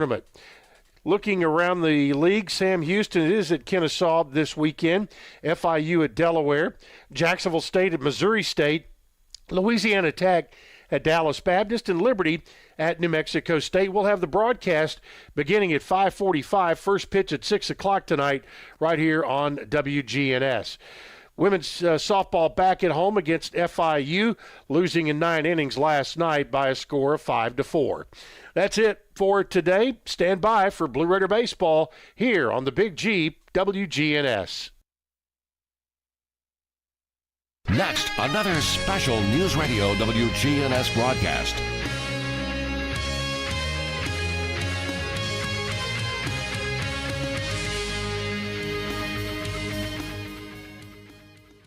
tournament. Looking around the league, Sam Houston is at Kennesaw this weekend, FIU at Delaware, Jacksonville State at Missouri State, Louisiana Tech at Dallas Baptist, and Liberty at New Mexico State. We'll have the broadcast beginning at 5:45, first pitch at 6 o'clock tonight right here on WGNS. Women's softball back at home against FIU, losing in 9 innings last night by a score of 5-4. That's it for today. Stand by for Blue Raider Baseball here on the Big G WGNS. Next, another special News Radio WGNS broadcast.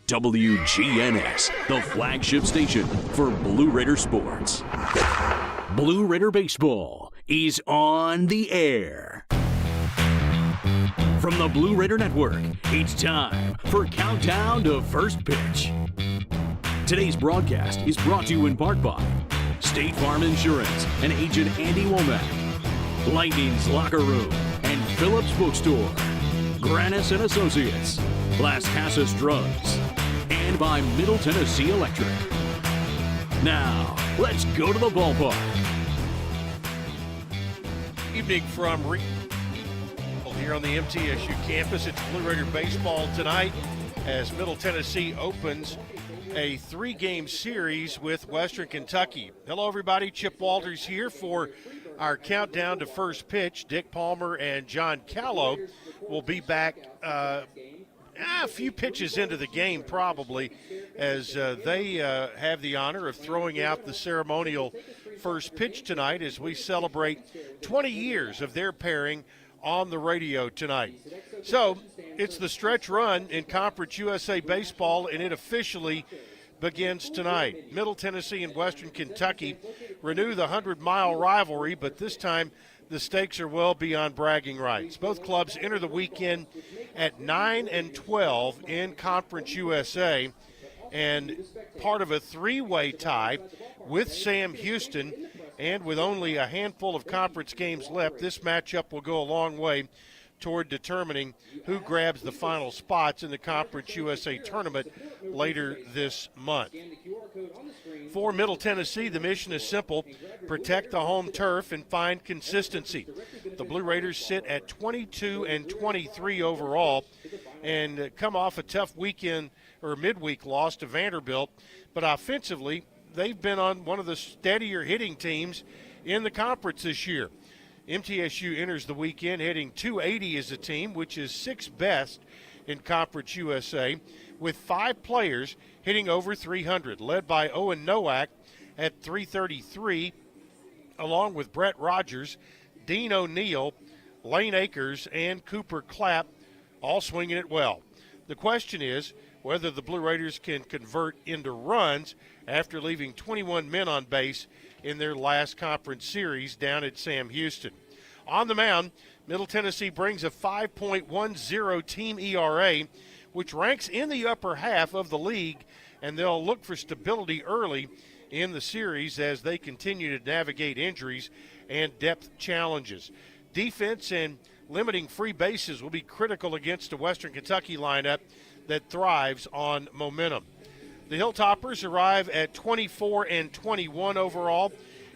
WGNS, the flagship station for Blue Raider sports. Blue Raider Baseball is on the air. From the Blue Raider Network, it's time for Countdown to First Pitch. Today's broadcast is brought to you in part by State Farm Insurance and agent Andy Womack, Lightning's Locker Room and Phillips Bookstore, Granis and Associates, Las Casas Drugs, and by Middle Tennessee Electric. Now, let's go to the ballpark. Evening from here on the MTSU campus. It's Blue Raider Baseball tonight as Middle Tennessee opens a 3-game series with Western Kentucky. Hello, everybody. Chip Walters here for our countdown to first pitch. Dick Palmer and John Callow will be back a few pitches into the game probably as they have the honor of throwing out the ceremonial first pitch tonight as we celebrate 20 years of their pairing on the radio tonight. So it's the stretch run in Conference USA baseball, and it officially begins tonight. Middle Tennessee and Western Kentucky renew the 100-mile rivalry, but this time the stakes are well beyond bragging rights. Both clubs enter the weekend at 9-12 in Conference USA, and part of a 3-way tie with Sam Houston. And with only a handful of conference games left, this matchup will go a long way toward determining who grabs the final spots in the Conference USA tournament later this month. For Middle Tennessee, the mission is simple: protect the home turf and find consistency. The Blue Raiders sit at 22-23 overall and come off a tough weekend or midweek loss to Vanderbilt, but offensively, they've been on one of the steadier hitting teams in the conference this year. MTSU enters the weekend hitting .280 as a team, which is 6th best in Conference USA, with 5 players hitting over .300, led by Owen Nowak at .333, along with Brett Rogers, Dean O'Neill, Lane Akers, and Cooper Clapp, all swinging it well. The question is whether the Blue Raiders can convert into runs after leaving 21 men on base in their last conference series down at Sam Houston. On the mound, Middle Tennessee brings a 5.10 team ERA, which ranks in the upper half of the league, and they'll look for stability early in the series as they continue to navigate injuries and depth challenges. Defense and limiting free bases will be critical against a Western Kentucky lineup that thrives on momentum. The Hilltoppers arrive at 24-21 overall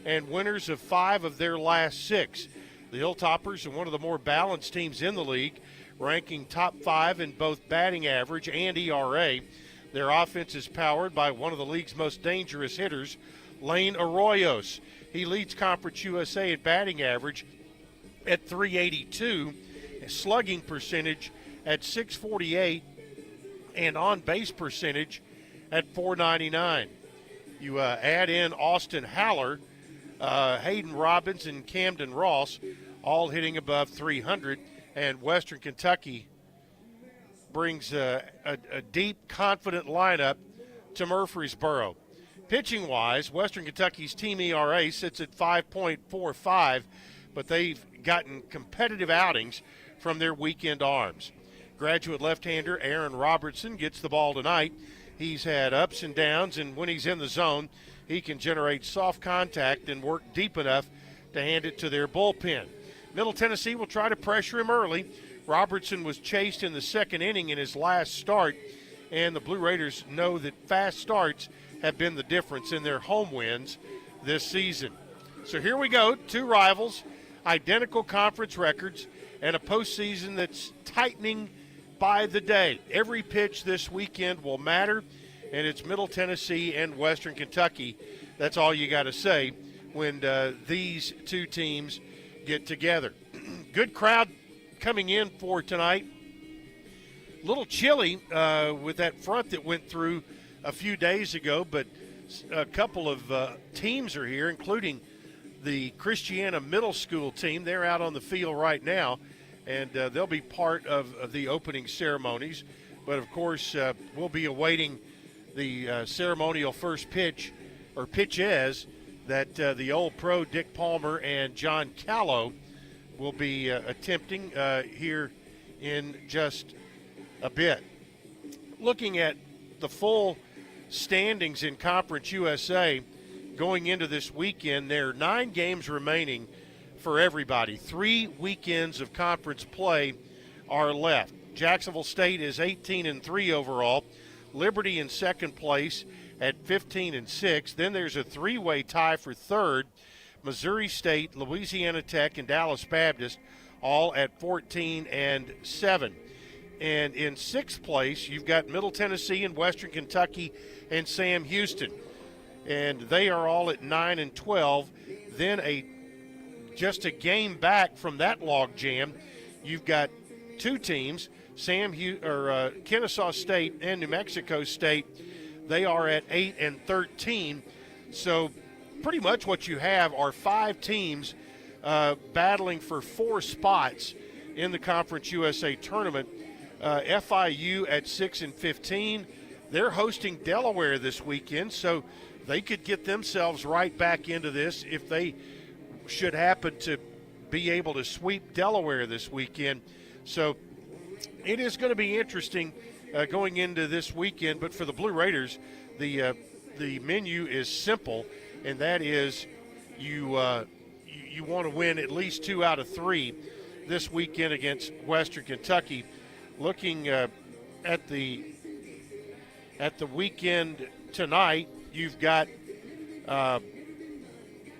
and winners of 5 of their last 6. The Hilltoppers are one of the more balanced teams in the league, ranking top 5 in both batting average and ERA. Their offense is powered by one of the league's most dangerous hitters, Lane Arroyos. He leads Conference USA in batting average at .382, slugging percentage at .648, and on-base percentage at .499. You add in Austin Haller, Hayden Robbins, and Camden Ross, all hitting above .300, and Western Kentucky brings a deep, confident lineup to Murfreesboro. Pitching-wise, Western Kentucky's team ERA sits at 5.45, but they've gotten competitive outings from their weekend arms. Graduate left-hander Aaron Robertson gets the ball tonight. He's had ups and downs, and when he's in the zone, he can generate soft contact and work deep enough to hand it to their bullpen. Middle Tennessee will try to pressure him early. Robertson was chased in the second inning in his last start, and the Blue Raiders know that fast starts have been the difference in their home wins this season. So here we go, two rivals, identical conference records, and a postseason that's tightening by the day. Every pitch this weekend will matter, and it's Middle Tennessee and Western Kentucky. That's all you got to say when these two teams get together. Good crowd coming in for tonight. A little chilly with that front that went through a few days ago, but a couple of teams are here, including the Christiana Middle School team. They're out on the field right now, and they'll be part of the opening ceremonies. But, of course, we'll be awaiting the ceremonial first pitch, or pitches, that the old pro Dick Palmer and John Callow will be attempting here in just a bit. Looking at the full standings in Conference USA going into this weekend, there are 9 games remaining for everybody. 3 weekends of conference play are left. Jacksonville State is 18-3 overall. Liberty in second place at 15-6. Then there's a 3-way tie for third. Missouri State, Louisiana Tech, and Dallas Baptist all at 14-7. And in sixth place, you've got Middle Tennessee and Western Kentucky and Sam Houston. And they are all at 9-12. Then just a game back from that log jam, you've got 2 teams, Kennesaw State and New Mexico State. They are at 8-13. So pretty much what you have are 5 teams battling for 4 spots in the Conference USA tournament. FIU at 6-15. They're hosting Delaware this weekend, so they could get themselves right back into this if they should happen to be able to sweep Delaware this weekend. So it is going to be interesting going into this weekend. But for the Blue Raiders, the menu is simple, and that is you want to win at least 2 out of 3 this weekend against Western Kentucky. Looking at the weekend tonight, you've got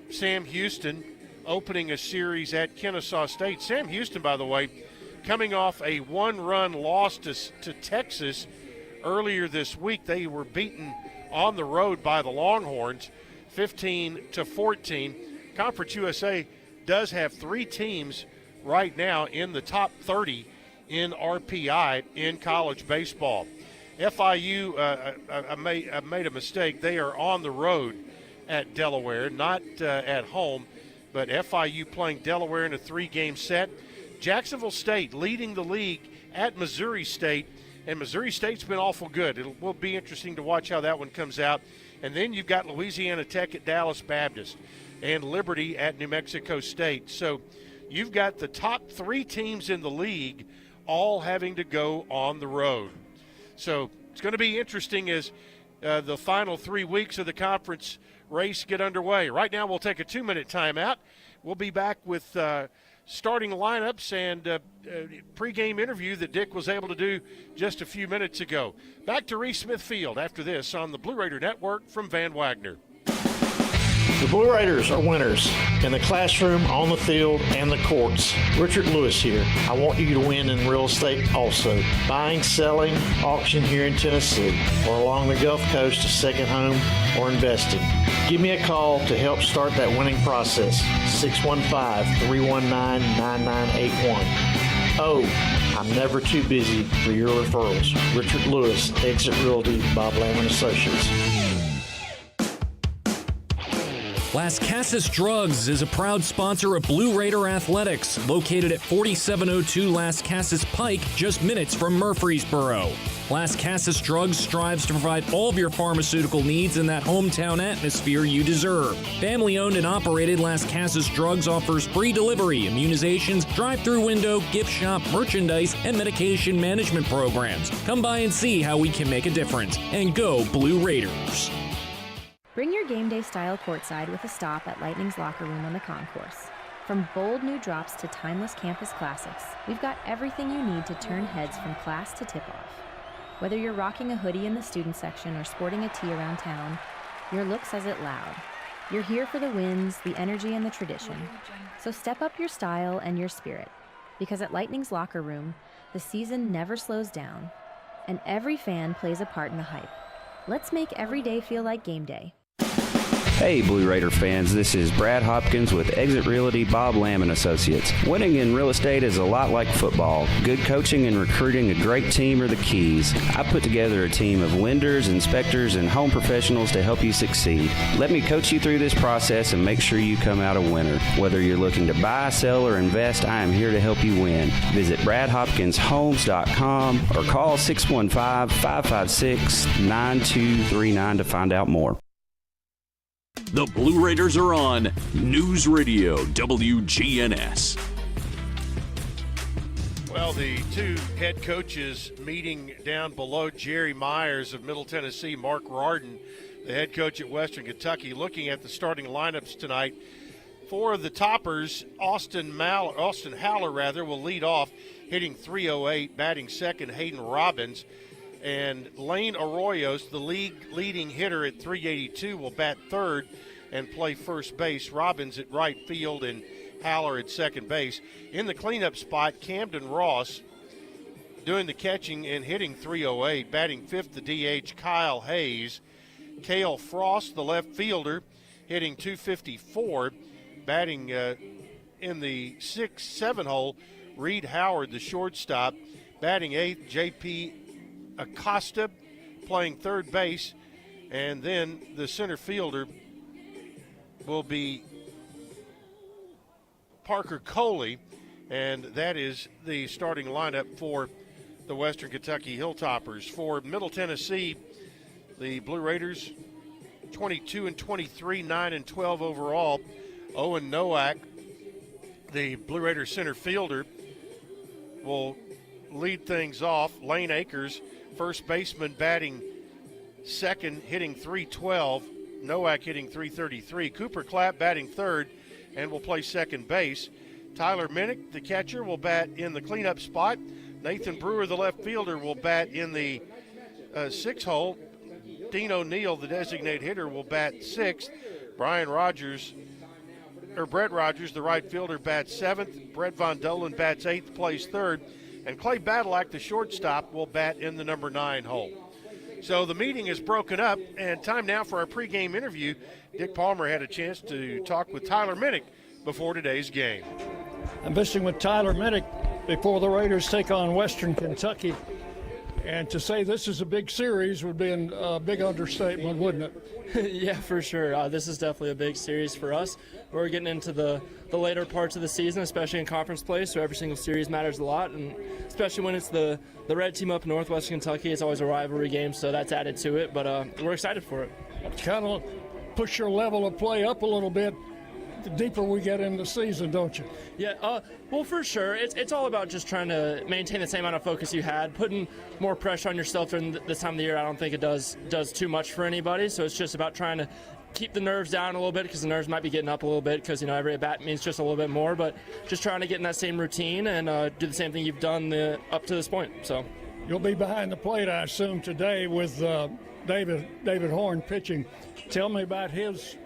Sam Houston opening a series at Kennesaw State. Sam Houston, by the way, coming off a 1-run loss to Texas earlier this week. They were beaten on the road by the Longhorns, 15-14. Conference USA does have 3 teams right now in the top 30 in RPI in college baseball. FIU, I made a mistake. They are on the road at Delaware, not at home, but FIU playing Delaware in a 3-game set. Jacksonville State leading the league at Missouri State, and Missouri State's been awful good. It will be interesting to watch how that one comes out. And then you've got Louisiana Tech at Dallas Baptist and Liberty at New Mexico State. So you've got the top 3 teams in the league all having to go on the road. So it's going to be interesting as the final 3 weeks of the conference race get underway. Right now we'll take a 2-minute timeout. We'll be back with starting lineups and pregame interview that Dick was able to do just a few minutes ago. Back to Reese Smith Field after this on the Blue Raider Network from Van Wagner. The Blue Raiders are winners in the classroom, on the field, and the courts. Richard Lewis here. I want you to win in real estate also. Buying, selling, auction here in Tennessee, or along the Gulf Coast, a second home, or investing. Give me a call to help start that winning process. 615-319-9981. Oh, I'm never too busy for your referrals. Richard Lewis, Exit Realty, Bob Lamb & Associates. Las Casas Drugs is a proud sponsor of Blue Raider Athletics, located at 4702 Las Casas Pike, just minutes from Murfreesboro. Las Casas Drugs strives to provide all of your pharmaceutical needs in that hometown atmosphere you deserve. Family-owned and operated, Las Casas Drugs offers free delivery, immunizations, drive-through window, gift shop, merchandise, and medication management programs. Come by and see how we can make a difference. And go Blue Raiders! Bring your game day style courtside with a stop at Lightning's Locker Room on the concourse. From bold new drops to timeless campus classics, we've got everything you need to turn heads from class to tip-off. Whether you're rocking a hoodie in the student section or sporting a tee around town, your look says it loud. You're here for the wins, the energy, and the tradition. So step up your style and your spirit, because at Lightning's locker room, the season never slows down, and every fan plays a part in the hype. Let's make every day feel like game day. Hey Blue Raider fans, this is Brad Hopkins with Exit Realty Bob Lamb & Associates. Winning in real estate is a lot like football. Good coaching and recruiting a great team are the keys. I put together a team of lenders, inspectors, and home professionals to help you succeed. Let me coach you through this process and make sure you come out a winner. Whether you're looking to buy, sell, or invest, I am here to help you win. Visit BradHopkinsHomes.com or call 615-556-9239 to find out more. The Blue Raiders are on News Radio WGNS. Well, the two head coaches meeting down below Jerry Myers of Middle Tennessee, Mark Rardin, the head coach at Western Kentucky, looking at the starting lineups tonight. For the Toppers, Austin Haller will lead off, hitting .308, batting second, Hayden Robbins. And Lane Arroyos, the league leading hitter at .382, will bat third and play first base. Robbins at right field and Haller at second base. In the cleanup spot, Camden Ross doing the catching and hitting .308, batting fifth, the DH, Kyle Hayes. Cale Frost, the left fielder, hitting .254, batting in the 6-7 hole, Reed Howard, the shortstop, batting eighth, J.P. Acosta playing third base, and then the center fielder will be Parker Coley, and that is the starting lineup for the Western Kentucky Hilltoppers. For Middle Tennessee, the Blue Raiders 22-23, 9-12 overall. Owen Nowak, the Blue Raiders center fielder, will lead things off. Lane Akers, first baseman, batting second, hitting .312. Nowak hitting .333. Cooper Clapp batting third and will play second base. Tyler Minnick, the catcher, will bat in the cleanup spot. Nathan Brewer, the left fielder, will bat in the sixth hole. Dean O'Neill, the designated hitter, will bat sixth. Brett Rogers, the right fielder, bats seventh. Brett Von Dolan bats eighth, plays third. And Clay Badalak, the shortstop, will bat in the number 9 hole. So the meeting is broken up, and time now for our pregame interview. Dick Palmer had a chance to talk with Tyler Minnick before today's game. I'm visiting with Tyler Minnick before the Raiders take on Western Kentucky. And to say this is a big series would be a big understatement, wouldn't it? Yeah, for sure. This is definitely a big series for us. We're getting into the later parts of the season, especially in conference play, so every single series matters a lot, and especially when it's the red team up in Northwestern Kentucky, it's always a rivalry game, so that's added to it, but we're excited for it. Kind of push your level of play up a little bit the deeper we get in the season, don't you? Yeah, well, for sure. It's all about just trying to maintain the same amount of focus you had. Putting more pressure on yourself during this time of the year, I don't think it does too much for anybody. So it's just about trying to keep the nerves down a little bit, because the nerves might be getting up a little bit, because every at bat means just a little bit more. But just trying to get in that same routine and do the same thing you've done up to this point. So you'll be behind the plate, I assume, today with David Horn pitching. Tell me about his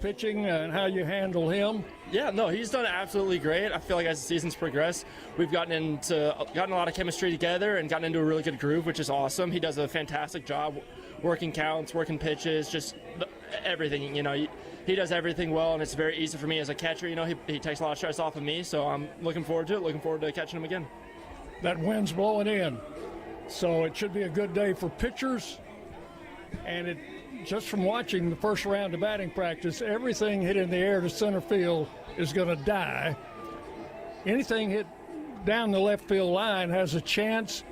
pitching and how you handle him. Yeah, no, he's done absolutely great. I feel like as the season's progressed, we've gotten a lot of chemistry together and gotten into a really good groove, which is awesome. He does a fantastic job working counts, working pitches, just everything. He does everything well, and it's very easy for me as a catcher. He takes a lot of stress off of me, so I'm looking forward to it. Looking forward to catching him again. That wind's blowing in, so it should be a good day for pitchers. And just from watching the first round of batting practice, everything hit in the air to center field is going to die. Anything hit down the left field line has a chance.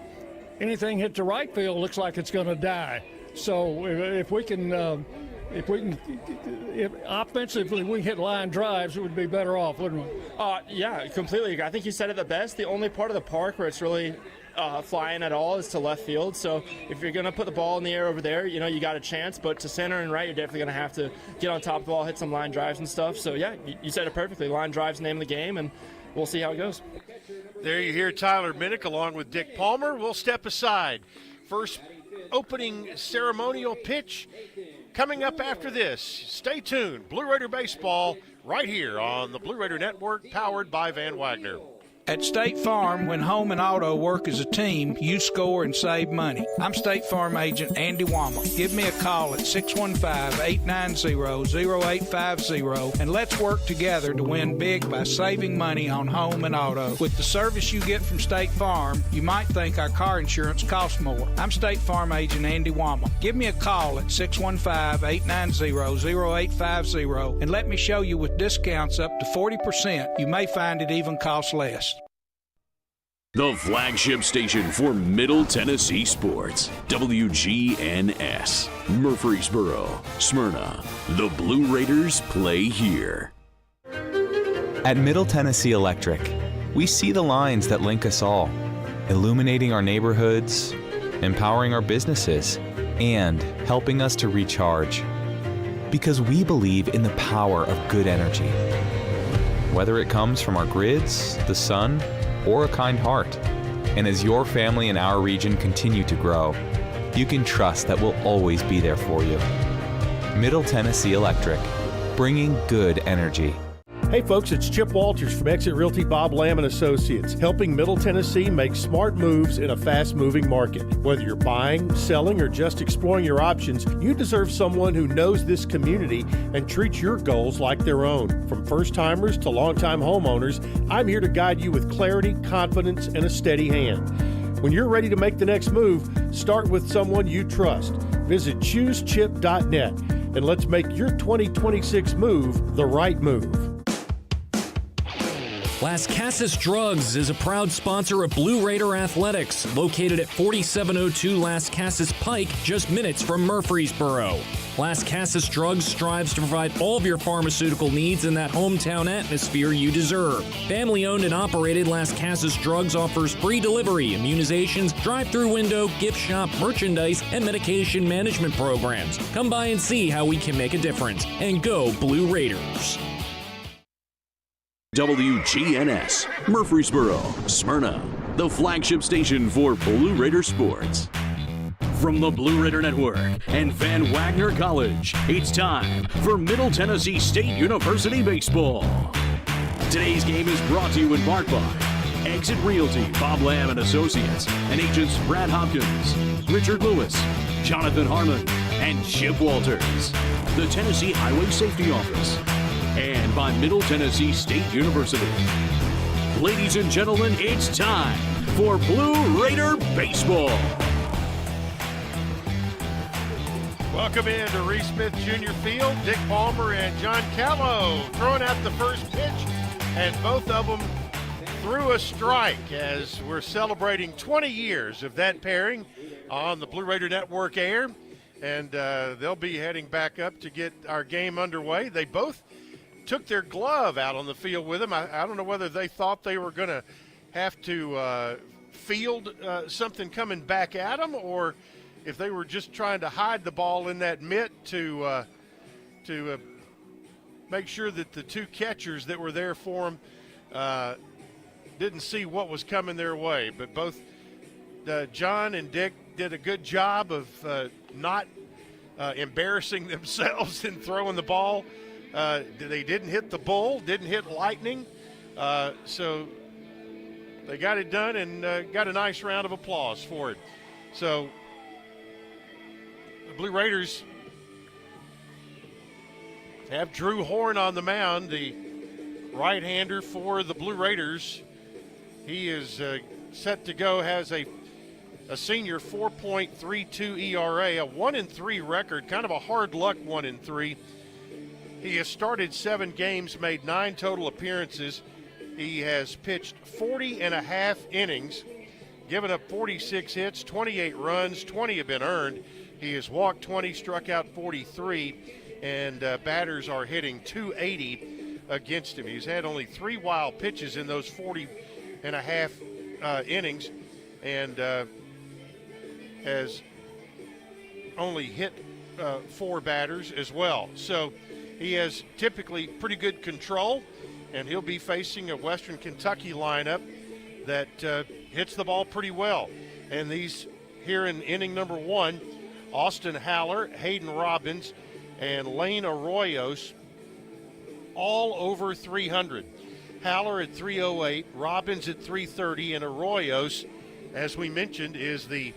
Anything hit to right field looks like it's going to die. So if we can if offensively we hit line drives, it would be better off, wouldn't we? Yeah, completely. I think you said it the best. The only part of the park where it's really flying at all is to left field. So if you're going to put the ball in the air over there, you got a chance. But to center and right, you're definitely going to have to get on top of the ball, hit some line drives and stuff. So, yeah, you said it perfectly. Line drives, name of the game, and we'll see how it goes. There you hear Tyler Minnick along with Dick Palmer. We'll step aside. First opening ceremonial pitch coming up after this. Stay tuned. Blue Raider Baseball right here on the Blue Raider Network, powered by Van Wagner. At State Farm, when home and auto work as a team, you score and save money. I'm State Farm agent Andy Wama. Give me a call at 615-890-0850 and let's work together to win big by saving money on home and auto. With the service you get from State Farm, you might think our car insurance costs more. I'm State Farm agent Andy Wama. Give me a call at 615-890-0850 and let me show you with discounts up to 40%. You may find it even costs less. The flagship station for Middle Tennessee sports, WGNS, Murfreesboro, Smyrna. The Blue Raiders play here. At Middle Tennessee Electric, we see the lines that link us all, illuminating our neighborhoods, empowering our businesses, and helping us to recharge. Because we believe in the power of good energy. Whether it comes from our grids, the sun, or a kind heart. And as your family and our region continue to grow, you can trust that we'll always be there for you. Middle Tennessee Electric, bringing good energy. Hey folks, it's Chip Walters from Exit Realty Bob Lamb & Associates, helping Middle Tennessee make smart moves in a fast-moving market. Whether you're buying, selling, or just exploring your options, you deserve someone who knows this community and treats your goals like their own. From first-timers to long-time homeowners, I'm here to guide you with clarity, confidence, and a steady hand. When you're ready to make the next move, start with someone you trust. Visit ChooseChip.net and let's make your 2026 move the right move. Las Casas Drugs is a proud sponsor of Blue Raider Athletics, located at 4702 Las Casas Pike, just minutes from Murfreesboro. Las Casas Drugs strives to provide all of your pharmaceutical needs in that hometown atmosphere you deserve. Family-owned and operated, Las Casas Drugs offers free delivery, immunizations, drive-through window, gift shop, merchandise, and medication management programs. Come by and see how we can make a difference. And go Blue Raiders. WGNS, Murfreesboro, Smyrna, the flagship station for Blue Raider sports. From the Blue Raider Network and Van Wagner College, it's time for Middle Tennessee State University baseball. Today's game is brought to you in part by Exit Realty, Bob Lamb and Associates, and agents Brad Hopkins, Richard Lewis, Jonathan Harmon, and Chip Walters, the Tennessee Highway Safety Office, and by Middle Tennessee State University. Ladies and gentlemen, it's time for Blue Raider Baseball. Welcome into Reese Smith Jr. Field. Dick Palmer and John Callow throwing out the first pitch, and both of them threw a strike as we're celebrating 20 years of that pairing on the Blue Raider Network air, and they'll be heading back up to get our game underway. They both took their glove out on the field with them. I don't know whether they thought they were going to have to field something coming back at them, or if they were just trying to hide the ball in that mitt to make sure that the two catchers that were there for them didn't see what was coming their way. But both John and Dick did a good job of not embarrassing themselves in throwing the ball. They didn't hit the bull, didn't hit lightning, so they got it done and got a nice round of applause for it. So the Blue Raiders have Drew Horn on the mound, the right-hander for the Blue Raiders. He is set to go, has a senior 4.32 ERA, a 1-3 record, kind of a hard luck 1-3. He has started 7 games, made 9 total appearances. He has pitched 40.5 innings, given up 46 hits, 28 runs, 20 have been earned, He has walked 20, struck out 43, and batters are hitting .280 against him. He's had only 3 wild pitches in those 40 and a half innings, and has only hit 4 batters as well. So he has typically pretty good control, and he'll be facing a Western Kentucky lineup that hits the ball pretty well. And these here in inning number 1, Austin Haller, Hayden Robbins, and Lane Arroyos, all over 300. Haller at 308, Robbins at 330, and Arroyos, as we mentioned, is the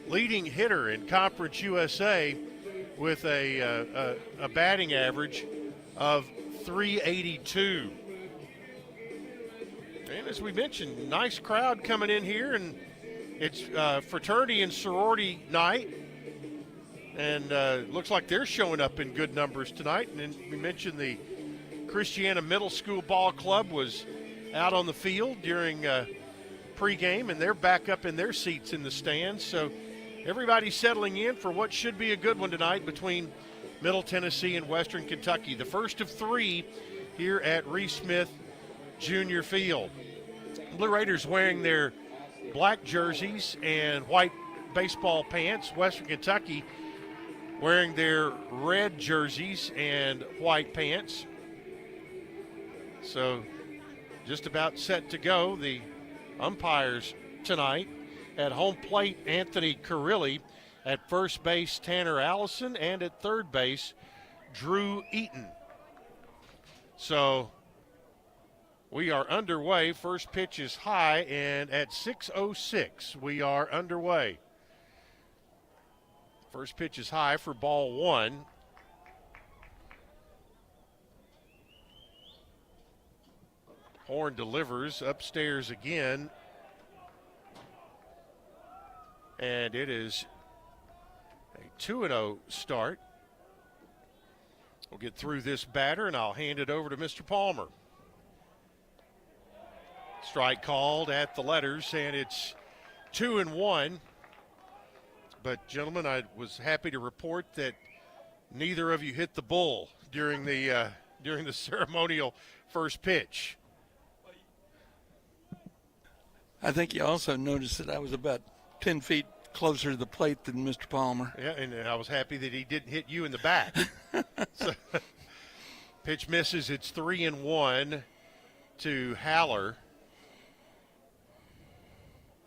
leading hitter in Conference USA with a batting average of 382. And as we mentioned, nice crowd coming in here, and it's fraternity and sorority night. And looks like they're showing up in good numbers tonight. And then we mentioned the Christiana Middle School Ball Club was out on the field during pregame, and they're back up in their seats in the stands. So everybody's settling in for what should be a good one tonight between Middle Tennessee and Western Kentucky. The first of 3 here at Reese Smith Junior Field. Blue Raiders wearing their black jerseys and white baseball pants. Western Kentucky wearing their red jerseys and white pants. So just about set to go. The umpires tonight: at home plate, Anthony Carilli; at first base, Tanner Allison; and at third base, Drew Eaton. So we are underway. First pitch is high, and at 6:06 we are underway. First pitch is high for ball 1. Horn delivers upstairs again, and it is a 2-0 start. We'll get through this batter, and I'll hand it over to Mr. Palmer. Strike called at the letters, and it's 2-1. But, gentlemen, I was happy to report that neither of you hit the bull during the ceremonial first pitch. I think you also noticed that I was about 10 feet closer to the plate than Mr. Palmer. Yeah, and I was happy that he didn't hit you in the back. So, pitch misses. It's 3-1 to Haller.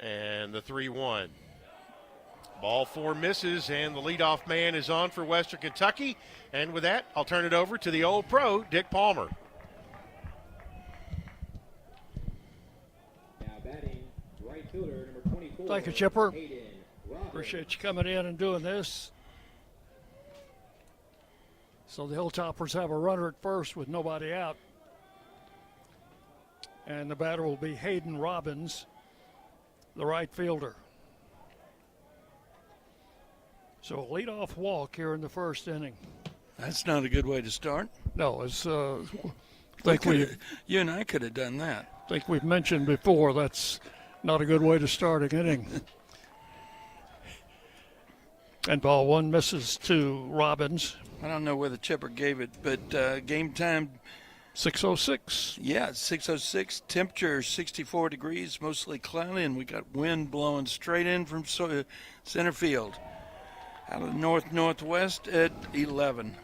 And the 3-1. Ball 4 misses, and the leadoff man is on for Western Kentucky. And with that, I'll turn it over to the old pro, Dick Palmer. Now batting, right fielder, number 24. Thank you, Chipper. Appreciate you coming in and doing this. So the Hilltoppers have a runner at first with nobody out. And the batter will be Hayden Robbins, the right fielder. So a leadoff walk here in the first inning. That's not a good way to start. No, it's you and I could have done that. I think we've mentioned before that's not a good way to start an inning. And ball 1 misses to Robbins. I don't know where the Chipper gave it, but game time 6:06. Yeah, 6:06. Temperature 64 degrees, mostly cloudy, and we got wind blowing straight in from center field. Out of the north-northwest at 11.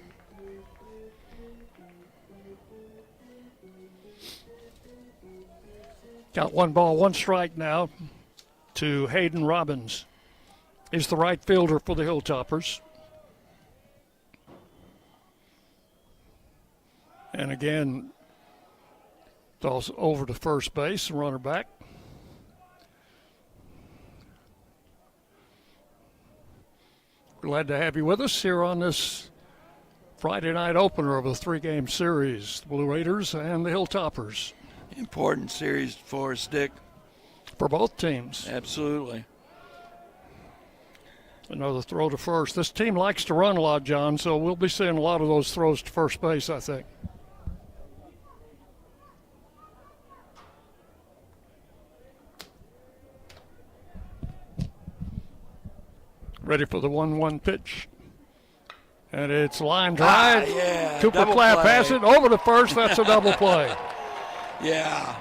Got 1 ball, 1 strike now to Hayden Robbins. He's the right fielder for the Hilltoppers. And again, toss over to first base and runner back. Glad to have you with us here on this Friday night opener of a 3-game series, the Blue Raiders and the Hilltoppers. Important series for us, Dick. For both teams. Absolutely. Another throw to first. This team likes to run a lot, John, so we'll be seeing a lot of those throws to first base, I think. Ready for the 1-1 pitch. And it's line drive. Yeah, Cooper double Clapp play. has it over to first. That's a double play. Yeah.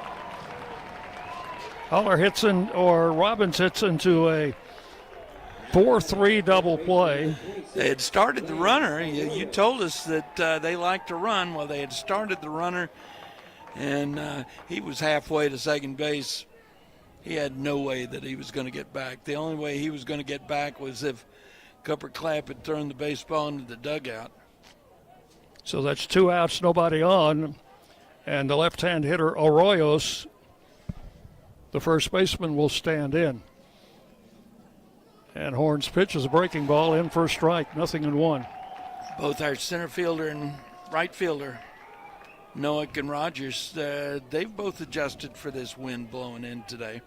Holler hits in, or Robbins hits into a 4-3 double play. They had started the runner. You told us that they like to run. Well, they had started the runner, and he was halfway to second base. He had no way that he was going to get back. The only way he was going to get back was if Cooper Clapp had thrown the baseball into the dugout. So that's 2 outs, nobody on. And the left-hand hitter, Arroyos, the first baseman, will stand in. And Horn's pitch is a breaking ball in for a strike, 0-1. Both our center fielder and right fielder, Noack and Rogers, they've both adjusted for this wind blowing in today.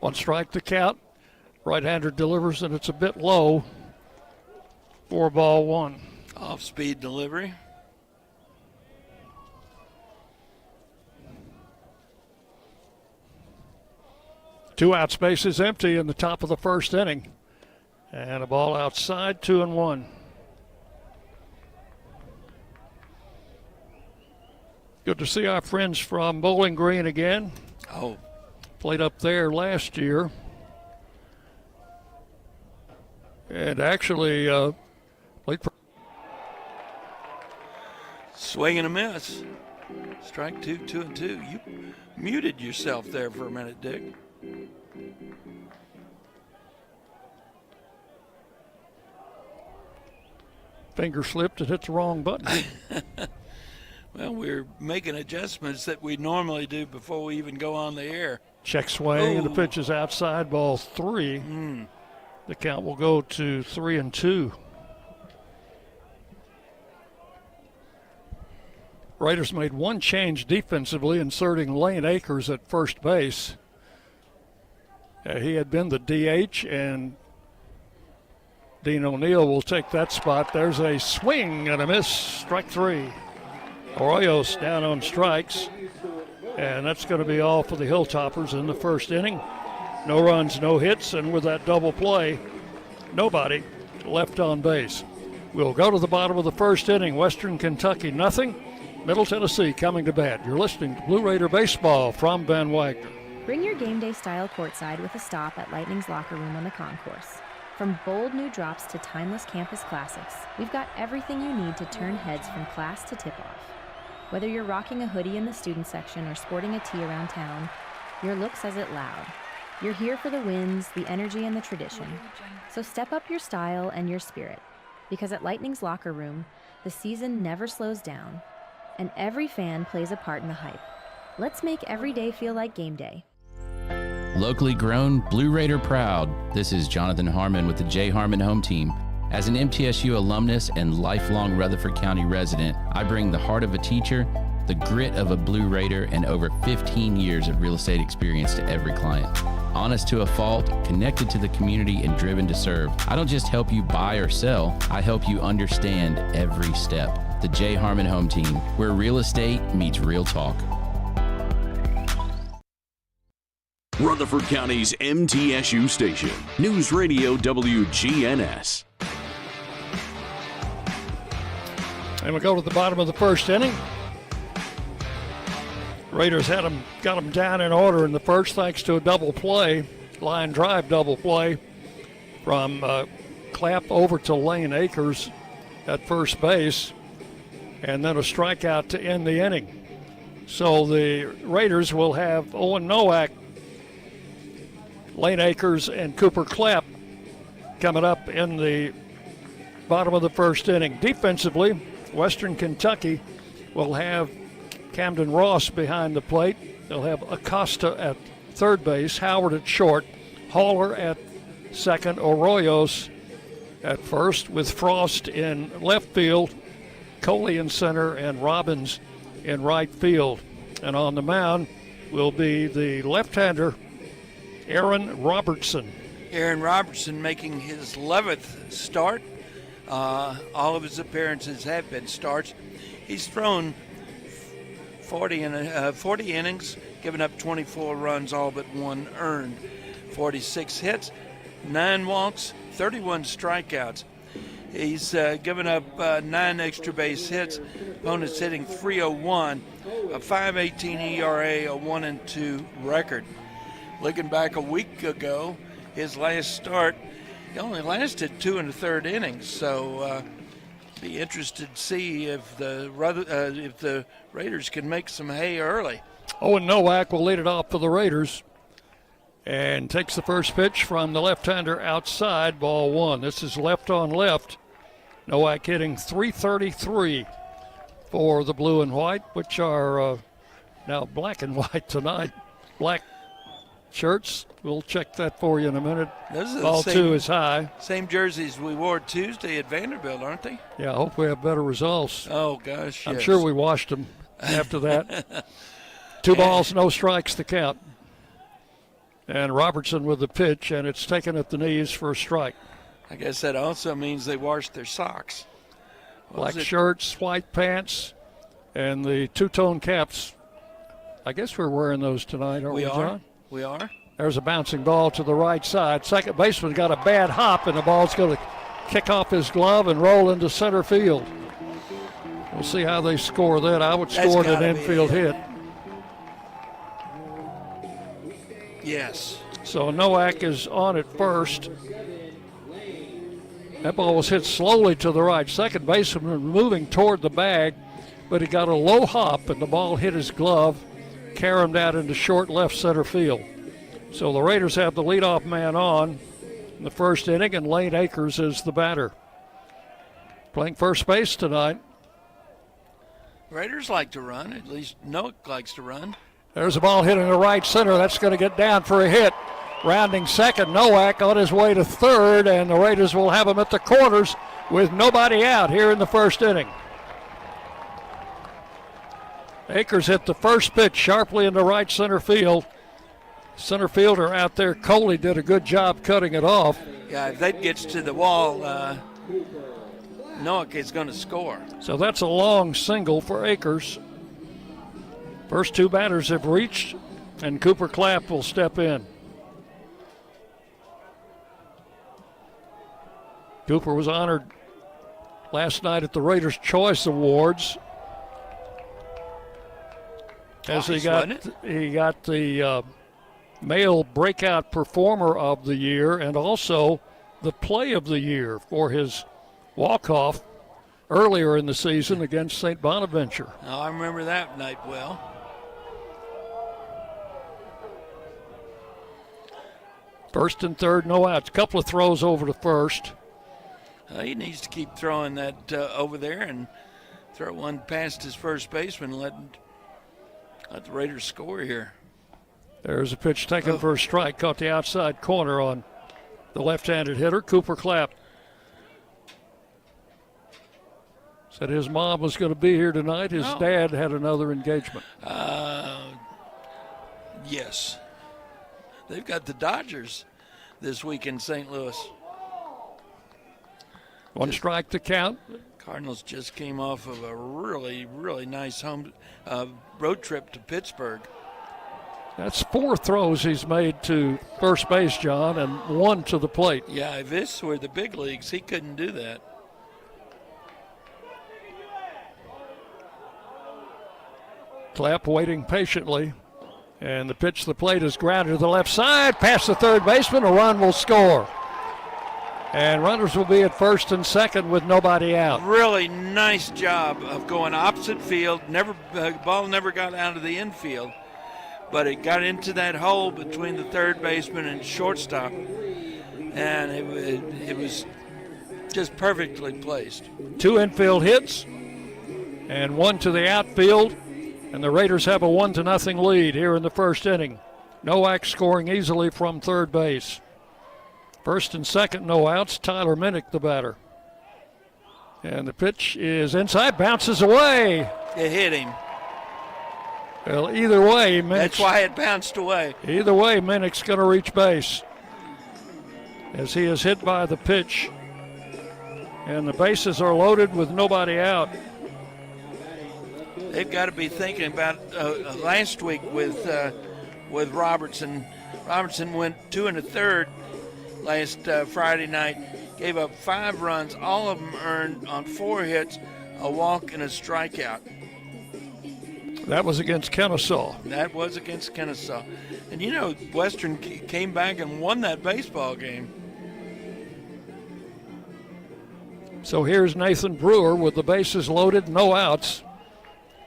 1 strike to count. Right-hander delivers, and it's a bit low. 4-1. Off-speed delivery. Two out, space is empty in the top of the first inning. And a ball outside, 2-1. Good to see our friends from Bowling Green again. Oh. Played up there last year. And actually played for. Swing and a miss. Strike 2, 2-2. You muted yourself there for a minute, Dick. Finger slipped and hit the wrong button. Well, we're making adjustments that we normally do before we even go on the air. Check swing, and the pitch is outside, ball 3. The count will go to 3-2. Raiders made one change defensively, inserting Lane Akers at first base. He had been the DH, and Dean O'Neill will take that spot. There's a swing and a miss, strike 3. Arroyos down on strikes, and that's going to be all for the Hilltoppers in the first inning. No runs, no hits, and with that double play, nobody left on base. We'll go to the bottom of the first inning. Western Kentucky, nothing. Middle Tennessee coming to bat. You're listening to Blue Raider Baseball from Van Wagner. Bring your game day style courtside with a stop at Lightning's Locker Room on the concourse. From bold new drops to timeless campus classics, we've got everything you need to turn heads from class to tip-off. Whether you're rocking a hoodie in the student section or sporting a tee around town, your look says it loud. You're here for the wins, the energy, and the tradition. So step up your style and your spirit, because at Lightning's Locker Room, the season never slows down, and every fan plays a part in the hype. Let's make every day feel like game day. Locally grown, Blue Raider proud. This is Jonathan Harmon with the J. Harmon Home Team. As an MTSU alumnus and lifelong Rutherford County resident, I bring the heart of a teacher, the grit of a Blue Raider, and over 15 years of real estate experience to every client. Honest to a fault, connected to the community, and driven to serve. I don't just help you buy or sell, I help you understand every step. The J. Harmon Home Team, where real estate meets real talk. Rutherford County's MTSU station, News Radio WGNS. And we go to the bottom of the first inning. Raiders got them down in order in the first, thanks to a double play, line drive double play from Clapp over to Lane Akers at first base, and then a strikeout to end the inning. So the Raiders will have Owen Noack, Lane Akers, and Cooper Clapp coming up in the bottom of the first inning. Defensively, Western Kentucky will have Camden Ross behind the plate. They'll have Acosta at third base, Howard at short, Haller at second, Arroyos at first, with Frost in left field, Coley in center, and Robbins in right field. And on the mound will be the left-hander, Aaron Robertson. Aaron Robertson making his 11th start. All of his appearances have been starts. He's thrown 40 innings, given up 24 runs, all but one earned. 46 hits, 9 walks, 31 strikeouts. He's given up 9 extra base hits. Opponents hitting .301, a .518 ERA, a 1-2 record. Looking back a week ago, his last start, he only lasted 2 1/3 innings. So be interested to see if the Raiders can make some hay early. Owen Nowak will lead it off for the Raiders and takes the first pitch from the left-hander outside, ball 1. This is left on left. Nowak hitting .333 for the blue and white, which are now black and white tonight. Black shirts. We'll check that for you in a minute. Ball 2 is high. Same jerseys we wore Tuesday at Vanderbilt, aren't they? Yeah, I hope we have better results. Oh, gosh, I'm yes. sure we washed them after that. 2 balls, no strikes to count. And Robertson with the pitch, and it's taken at the knees for a strike. I guess that also means they washed their socks. Black shirts, white pants, and the two-tone caps. I guess we're wearing those tonight, aren't we, John? We are. There's a bouncing ball to the right side. Second baseman got a bad hop, and the ball's going to kick off his glove and roll into center field. We'll see how they score that. I would score an infield hit. Yes. So Nowak is on at first. That ball was hit slowly to the right. Second baseman moving toward the bag, but he got a low hop, and the ball hit his glove, caromed out into short left center field. So the Raiders have the leadoff man on in the first inning, and Lane Akers is the batter. Playing first base tonight. Raiders like to run. At least Nowak likes to run. There's a ball hitting the right center. That's going to get down for a hit. Rounding second, Nowak on his way to third, and the Raiders will have him at the corners with nobody out here in the first inning. Akers hit the first pitch sharply into right center field. Center fielder out there, Coley, did a good job cutting it off. Yeah, if that gets to the wall, Nowak is going to score. So that's a long single for Akers. First 2 batters have reached, and Cooper Clapp will step in. Cooper was honored last night at the Raiders' Choice Awards. As he got the male breakout performer of the year and also the play of the year for his walk-off earlier in the season against St. Bonaventure. Oh, I remember that night well. First and third, no outs. Couple of throws over to first. He needs to keep throwing that over there and throw one past his first baseman and let the Raiders score here. There's a pitch taken for a strike. Caught the outside corner on the left-handed hitter, Cooper Clapp. Said his mom was going to be here tonight. His dad had another engagement. Yes. They've got the Dodgers this week in St. Louis. One strike to count. Cardinals just came off of a really, really nice home road trip to Pittsburgh. That's 4 throws he's made to first base, John, and 1 to the plate. Yeah, if this were the big leagues, he couldn't do that. Clapp waiting patiently. And the pitch to the plate is grounded to the left side. Past the third baseman, a run will score. And runners will be at first and second with nobody out. Really nice job of going opposite field. Ball never got out of the infield, but it got into that hole between the third baseman and shortstop, and it was just perfectly placed. 2 infield hits and 1 to the outfield, and the Raiders have a 1-0 lead here in the first inning. Nowak scoring easily from third base. First and second, no outs. Tyler Minnick, the batter. And the pitch is inside, bounces away. It hit him. Well, either way, that's why it bounced away. Either way, Minnick's going to reach base as he is hit by the pitch. And the bases are loaded with nobody out. They've got to be thinking about last week with Robertson. Robertson went 2 1/3 last Friday night. Gave up 5 runs, all of them earned on 4 hits, a walk, and a strikeout. That was against Kennesaw. That was against Kennesaw. And you know, Western came back and won that baseball game. So here's Nathan Brewer with the bases loaded, no outs.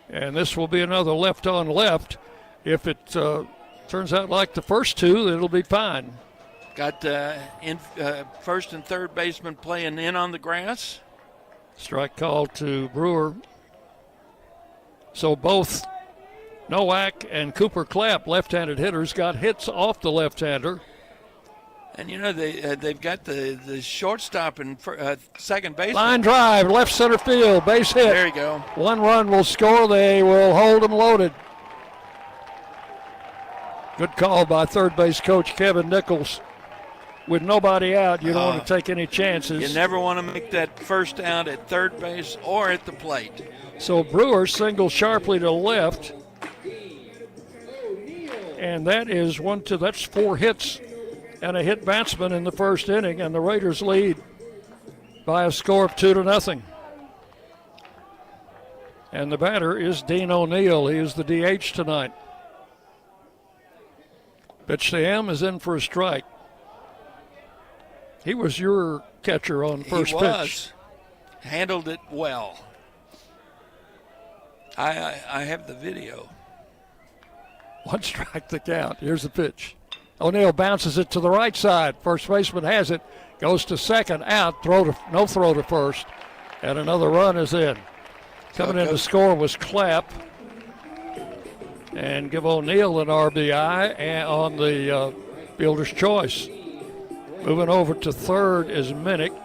And this will be another left on left. If it turns out like the first two, it'll be fine. Got first and third baseman playing in on the grass. Strike call to Brewer. So both Nowak and Cooper Clapp, left-handed hitters, got hits off the left-hander. And you know they've got the shortstop and second baseman. Line drive, left center field, base hit. There you go. 1 run will score. They will hold them loaded. Good call by third base coach Kevin Nichols. With nobody out, you don't want to take any chances. You never want to make that first out at third base or at the plate. So Brewer singles sharply to left. And that is that's 4 hits and a hit batsman in the first inning, and the Raiders lead by a score of 2-0. And the batter is Dean O'Neill. He is the DH tonight. Pitch to him is in for a strike. He was your catcher on first pitch. He was. Handled it well. I have the video. 1 strike the count. Here's the pitch. O'Neill bounces it to the right side. First baseman has it. Goes to second. Out. No throw to first. And another run is in. Coming in to score was Clapp. And give O'Neill an RBI on the fielder's choice. Moving over to third is Minnick.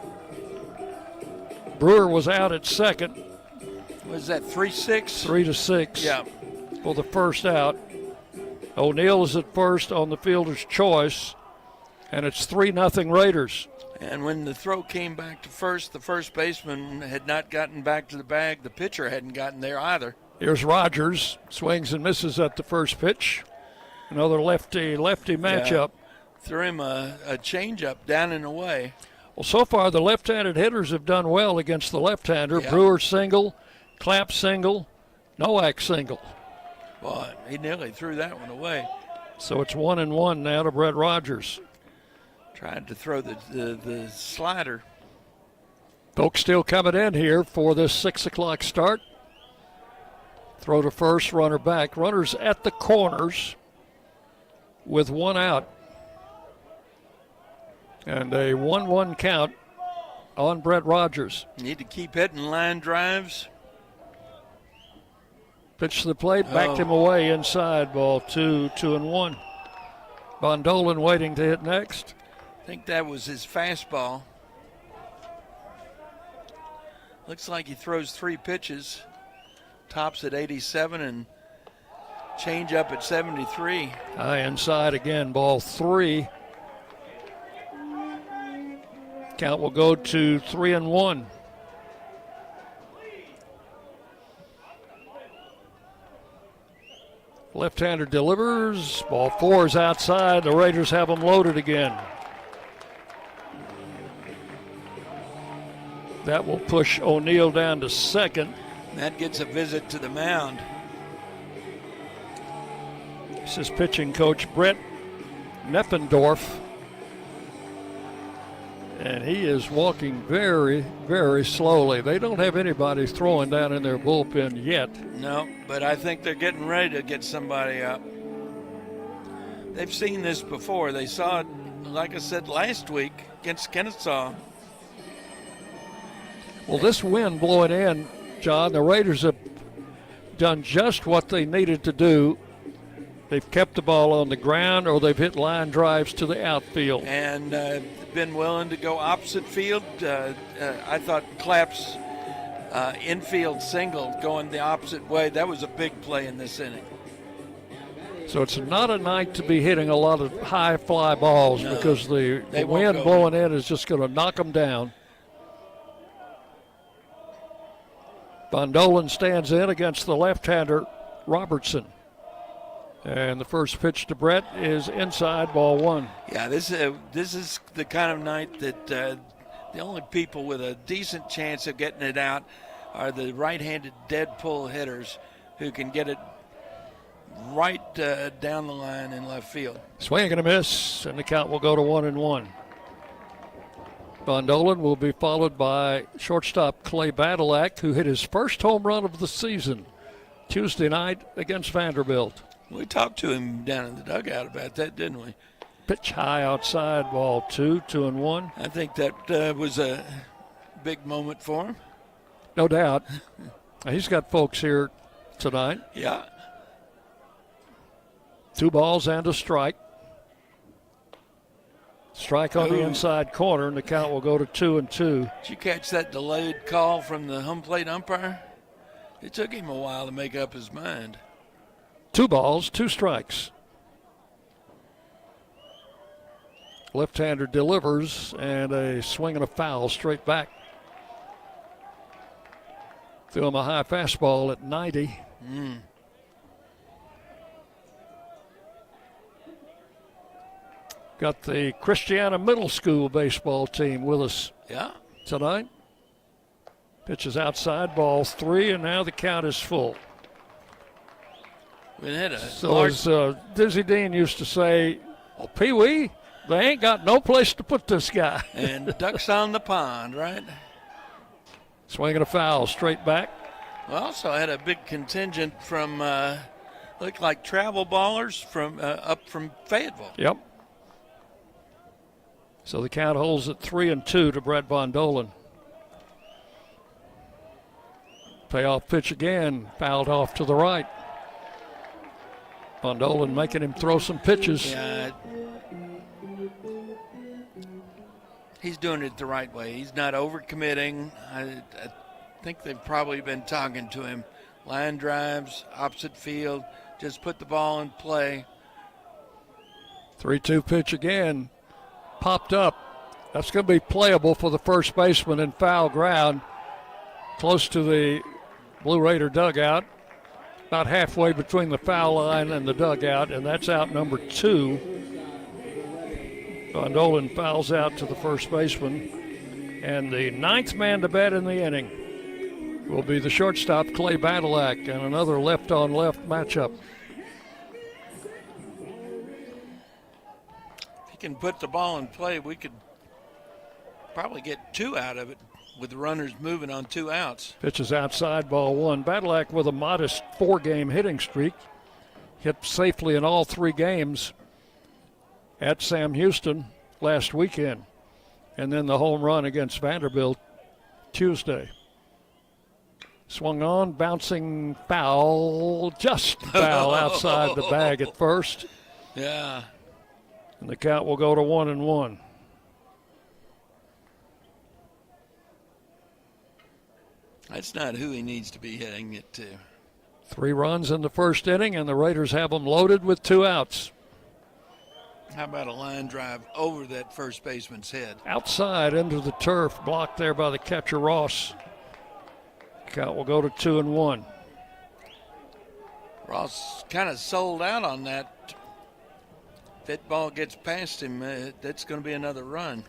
Brewer was out at second. Was that 3-6? 3-6. Yeah. For the first out. O'Neill is at first on the fielder's choice, and it's 3-0 Raiders. And when the throw came back to first, the first baseman had not gotten back to the bag. The pitcher hadn't gotten there either. Here's Rogers. Swings and misses at the first pitch. Another lefty-lefty matchup. Yeah. Threw him a changeup down and away. Well, so far the left-handed hitters have done well against the left-hander. Yeah. Brewer single, Clapp single, Nowak single. Boy, he nearly threw that one away. So it's 1-1 now to Brett Rogers. Tried to throw the slider. Folks still coming in here for this 6 o'clock start. Throw to first, runner back. Runners at the corners with 1 out. And a 1-1 count on Brett Rogers. Need to keep hitting line drives. Pitch to the plate, backed him away inside, ball 2-1. Bondolan waiting to hit next. I think that was his fastball. Looks like he throws 3 pitches. Tops at 87 and change up at 73. High inside again, ball 3. Count will go to 3-1. Left-hander delivers. Ball 4 is outside. The Raiders have them loaded again. That will push O'Neill down to second. That gets a visit to the mound. This is pitching coach Brett Neppendorf. And he is walking very, very slowly. They don't have anybody throwing down in their bullpen yet. No, but I think they're getting ready to get somebody up. They've seen this before. They saw it, like I said, last week against Kennesaw. Well, this wind blowing in, John, the Raiders have done just what they needed to do. They've kept the ball on the ground or they've hit line drives to the outfield. And been willing to go opposite field. I thought Clapp's infield single going the opposite way, that was a big play in this inning. So it's not a night to be hitting a lot of high fly balls because the wind blowing in is just going to knock them down. Bondolan stands in against the left-hander Robertson. And the first pitch to Brett is inside, ball one. Yeah, this is the kind of night that the only people with a decent chance of getting it out are the right-handed dead pull hitters who can get it right down the line in left field. Swing and a miss, and the count will go to 1-1. Bondolan will be followed by shortstop Clay Badalak, who hit his first home run of the season Tuesday night against Vanderbilt. We talked to him down in the dugout about that, didn't we? Pitch high outside, ball 2-1. I think that was a big moment for him. No doubt. He's got folks here tonight. Yeah. 2 balls and a strike. Strike on the inside corner, and the count will go to 2-2. Did you catch that delayed call from the home plate umpire? It took him a while to make up his mind. 2 balls, 2 strikes. Left-hander delivers, and a swing and a foul straight back. Threw him a high fastball at 90. Got the Christiana Middle School baseball team with us tonight. Pitch is outside, ball 3, and now the count is full. So as Dizzy Dean used to say, well, Pee-wee, they ain't got no place to put this guy. And ducks on the pond, right? Swinging a foul straight back. We also had a big contingent from, looked like travel ballers from up from Fayetteville. Yep. So the count holds at 3-2 to Brett Bondolan. Payoff pitch again, fouled off to the right. Bondolan making him throw some pitches. Yeah. He's doing it the right way. He's not overcommitting. I think they've probably been talking to him. Line drives, opposite field, just put the ball in play. 3-2 pitch again, popped up. That's going to be playable for the first baseman in foul ground, close to the Blue Raider dugout, about halfway between the foul line and the dugout, and that's out number 2. Bondolan fouls out to the first baseman, and the 9th man to bat in the inning will be the shortstop Clay Badalak, and another left-on-left matchup. If he can put the ball in play, we could probably get 2 out of it with the runners moving on 2 outs. Pitch is outside, ball 1. Badalak with a modest 4-game hitting streak. Hit safely in all 3 games at Sam Houston last weekend. And then the home run against Vanderbilt Tuesday. Swung on, bouncing foul, just foul outside the bag at first. Yeah. And the count will go to 1-1. That's not who he needs to be hitting it to. 3 runs in the first inning, and the Raiders have them loaded with 2 outs. How about a line drive over that first baseman's head? Outside into the turf, blocked there by the catcher Ross. Count will go to 2-1. Ross kind of sold out on that. If that ball gets past him, that's going to be another run.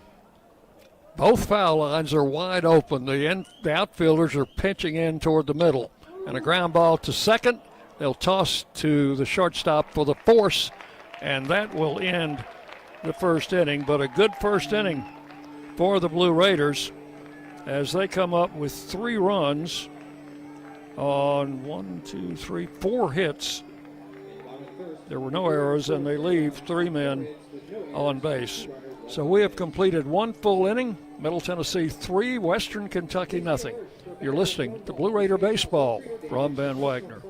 Both foul lines are wide open. The outfielders are pinching in toward the middle. And a ground ball to second. They'll toss to the shortstop for the force, and that will end the first inning. But a good first inning for the Blue Raiders as they come up with 3 runs on 4 hits. There were no errors, and they leave 3 men on base. So we have completed 1 full inning. Middle Tennessee 3, Western Kentucky nothing. You're listening to Blue Raider Baseball from Ben Wagner.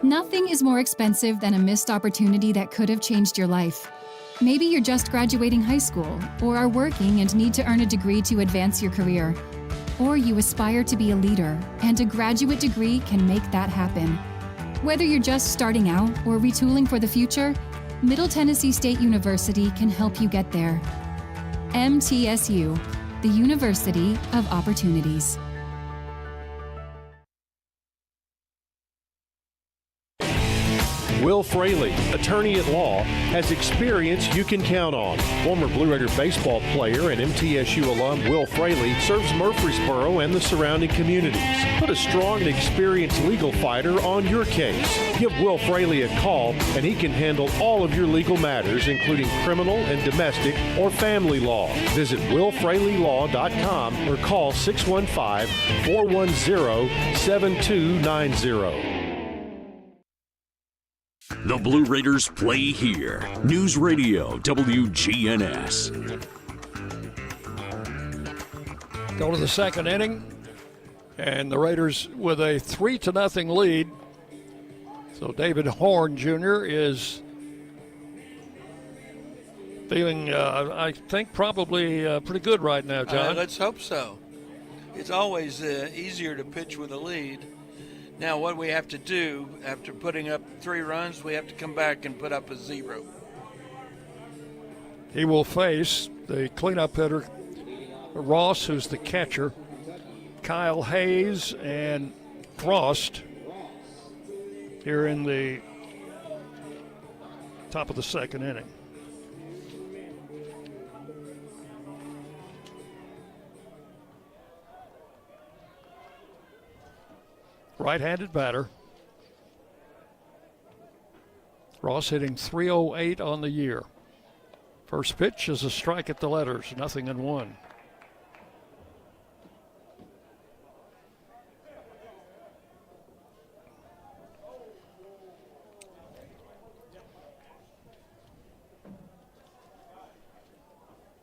Nothing is more expensive than a missed opportunity that could have changed your life. Maybe you're just graduating high school, or are working and need to earn a degree to advance your career. Or you aspire to be a leader, and a graduate degree can make that happen. Whether you're just starting out or retooling for the future, Middle Tennessee State University can help you get there. MTSU, the University of Opportunities. Will Fraley, attorney at law, has experience you can count on. Former Blue Raider baseball player and MTSU alum Will Fraley serves Murfreesboro and the surrounding communities. Put a strong and experienced legal fighter on your case. Give Will Fraley a call and he can handle all of your legal matters, including criminal and domestic or family law. Visit willfraleylaw.com or call 615-410-7290. The Blue Raiders play here. News Radio WGNS. Go to the second inning, and the Raiders with a 3-0 lead. So David Horn Jr. is feeling, I think, probably pretty good right now, John. Let's hope so. It's always easier to pitch with a lead. Now, what we have to do after putting up 3 runs, we have to come back and put up a 0. He will face the cleanup hitter, Ross, who's the catcher, Kyle Hayes, and Frost here in the top of the second inning. Right-handed batter. Ross hitting .308 on the year. First pitch is a strike at the letters, 0-1.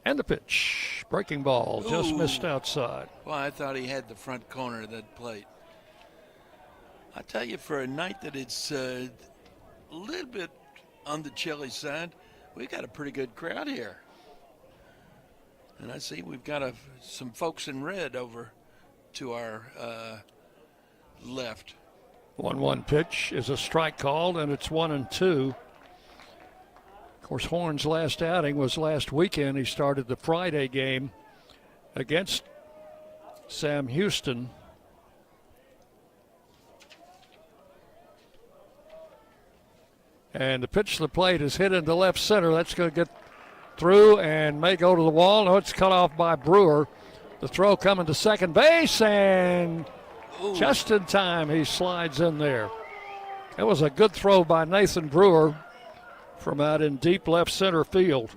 And the pitch. Breaking ball, just missed outside. Well, I thought he had the front corner of that plate. I tell you, for a night that it's a little bit on the chilly side, we got a pretty good crowd here. And I see we've got some folks in red over to our left. 1-1 pitch is a strike called, and it's 1-2. Of course, Horn's last outing was last weekend. He started the Friday game against Sam Houston. And the pitch to the plate is hit into left center. That's going to get through and may go to the wall. No, it's cut off by Brewer. The throw coming to second base, and just in time he slides in there. It was a good throw by Nathan Brewer from out in deep left center field.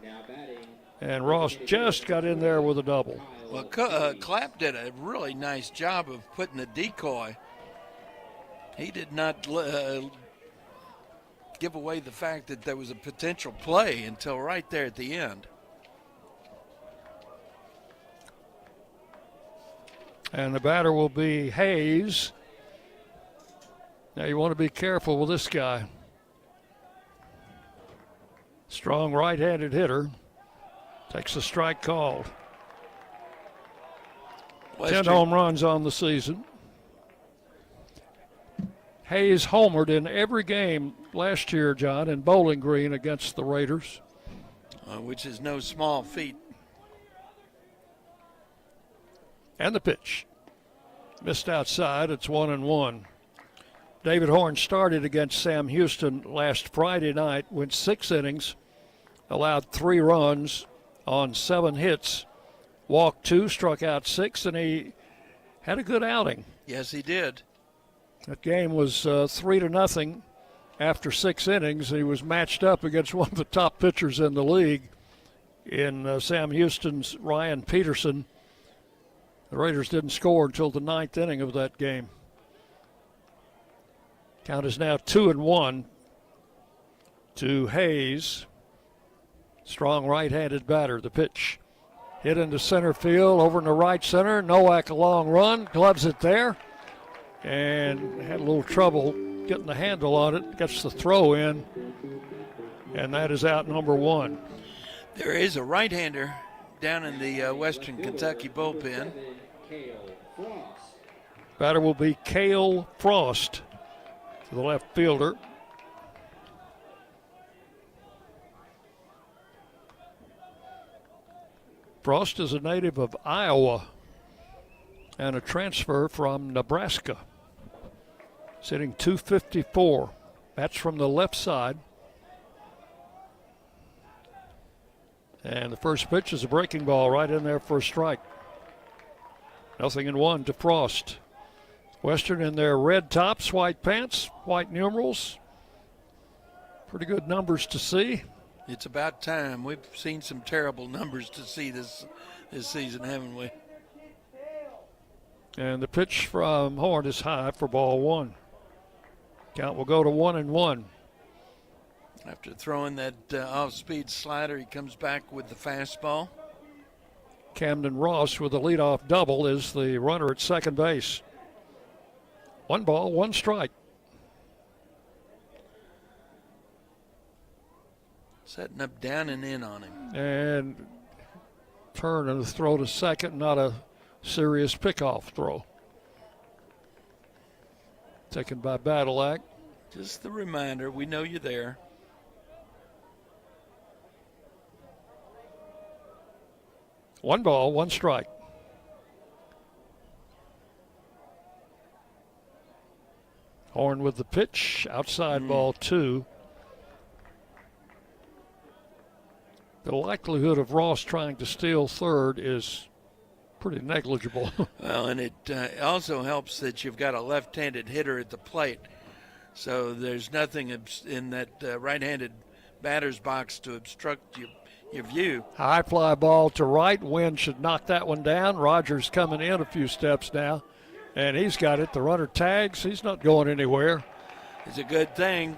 And Ross just got in there with a double. Well, Clapp did a really nice job of putting the decoy. He did not give away the fact that there was a potential play until right there at the end. And the batter will be Hayes. Now you want to be careful with this guy. Strong right-handed hitter. Takes a strike called. 10 home runs on the season. Hayes homered in every game last year, John, in Bowling Green against the Raiders. Which is no small feat. And the pitch. Missed outside. It's 1-1. David Horn started against Sam Houston last Friday night, went 6 innings, allowed 3 runs on 7 hits, walked 2, struck out 6, and he had a good outing. Yes, he did. That game was 3-0 after 6 innings. He was matched up against one of the top pitchers in the league in Sam Houston's Ryan Peterson. The Raiders didn't score until the 9th inning of that game. Count is now 2-1 to Hayes. Strong right-handed batter. The pitch hit into center field, over in the right center. Nowak a long run, gloves it there, and had a little trouble getting the handle on it. Gets the throw in, and that is out number 1. There is a right-hander down in the Western Kentucky bullpen. Batter will be Cale Frost, to the left fielder. Frost is a native of Iowa and a transfer from Nebraska. Sitting .254. That's from the left side. And the first pitch is a breaking ball right in there for a strike. 0-1 to Frost. Western in their red tops, white pants, white numerals. Pretty good numbers to see. It's about time. We've seen some terrible numbers to see this season, haven't we? And the pitch from Horn is high for ball one. Count will go to 1-1. After throwing that off-speed slider, he comes back with the fastball. Camden Ross with a leadoff double is the runner at second base. 1 ball, 1 strike. Setting up down and in on him. And turn and throw to second, not a serious pickoff throw. Taken by Badalak. Just the reminder, we know you're there. One ball, 1 strike. Horn with the pitch, outside ball 2. The likelihood of Ross trying to steal third is pretty negligible. Well, and it also helps that you've got a left-handed hitter at the plate. So there's nothing in that right-handed batter's box to obstruct your view. High fly ball to right. Wind should knock that one down. Rogers coming in a few steps now, and he's got it. The runner tags. He's not going anywhere. It's a good thing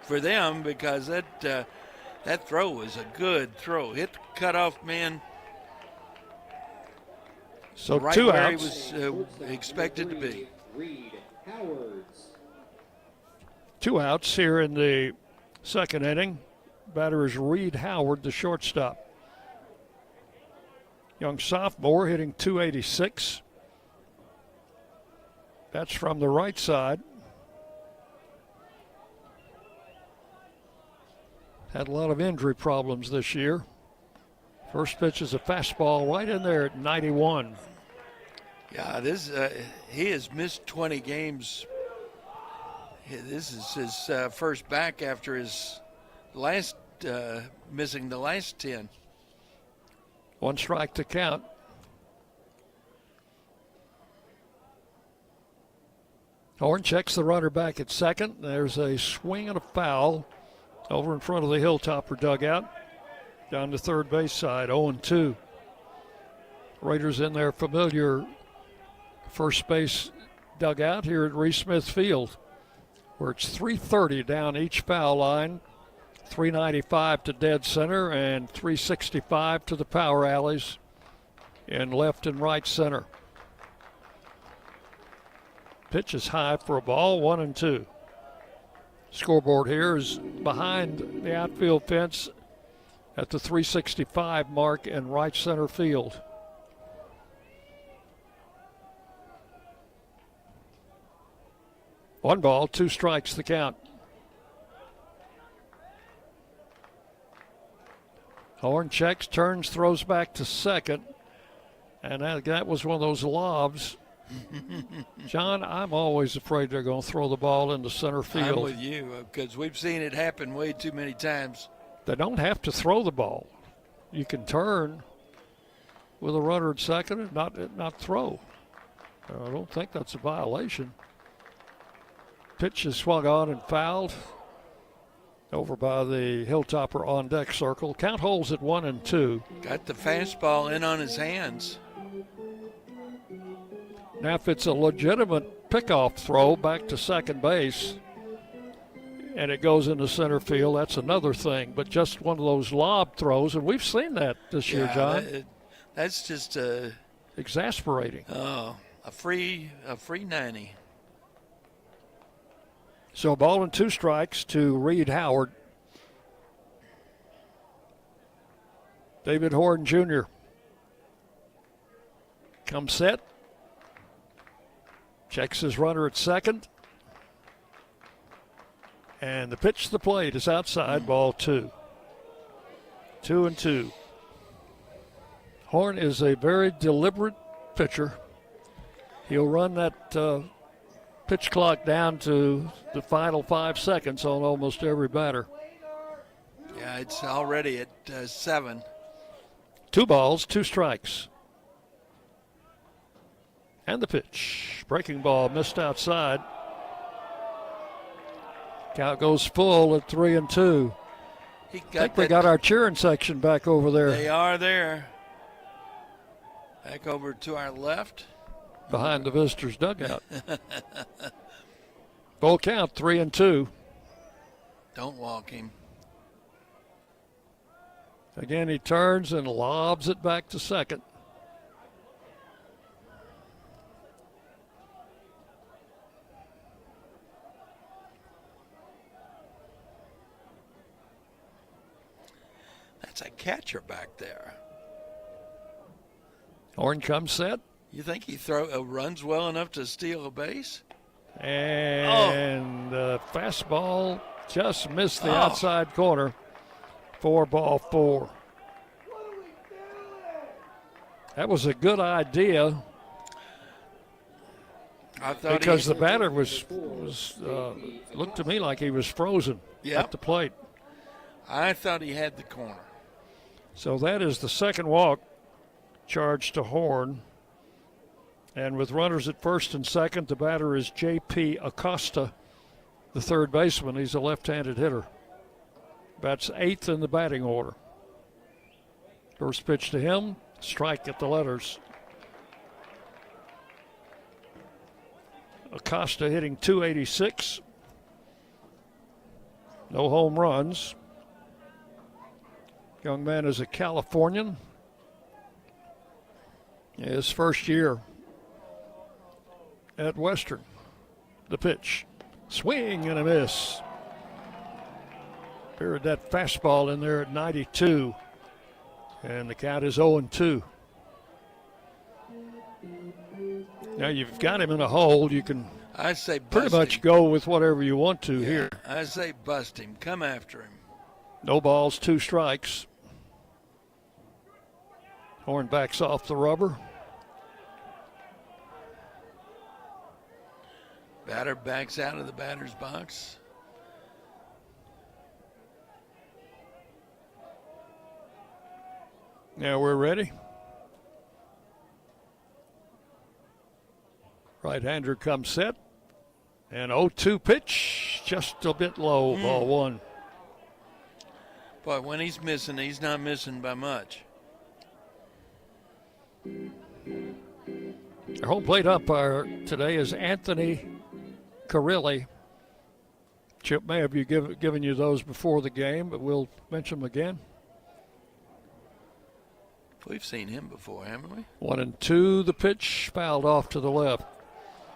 for them because that throw was a good throw. Hit the cutoff man. So right 2 where outs. he was expected to be. 2 outs here in the second inning. Batter is Reed Howard, the shortstop. Young sophomore hitting .286. That's from the right side. Had a lot of injury problems this year. First pitch is a fastball right in there at 91. Yeah, he has missed 20 games. This is his first back after his last missing the last 10. 1 strike to count. Horn checks the runner back at second. There's a swing and a foul over in front of the Hilltopper dugout. Down to third base side, 0-2. Raiders in their familiar first base dugout here at Reese Smith Field, where it's 330 down each foul line, 395 to dead center, and 365 to the power alleys in left and right center. Pitch is high for a ball, 1-2. Scoreboard here is behind the outfield fence at the 365 mark in right center field. One ball, 2 strikes the count. Horn checks, turns, throws back to second. And that was one of those lobs. John, I'm always afraid they're going to throw the ball into center field. I'm with you because we've seen it happen way too many times. They don't have to throw the ball. You can turn with a runner at second and not throw. I don't think that's a violation. Pitch is swung on and fouled over by the Hilltopper on deck circle. Count holds at 1-2. Got the fastball in on his hands. Now, if it's a legitimate pickoff throw back to second base and it goes into center field, that's another thing. But just one of those lob throws, and we've seen that this year, John. That's just exasperating. Oh, a free 90. So a ball and 2 strikes to Reed Howard. David Horn Jr. comes set. Checks his runner at second. And the pitch to the plate is outside, ball 2. 2-2. Horn is a very deliberate pitcher. He'll run that Pitch clock down to the final 5 seconds on almost every batter. Yeah, it's already at 7. 2 balls, 2 strikes. And the pitch. Breaking ball missed outside. Count goes full at 3-2. I think we got our cheering section back over there. They are there. Back over to our left. Behind the visitors' dugout. Full count, 3-2. Don't walk him. Again, he turns and lobs it back to second. That's a catcher back there. Horn comes set. You think he runs well enough to steal a base? And the fastball just missed the outside corner. 4-4. That was a good idea. I thought because the batter was looked to me like he was frozen at the plate. I thought he had the corner. So that is the second walk charged to Horn. And with runners at first and second, the batter is J.P. Acosta, the third baseman. He's a left-handed hitter. Bats 8th in the batting order. First pitch to him, strike at the letters. Acosta hitting .286. No home runs. Young man is a Californian. His first year at Western. The pitch. Swing and a miss. Heard that fastball in there at 92. And the count is 0-2. Now you've got him in a hole. You can pretty much go with whatever you want to here. I say bust him. Come after him. No balls, 2 strikes. Horn backs off the rubber. Batter backs out of the batter's box. Now we're ready. Right-hander comes set. And 0-2 pitch, just a bit low, ball 1. Boy, when he's missing, he's not missing by much. Our home plate umpire today is Anthony Carilli. Chip may have given you those before the game, but we'll mention them again. We've seen him before, haven't we? 1-2, the pitch fouled off to the left.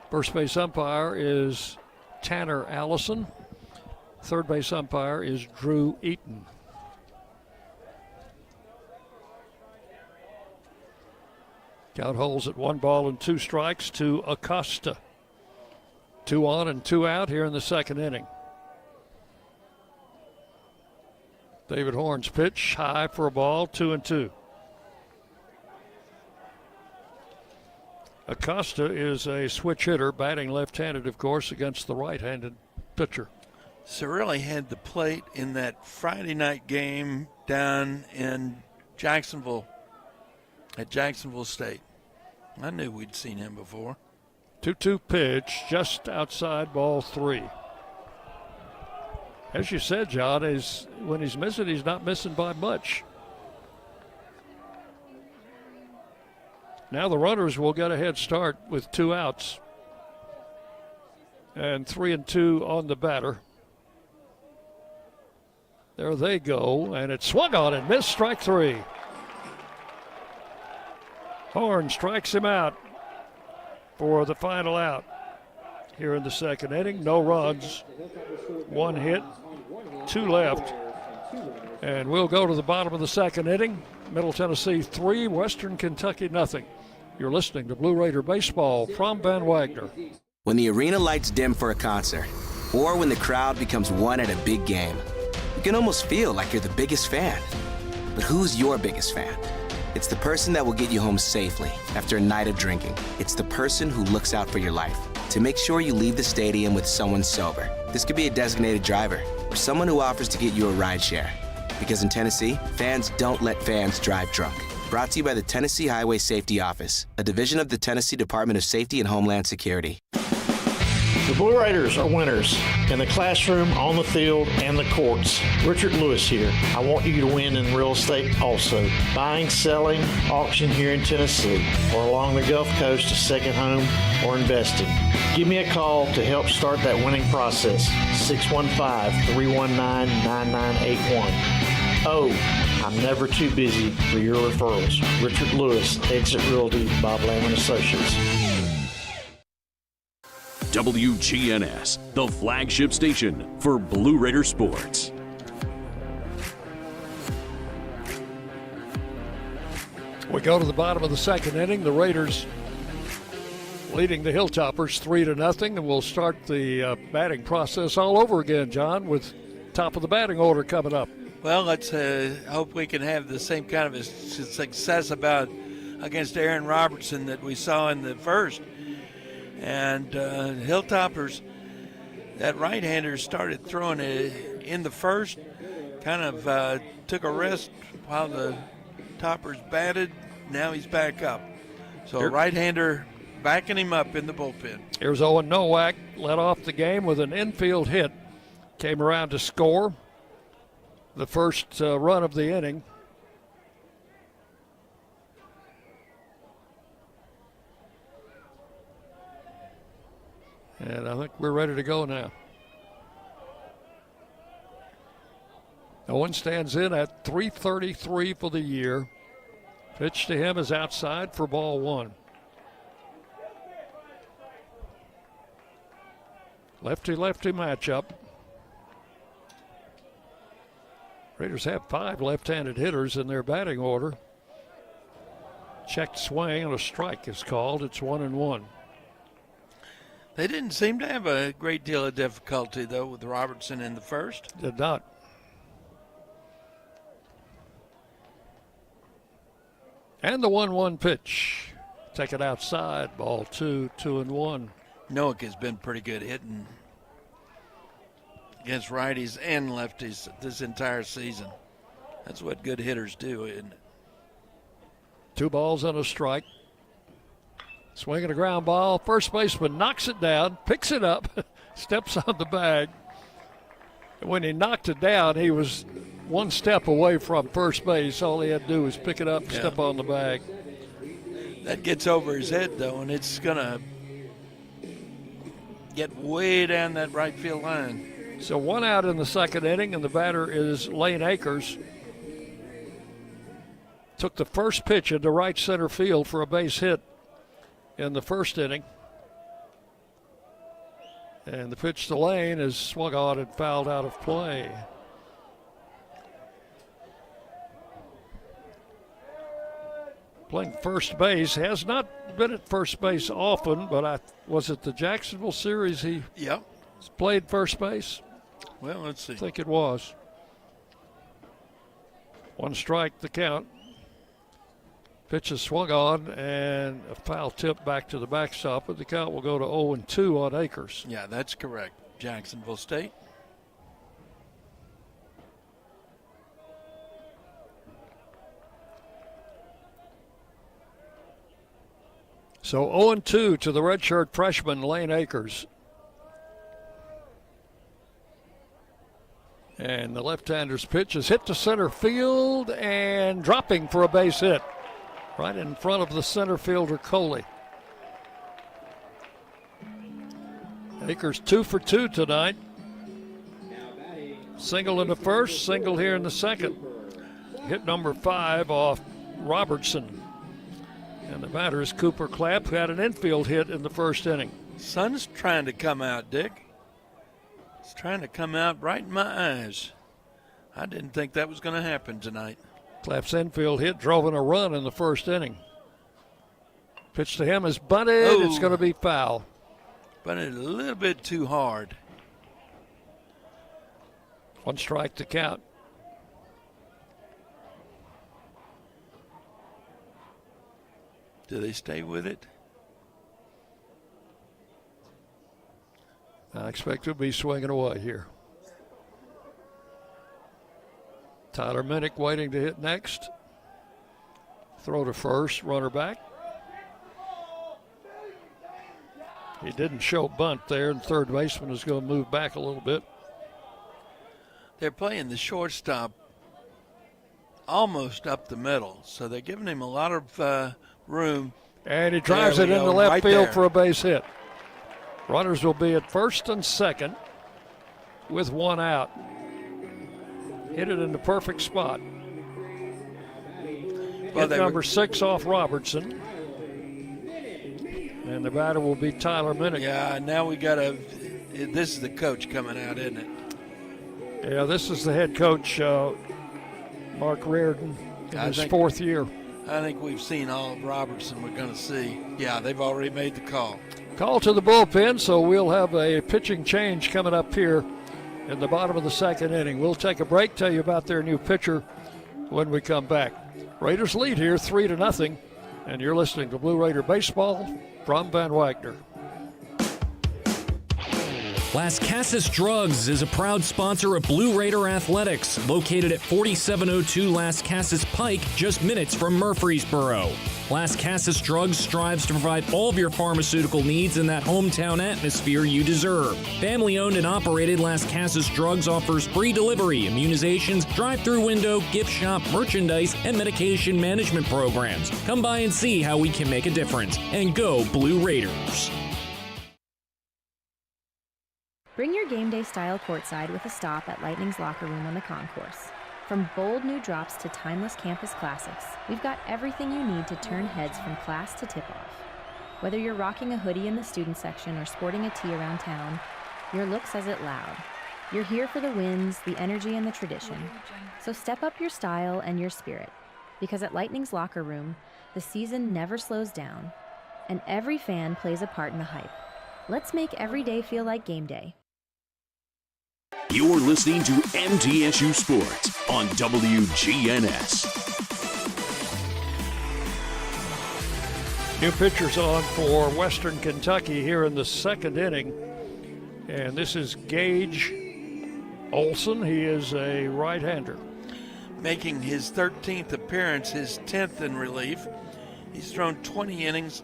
First base umpire is Tanner Allison. Third base umpire is Drew Eaton. Count holds at 1 ball and 2 strikes to Acosta. 2 on and 2 out here in the second inning. David Horn's pitch, high for a ball, 2-2. Acosta is a switch hitter, batting left-handed, of course, against the right-handed pitcher. Cirilli had the plate in that Friday night game down in Jacksonville, at Jacksonville State. I knew we'd seen him before. 2-2 pitch, just outside ball 3. As you said, John, when he's missing, he's not missing by much. Now the runners will get a head start with 2 outs. And 3-2 on the batter. There they go, and it's swung on and missed, strike 3. Horn strikes him out for the final out here in the second inning. No runs, 1 hit, 2 left. And we'll go to the bottom of the second inning. Middle Tennessee 3, Western Kentucky nothing. You're listening to Blue Raider Baseball from Van Wagner. When the arena lights dim for a concert, or when the crowd becomes one at a big game, you can almost feel like you're the biggest fan. But who's your biggest fan? It's the person that will get you home safely after a night of drinking. It's the person who looks out for your life to make sure you leave the stadium with someone sober. This could be a designated driver or someone who offers to get you a ride share. Because in Tennessee, fans don't let fans drive drunk. Brought to you by the Tennessee Highway Safety Office, a division of the Tennessee Department of Safety and Homeland Security. The Blue Raiders are winners in the classroom, on the field, and the courts. Richard Lewis here. I want you to win in real estate also. Buying, selling, auction here in Tennessee, or along the Gulf Coast, a second home, or investing. Give me a call to help start that winning process. 615-319-9981. Oh, I'm never too busy for your referrals. Richard Lewis, Exit Realty, Bob Lamb & Associates. WGNS, the flagship station for Blue Raider sports. We go to the bottom of the second inning. The Raiders leading the Hilltoppers 3-0, and we'll start the batting process all over again, John, with top of the batting order coming up. Well, let's hope we can have the same kind of a success against Aaron Robertson that we saw in the first. And Hilltoppers, that right-hander started throwing it in the first, kind of took a rest while the Toppers batted. Now he's back up. So right-hander backing him up in the bullpen. Here's Owen Nowak, led off the game with an infield hit. Came around to score the first run of the inning. And I think we're ready to go now. Owen stands in at .333 for the year. Pitch to him is outside for ball one. Lefty-lefty matchup. Raiders have 5 left-handed hitters in their batting order. Checked swing and a strike is called. It's 1-1. They didn't seem to have a great deal of difficulty, though, with Robertson in the first. Did not. And the 1-1 pitch. Take it outside. Ball 2, 2-1. Noack has been pretty good hitting against righties and lefties this entire season. That's what good hitters do, isn't it? 2 balls and a strike. Swinging a ground ball. First baseman knocks it down, picks it up, steps on the bag. When he knocked it down, he was 1 step away from first base. All he had to do was pick it up, step on the bag. That gets over his head, though, and it's going to get way down that right field line. So 1 out in the second inning, and the batter is Lane Akers. Took the first pitch into right center field for a base hit in the first inning. And the pitch to Lane is swung on and fouled out of play. Playing first base, has not been at first base often, but was it the Jacksonville series he played first base? Well, let's see. I think it was. 1 strike, the count. Pitch is swung on, and a foul tip back to the backstop, but the count will go to 0-2 on Akers. Yeah, that's correct. Jacksonville State. So 0-2 to the redshirt freshman, Lane Akers. And the left-hander's pitch is hit to center field and dropping for a base hit. Right in front of the center fielder, Coley. Akers 2 for 2 tonight. Single in the first, single here in the second. Hit number 5 off Robertson. And the batter is Cooper Clapp, who had an infield hit in the first inning. Sun's trying to come out, Dick. It's trying to come out right in my eyes. I didn't think that was going to happen tonight. Clapp's infield hit drove in a run in the first inning. Pitch to him is bunted. It's going to be foul. Bunted a little bit too hard. 1 strike to count. Do they stay with it? I expect he'll be swinging away here. Tyler Minnick waiting to hit next. Throw to first, runner back. He didn't show bunt there, and third baseman is going to move back a little bit. They're playing the shortstop almost up the middle, so they're giving him a lot of room. And he drives it into left field for a base hit. Runners will be at first and second with one out. Hit it in the perfect spot. Hit number 6 off Robertson. And the batter will be Tyler Minnick. Yeah, now we got this is the coach coming out, isn't it? Yeah, this is the head coach, Mark Reardon, in his 4th year. I think we've seen all of Robertson we're going to see. Yeah, they've already made the call. Call to the bullpen, so we'll have a pitching change coming up here in the bottom of the second inning. We'll take a break, tell you about their new pitcher when we come back. Raiders lead here 3-0, and you're listening to Blue Raider Baseball from Van Wagner. Las Casas Drugs is a proud sponsor of Blue Raider Athletics, located at 4702 Las Casas Pike, just minutes from Murfreesboro. Las Casas Drugs strives to provide all of your pharmaceutical needs in that hometown atmosphere you deserve. Family-owned and operated, Las Casas Drugs offers free delivery, immunizations, drive-through window, gift shop, merchandise, and medication management programs. Come by and see how we can make a difference. And go Blue Raiders! Bring your game day style courtside with a stop at Lightning's Locker Room on the concourse. From bold new drops to timeless campus classics, we've got everything you need to turn heads from class to tip-off. Whether you're rocking a hoodie in the student section or sporting a tee around town, your look says it loud. You're here for the wins, the energy, and the tradition. So step up your style and your spirit, because at Lightning's Locker Room, the season never slows down, and every fan plays a part in the hype. Let's make every day feel like game day. You're listening to MTSU Sports on WGNS. New pitchers on for Western Kentucky here in the second inning. And this is Gage Olson. He is a right-hander. Making his 13th appearance, his 10th in relief. He's thrown 20 innings,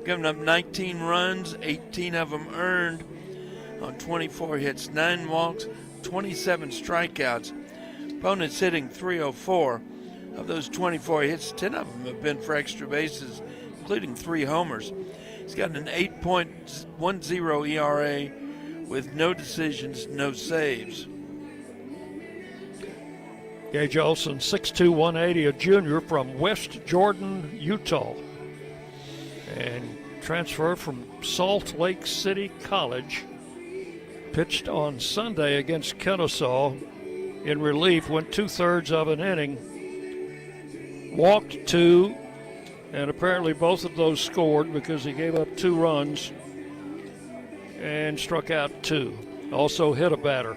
given up 19 runs, 18 of them earned on 24 hits, 9 walks, 27 strikeouts. Opponents hitting .304. Of those 24 hits, 10 of them have been for extra bases, including 3 homers. He's got an 8.10 ERA with no decisions, no saves. Gage Olson, 6'2", 180, a junior from West Jordan, Utah. And transferred from Salt Lake City College. Pitched on Sunday against Kennesaw in relief, went 2/3 of an inning, walked 2, and apparently both of those scored because he gave up 2 runs and struck out 2. Also hit a batter.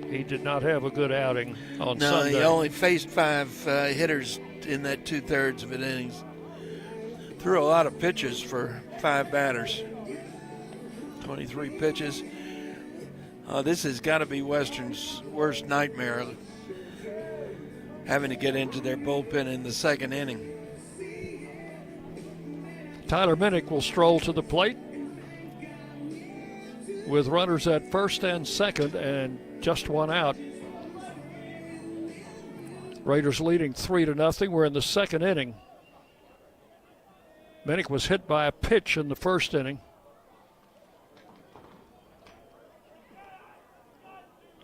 He did not have a good outing on Sunday. No, he only faced 5 hitters in that 2/3 of an innings. Threw a lot of pitches for 5 batters. 23 pitches. This has got to be Western's worst nightmare, having to get into their bullpen in the second inning. Tyler Minnick will stroll to the plate with runners at first and second and just 1 out. Raiders leading 3-0. We're in the second inning. Minnick was hit by a pitch in the first inning.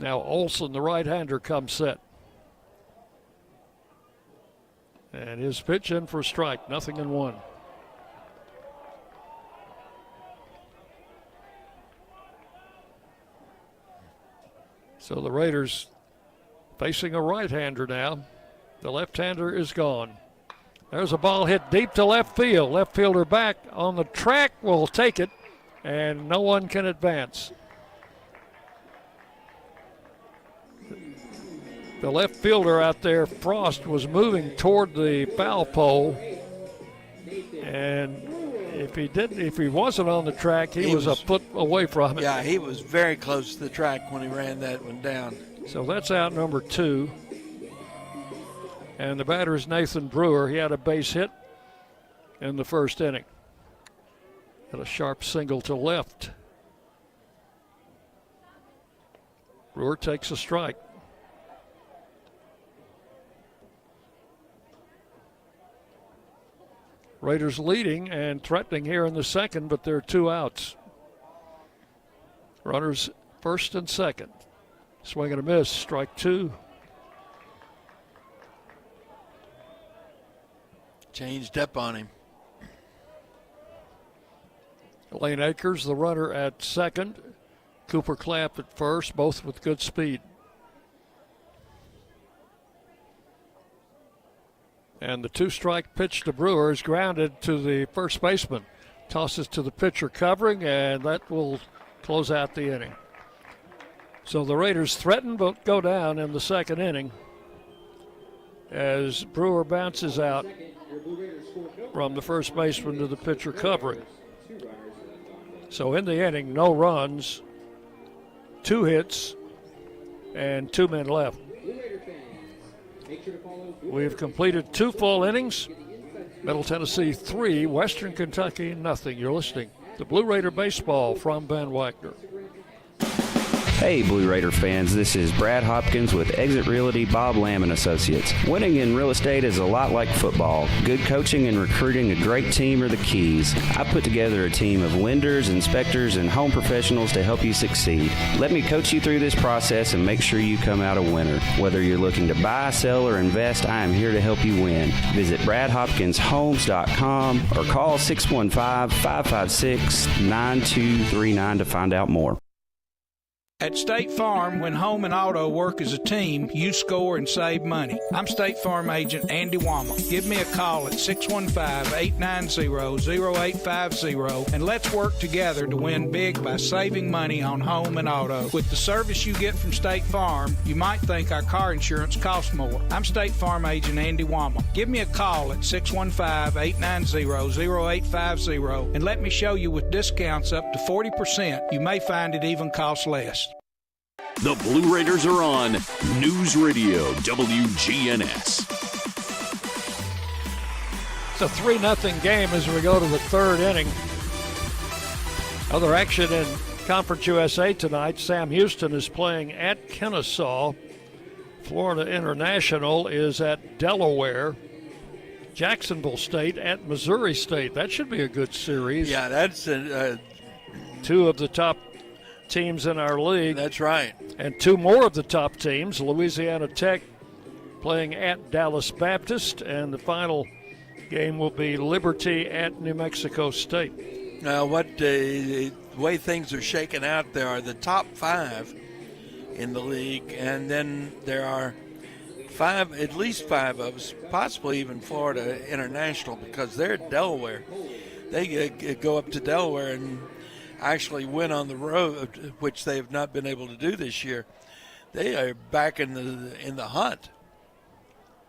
Now Olson, the right-hander, comes set. And his pitch in for a strike, 0-1. So the Raiders facing a right-hander now. The left-hander is gone. There's a ball hit deep to left field. Left fielder back on the track will take it, and no one can advance. The left fielder out there, Frost, was moving toward the foul pole, and if he wasn't on the track, he was a foot away from it. Yeah, he was very close to the track when he ran that one down. So that's out number 2. And the batter is Nathan Brewer. He had a base hit in the first inning. Had a sharp single to left. Brewer takes a strike. Raiders leading and threatening here in the second, but there are 2 outs. Runners first and second. Swing and a miss, strike 2. Changed up on him. Lane Akers, the runner at second. Cooper Clapp at first, both with good speed. And the 2-strike pitch to Brewer is grounded to the first baseman. Tosses to the pitcher covering, and that will close out the inning. So the Raiders threaten but go down in the second inning as Brewer bounces out from the first baseman to the pitcher covering. So in the inning, no runs, 2 hits, and 2 men left. We've completed 2 full innings. Middle Tennessee 3, Western Kentucky nothing. You're listening to Blue Raider Baseball from Ben Wagner. Hey, Blue Raider fans, this is Brad Hopkins with Exit Realty Bob Lamb & Associates. Winning in real estate is a lot like football. Good coaching and recruiting a great team are the keys. I put together a team of lenders, inspectors, and home professionals to help you succeed. Let me coach you through this process and make sure you come out a winner. Whether you're looking to buy, sell, or invest, I am here to help you win. Visit BradHopkinsHomes.com or call 615-556-9239 to find out more. At State Farm, when home and auto work as a team, you score and save money. I'm State Farm agent Andy Womack. Give me a call at 615-890-0850 and let's work together to win big by saving money on home and auto. With the service you get from State Farm, you might think our car insurance costs more. I'm State Farm agent Andy Womack. Give me a call at 615-890-0850 and let me show you with discounts up to 40%. You may find it even costs less. The Blue Raiders are on News Radio WGNS. It's a 3-0 game as we go to the third inning. Other action in Conference USA tonight. Sam Houston is playing at Kennesaw. Florida International is at Delaware. Jacksonville State at Missouri State. That should be a good series. Yeah, that's 2 of the top teams in our league. That's right. And 2 more of the top teams. Louisiana Tech playing at Dallas Baptist, and the final game will be Liberty at New Mexico State. Now, the way things are shaking out, there are the top 5 in the league, and then there are at least 5 of us, possibly even Florida International, because they're at Delaware. They go up to Delaware and actually win on the road, which they have not been able to do this year. They are back in the hunt.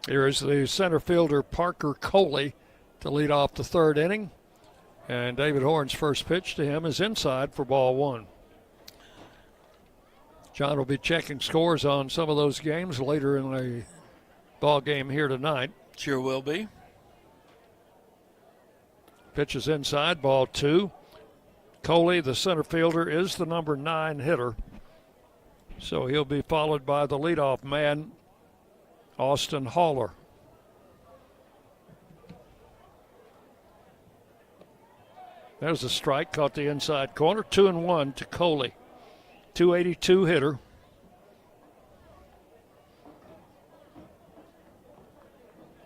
Here is the center fielder Parker Coley to lead off the third inning, and David Horn's first pitch to him is inside for ball 1. John will be checking scores on some of those games later in the ball game here tonight. Sure will be. Pitch is inside, ball 2. Coley, the center fielder, is the number 9 hitter. So he'll be followed by the leadoff man, Austin Haller. There's a strike, caught the inside corner. 2-1 to Coley. 282 hitter.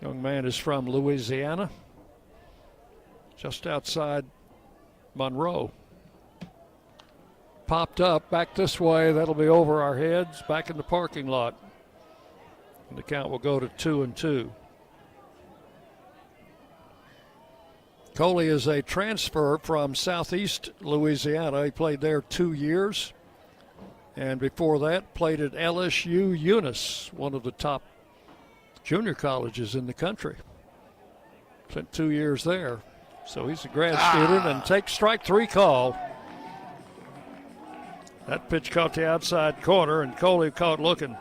Young man is from Louisiana, just outside Monroe. Popped up, back this way. That'll be over our heads, back in the parking lot. And the count will go to 2-2. Coley is a transfer from Southeast Louisiana. He played there 2 years. And before that, played at LSU Eunice, one of the top junior colleges in the country. Spent 2 years there. So he's a grad student and takes strike 3 call. That pitch caught the outside corner, and Coley caught looking.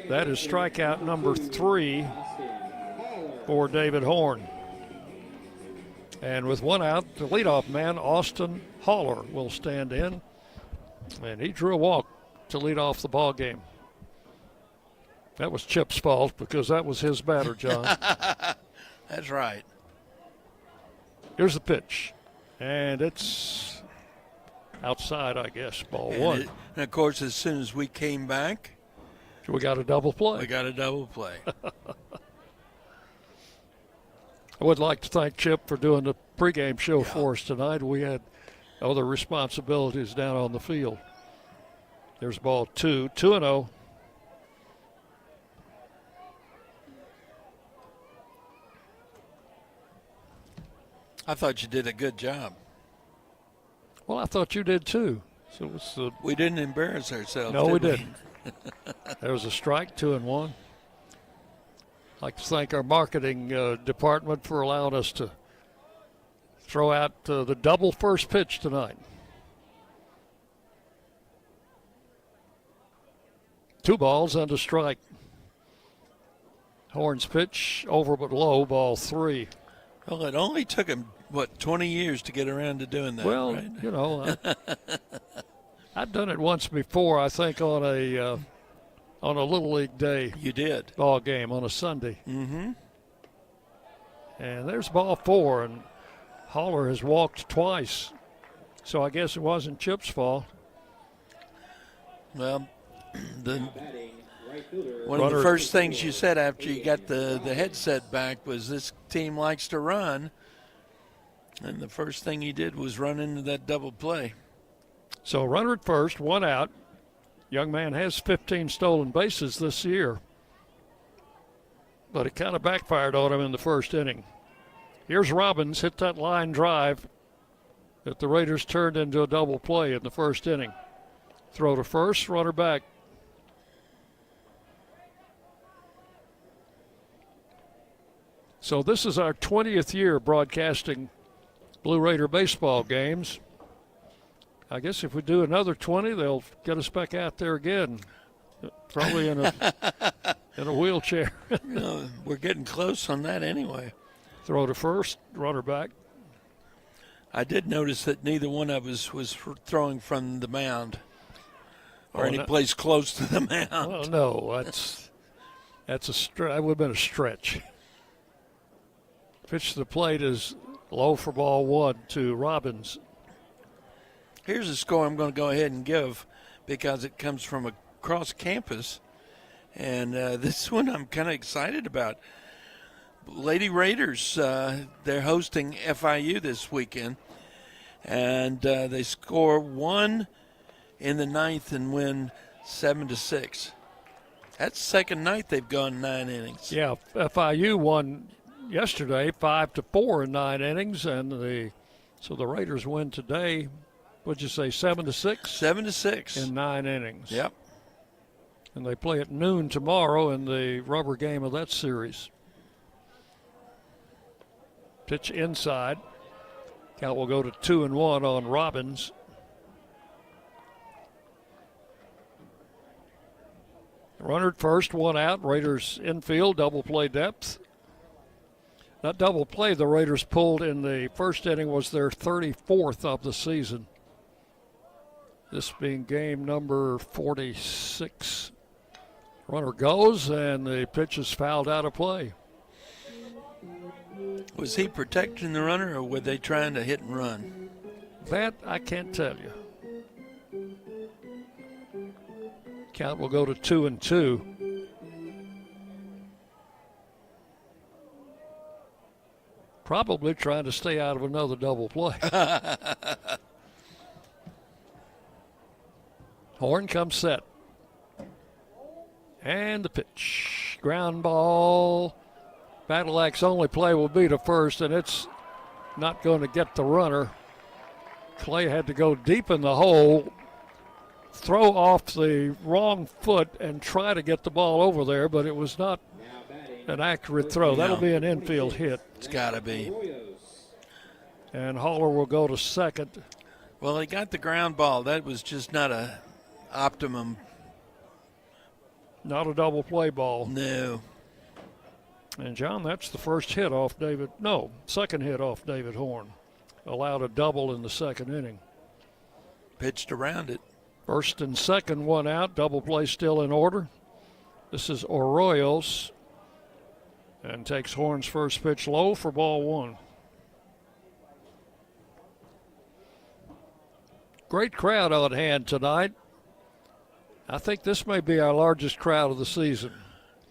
That is strikeout number 3 for David Horn. And with 1 out, the leadoff man, Austin Haller, will stand in. And he drew a walk to lead off the ball game. That was Chip's fault because that was his batter, John. That's right. Here's the pitch. And it's outside, I guess, ball 1. And, of course, as soon as we came back, we got a double play. I would like to thank Chip for doing the pregame show for us tonight. We had other responsibilities down on the field. There's ball 2, 2-0. I thought you did a good job. Well, I thought you did too. So we didn't embarrass ourselves. No, we didn't. There was a strike, 2-1. I'd like to thank our marketing department for allowing us to throw out the double first pitch tonight. 2 balls and a strike. Horn's pitch over but low, ball 3. Well, it only took him, 20 years to get around to doing that, well, right? You know, I'd done it once before, I think, on a Little League day. You did. Ball game on a Sunday. Mm-hmm. And there's ball 4, and Haller has walked twice. So I guess it wasn't Chip's fault. Well, one of the first things you said after you got the headset back was this team likes to run. And the first thing he did was run into that double play. So runner at first, 1 out. Young man has 15 stolen bases this year. But it kind of backfired on him in the first inning. Here's Robbins, hit that line drive that the Raiders turned into a double play in the first inning. Throw to first, runner back. So this is our 20th year broadcasting Blue Raider baseball games. I guess if we do another 20, they'll get us back out there again, probably in a wheelchair. No, we're getting close on that anyway. Throw to first, runner back. I did notice that neither one of us was throwing from the mound or any place close to the mound. Well, no, that would have been a stretch. Pitch to the plate is low for ball 1 to Robbins. Here's a score I'm going to go ahead and give because it comes from across campus. And this one I'm kind of excited about. Lady Raiders, they're hosting FIU this weekend. And they score 1 in the 9th and win 7-6. That's the second night they've gone 9 innings. Yeah, FIU won yesterday 5-4 in 9 innings. And so the Raiders win today. What'd you say, 7-6? 7-6. In 9 innings. Yep. And they play at noon tomorrow in the rubber game of that series. Pitch inside. Count will go to 2-1 on Robbins. Runner at first, 1 out. Raiders infield, double play depth. That double play the Raiders pulled in the first inning was their 34th of the season. This being game number 46. Runner goes, and the pitch is fouled out of play. Was he protecting the runner, or were they trying to hit and run? That I can't tell you. Count will go to 2-2. Probably trying to stay out of another double play. Horn comes set. And the pitch. Ground ball. Battle Axe only play will be to first, and it's not going to get the runner. Clay had to go deep in the hole, throw off the wrong foot, and try to get the ball over there, but it was not an accurate throw. That'll be an infield hit. It's got to be. And Haller will go to second. Well, he got the ground ball. That was just not a optimum. Not a double play ball. No. And, John, that's the first hit off David. No, second hit off David Horn. Allowed a double in the second inning. Pitched around it. First and second, one out. Double play still in order. This is Arroyos. And takes Horn's first pitch low for ball one. Great crowd on hand tonight. I think this may be our largest crowd of the season.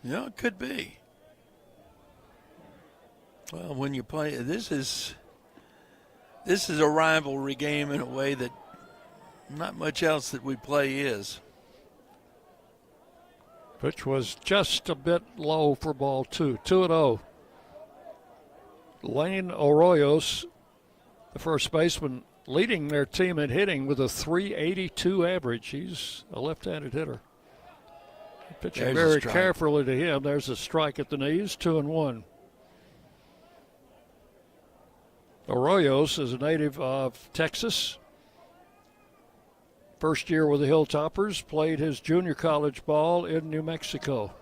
Yeah, it could be. Well, when you play, this is a rivalry game in a way that not much else that we play is. Pitch was just a bit low for ball two. 2-0. Lane Arroyos, the first baseman, leading their team in hitting with a .382 average. He's a left-handed hitter. Pitching very carefully to him. There's a strike at the knees, 2-1. Arroyos is a native of Texas. First year with the Hilltoppers, played his junior college ball in New Mexico.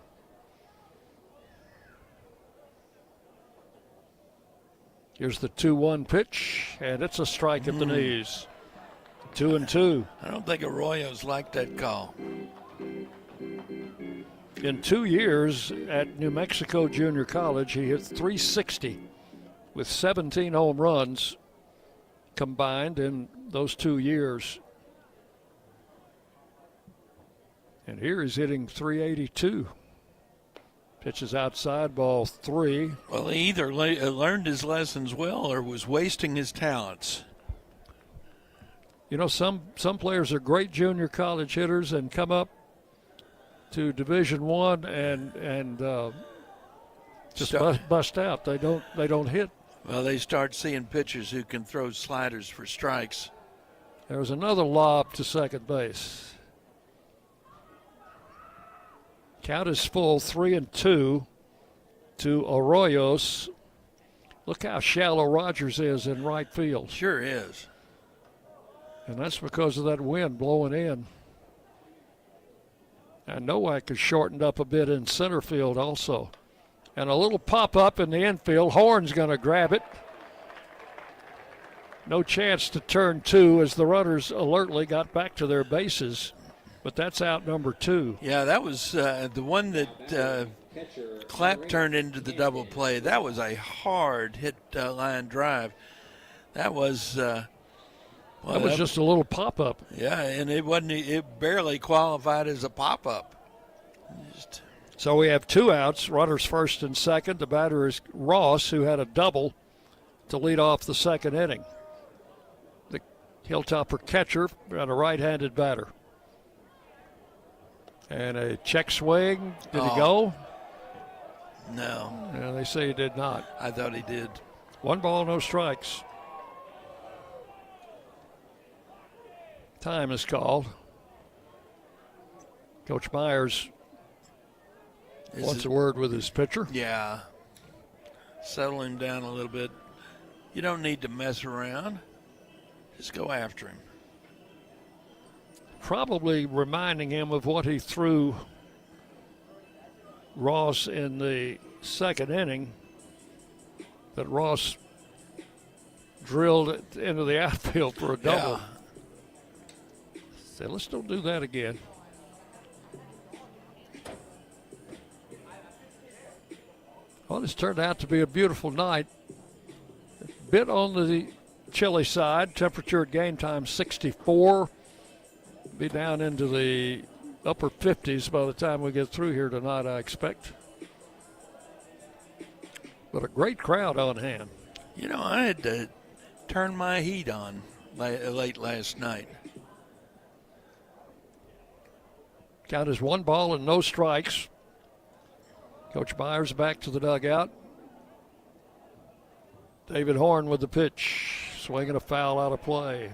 Here's the 2-1 pitch, and it's a strike at the knees. 2-2. I don't think Arroyos liked that call. In 2 years at New Mexico Junior College, he hit .360 with 17 home runs combined in those 2 years. And here he's hitting .382. Pitches outside, ball three. Well, he either learned his lessons well or was wasting his talents. You know, some players are great junior college hitters and come up to Division I and just bust out. They don't hit. Well, they start seeing pitchers who can throw sliders for strikes. There's another lob to second base. Count is full, 3-2 to Arroyos. Look how shallow Rogers is in right field. Sure is. And that's because of that wind blowing in. And Nowak is shortened up a bit in center field also. And a little pop-up in the infield. Horn's going to grab it. No chance to turn two as the runners alertly got back to their bases. But that's out number two. Yeah, that was the one that Clapp turned into the double play. That was a hard hit line drive. That was just a little pop-up. Yeah, and it barely qualified as a pop-up. So we have two outs, runners first and second. The batter is Ross, who had a double to lead off the second inning. The Hilltopper catcher and a right-handed batter. And a check swing. Did he go? No. Yeah, they say he did not. I thought he did. 1 ball, no strikes. Time is called. Coach Myers wants a word with his pitcher. Yeah. Settle him down a little bit. You don't need to mess around. Just go after him. Probably reminding him of what he threw Ross in the second inning, that Ross drilled it into the outfield for a double. Yeah. Say, let's don't do that again. Well, this turned out to be a beautiful night. A bit on the chilly side. Temperature at game time 64. Be down into the upper 50s by the time we get through here tonight, I expect. But a great crowd on hand. You know, I had to turn my heat on late last night. Count is 1 ball and no strikes. Coach Myers back to the dugout. David Horn with the pitch. Swinging a foul out of play.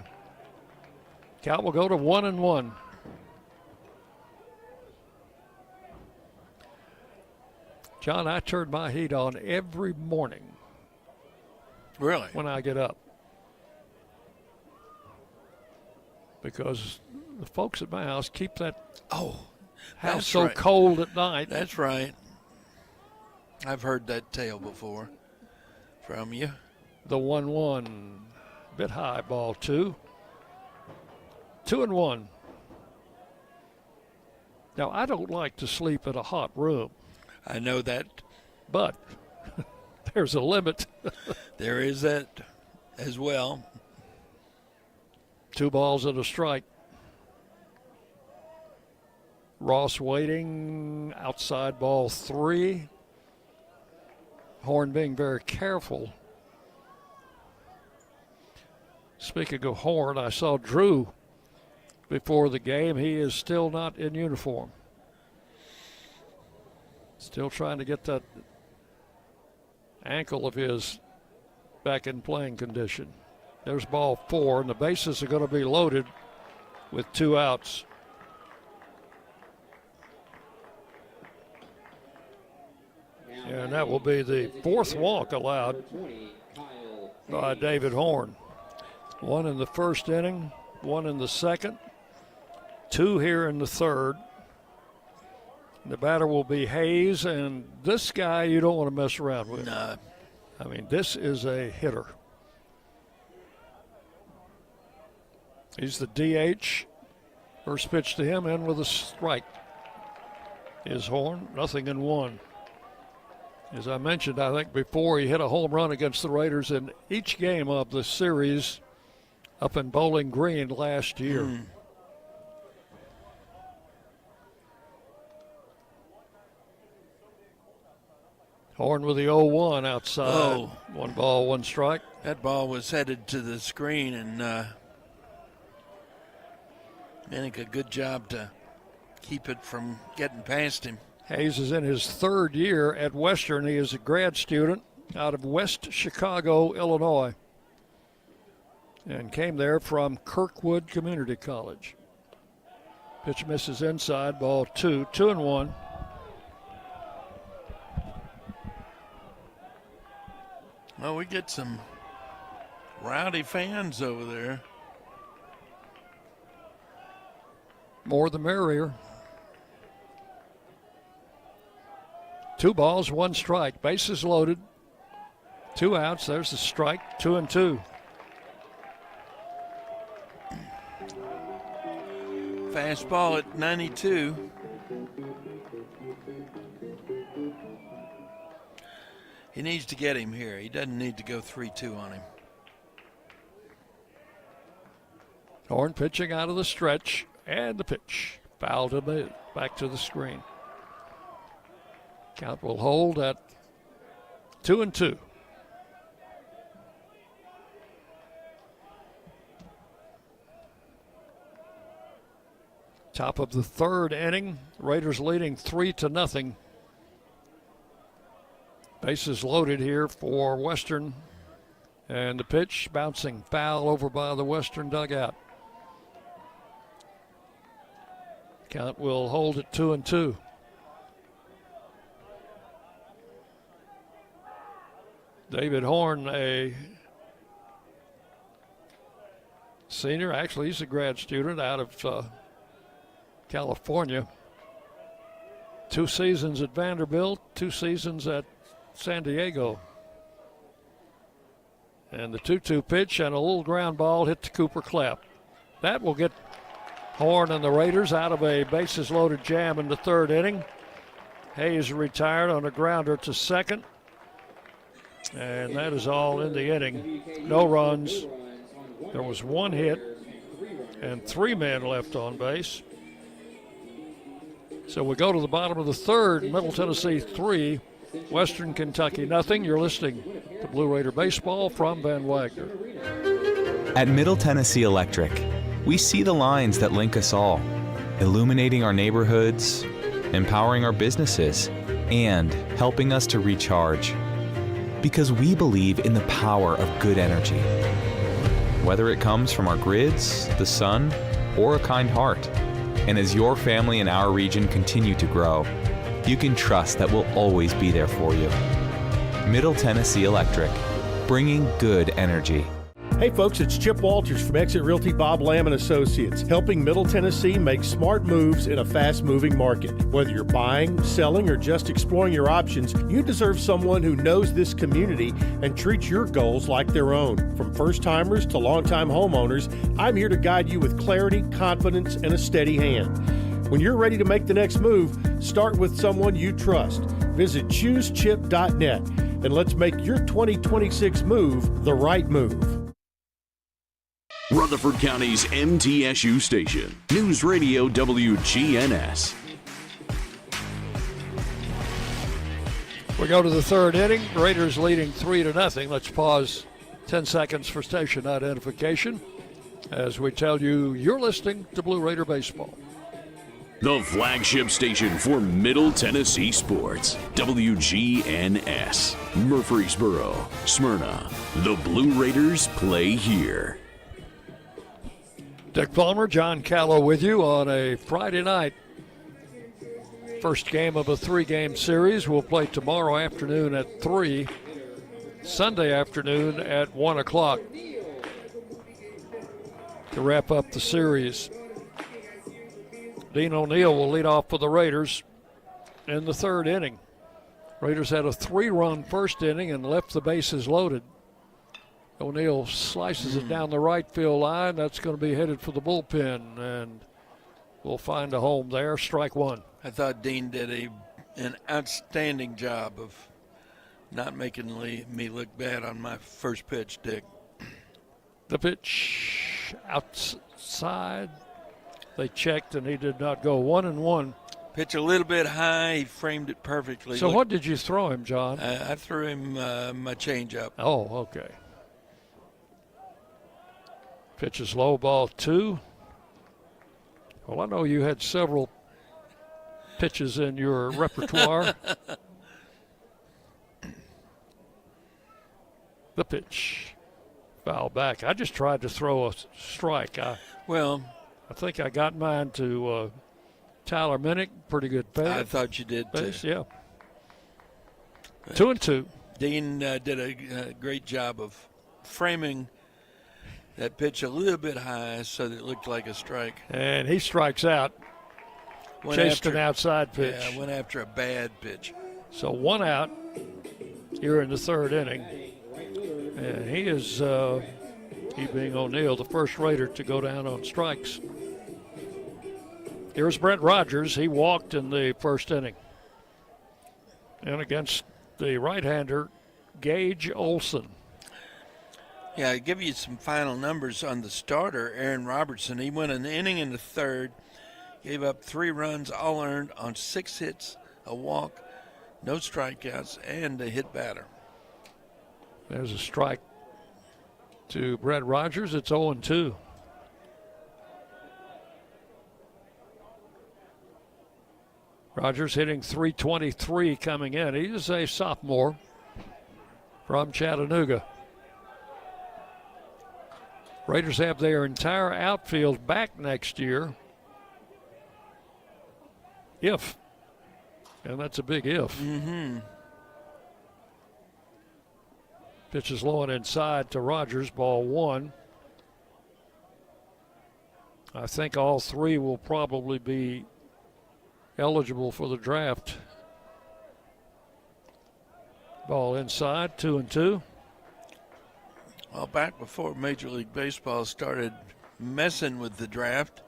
Count will go to 1-1. John, I turn my heat on every morning. Really? When I get up. Because the folks at my house keep that house so cold at night. That's right. I've heard that tale before from you. The 1-1, bit high, ball 2. 2-1. Now, I don't like to sleep in a hot room. I know that. But there's a limit. There is that as well. 2 balls and a strike. Ross waiting, outside ball 3. Horn being very careful. Speaking of Horn, I saw Drew before the game. He is still not in uniform. Still trying to get that ankle of his back in playing condition. There's ball 4, and the bases are going to be loaded with 2 outs. And that will be the 4th walk allowed by David Horn. 1 in the first inning, 1 in the second, 2 here in the third. The batter will be Hayes, and this guy you don't want to mess around with. No. I mean, this is a hitter. He's the DH. First pitch to him, in with a strike. Is Horn, 0-1. As I mentioned, I think before, he hit a home run against the Raiders in each game of the series up in Bowling Green last year. Horn with the 0-1 outside. 1 ball, 1 strike. That ball was headed to the screen, and Minnick a good job to keep it from getting past him. Hayes is in his 3rd year at Western. He is a grad student out of West Chicago, Illinois, and came there from Kirkwood Community College. Pitch misses inside, ball 2, 2-1. Well, we get some rowdy fans over there. More the merrier. 2 balls, 1 strike. Bases loaded. 2 outs. There's the strike. 2-2. Fastball at 92. He needs to get him here. He doesn't need to go 3-2 on him. Horn pitching out of the stretch, and the pitch. Foul to mid, back to the screen. Count will hold at 2-2. Top of the 3rd inning, Raiders leading 3-0. Bases loaded here for Western, and the pitch bouncing foul over by the Western dugout. Count will hold at 2-2. David Horn, a senior. Actually, he's a grad student out of California. 2 seasons at Vanderbilt, 2 seasons at San Diego. And the 2-2 pitch and a little ground ball hit to Cooper Clapp. That will get Horn and the Raiders out of a bases-loaded jam in the 3rd inning. Hayes retired on a grounder to second. And that is all in the inning. No runs. There was 1 hit and 3 men left on base. So we go to the bottom of the 3rd. Middle Tennessee 3, Western Kentucky nothing. You're listening to Blue Raider Baseball from Van Wagner. At Middle Tennessee Electric, we see the lines that link us all, illuminating our neighborhoods, empowering our businesses, and helping us to recharge. Because we believe in the power of good energy. Whether it comes from our grids, the sun, or a kind heart. And as your family and our region continue to grow, you can trust that we'll always be there for you. Middle Tennessee Electric, bringing good energy. Hey folks, it's Chip Walters from Exit Realty Bob Lamb and Associates, helping Middle Tennessee make smart moves in a fast-moving market. Whether you're buying, selling, or just exploring your options, you deserve someone who knows this community and treats your goals like their own. From first-timers to long-time homeowners, I'm here to guide you with clarity, confidence, and a steady hand. When you're ready to make the next move, start with someone you trust. Visit choosechip.net and let's make your 2026 move the right move. Rutherford County's MTSU station, News Radio WGNS. We go to the third inning. Raiders leading 3-0. Let's pause 10 seconds for station identification as we tell you you're listening to Blue Raider Baseball. The flagship station for Middle Tennessee sports, WGNS. Murfreesboro, Smyrna. The Blue Raiders play here. Dick Palmer, John Callow with you on a Friday night. First game of a 3-game series. We'll play tomorrow afternoon at 3, Sunday afternoon at 1 o'clock to wrap up the series. Dean O'Neill will lead off for the Raiders in the third inning. Raiders had a 3-run first inning and left the bases loaded. O'Neill slices it down the right field line. That's going to be headed for the bullpen, and we'll find a home there. Strike one. I thought Dean did an outstanding job of not making me look bad on my first pitch, Dick. The pitch outside. They checked, and he did not go. 1-1. Pitch a little bit high. He framed it perfectly. So what did you throw him, John? I threw him my changeup. Oh, okay. Pitch is low, ball 2. Well, I know you had several pitches in your repertoire. The pitch. Foul back. I just tried to throw a strike. I think I got mine to Tyler Minnick. Pretty good pass. I thought you did, too. Yeah. 2-2. Dean did a great job of framing that pitch a little bit high so that it looked like a strike. And he strikes out. Chased an outside pitch. Yeah, went after a bad pitch. So 1 out here in the third inning. And he is, he being O'Neill, the first Raider to go down on strikes. Here's Brent Rogers. He walked in the first inning. And against the right-hander, Gage Olson. Yeah, I'll give you some final numbers on the starter, Aaron Robertson. He went an inning in the third, gave up 3 runs, all earned on 6 hits, a walk, no strikeouts, and a hit batter. There's a strike to Brett Rogers. It's 0-2. Rogers hitting .323 coming in. He is a sophomore from Chattanooga. Raiders have their entire outfield back next year. If. And that's a big if. Mm-hmm. Pitch is low and inside to Rogers, ball 1. I think all 3 will probably be eligible for the draft. Ball inside, 2-2. Well, back before Major League Baseball started messing with the draft,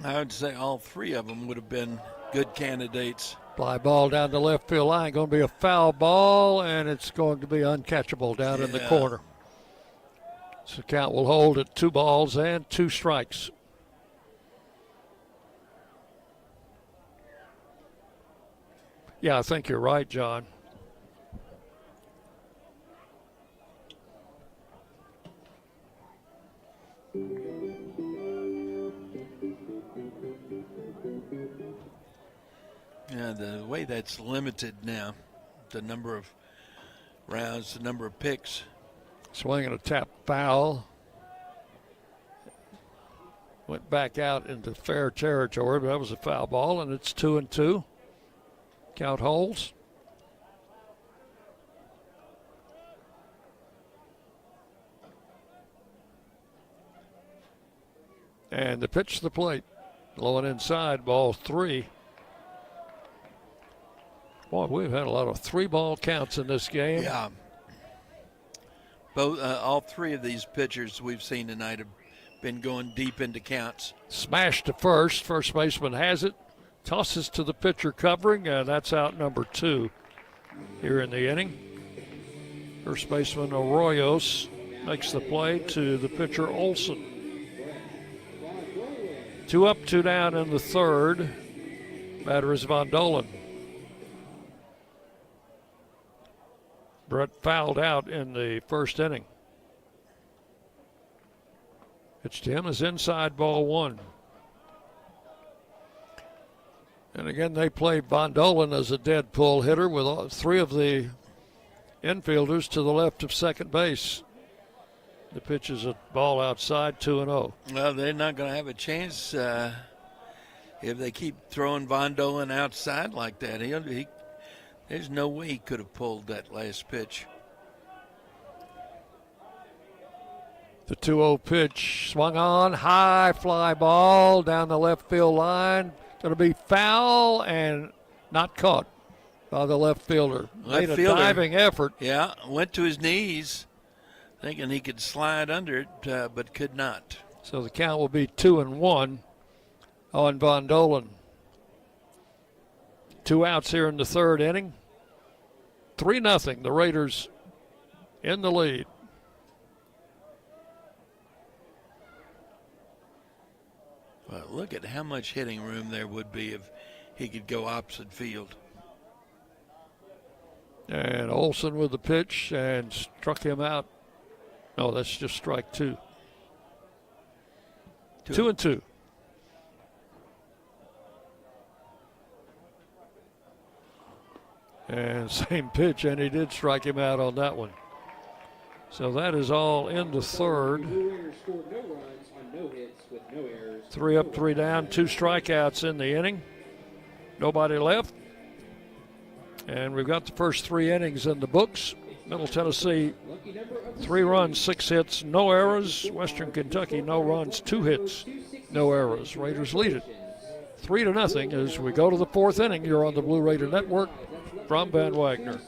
I would say all 3 of them would have been good candidates. Fly ball down the left field line. Going to be a foul ball, and it's going to be uncatchable down in the corner. So count will hold at 2 balls and 2 strikes. Yeah, I think you're right, John. Yeah, the way that's limited now, the number of rounds, the number of picks. Swing and a tap foul. Went back out into fair territory, but that was a foul ball, and it's 2-2. Count holds. And the pitch to the plate. Low and inside, ball 3. Boy, we've had a lot of 3-ball counts in this game. Yeah. All 3 of these pitchers we've seen tonight have been going deep into counts. Smash to first. First baseman has it. Tosses to the pitcher covering, and that's out number 2 here in the inning. First baseman Arroyos makes the play to the pitcher Olson. 2 up, 2 down in the third. Batter is Von Dolan. Brett fouled out in the first inning. Pitch to him is inside, ball 1. And again, they play Von Dolan as a dead pull hitter with 3 of the infielders to the left of second base. The pitch is a ball outside, 2-0. Well, they're not going to have a chance if they keep throwing Von Dolan outside like that. There's no way he could have pulled that last pitch. The 2-0 pitch swung on, high fly ball down the left field line. Going to be foul and not caught by the left fielder. Made a diving effort. Yeah, went to his knees, thinking he could slide under it, but could not. So the count will be 2-1 on Von Dolan. 2 outs here in the third inning. 3-0. The Raiders in the lead. Well, look at how much hitting room there would be if he could go opposite field. And Olson with the pitch and struck him out. No, that's just strike 2. 2-2. And same pitch, and he did strike him out on that one. So that is all in the third. 3 up, 3 down, 2 strikeouts in the inning. Nobody left. And we've got the first 3 innings in the books. Middle Tennessee, 3 runs, 6 hits, no errors. Western Kentucky, no runs, 2 hits, no errors. Raiders lead it 3-0 as we go to the 4th inning. You're on the Blue Raider Network from Van Wagner.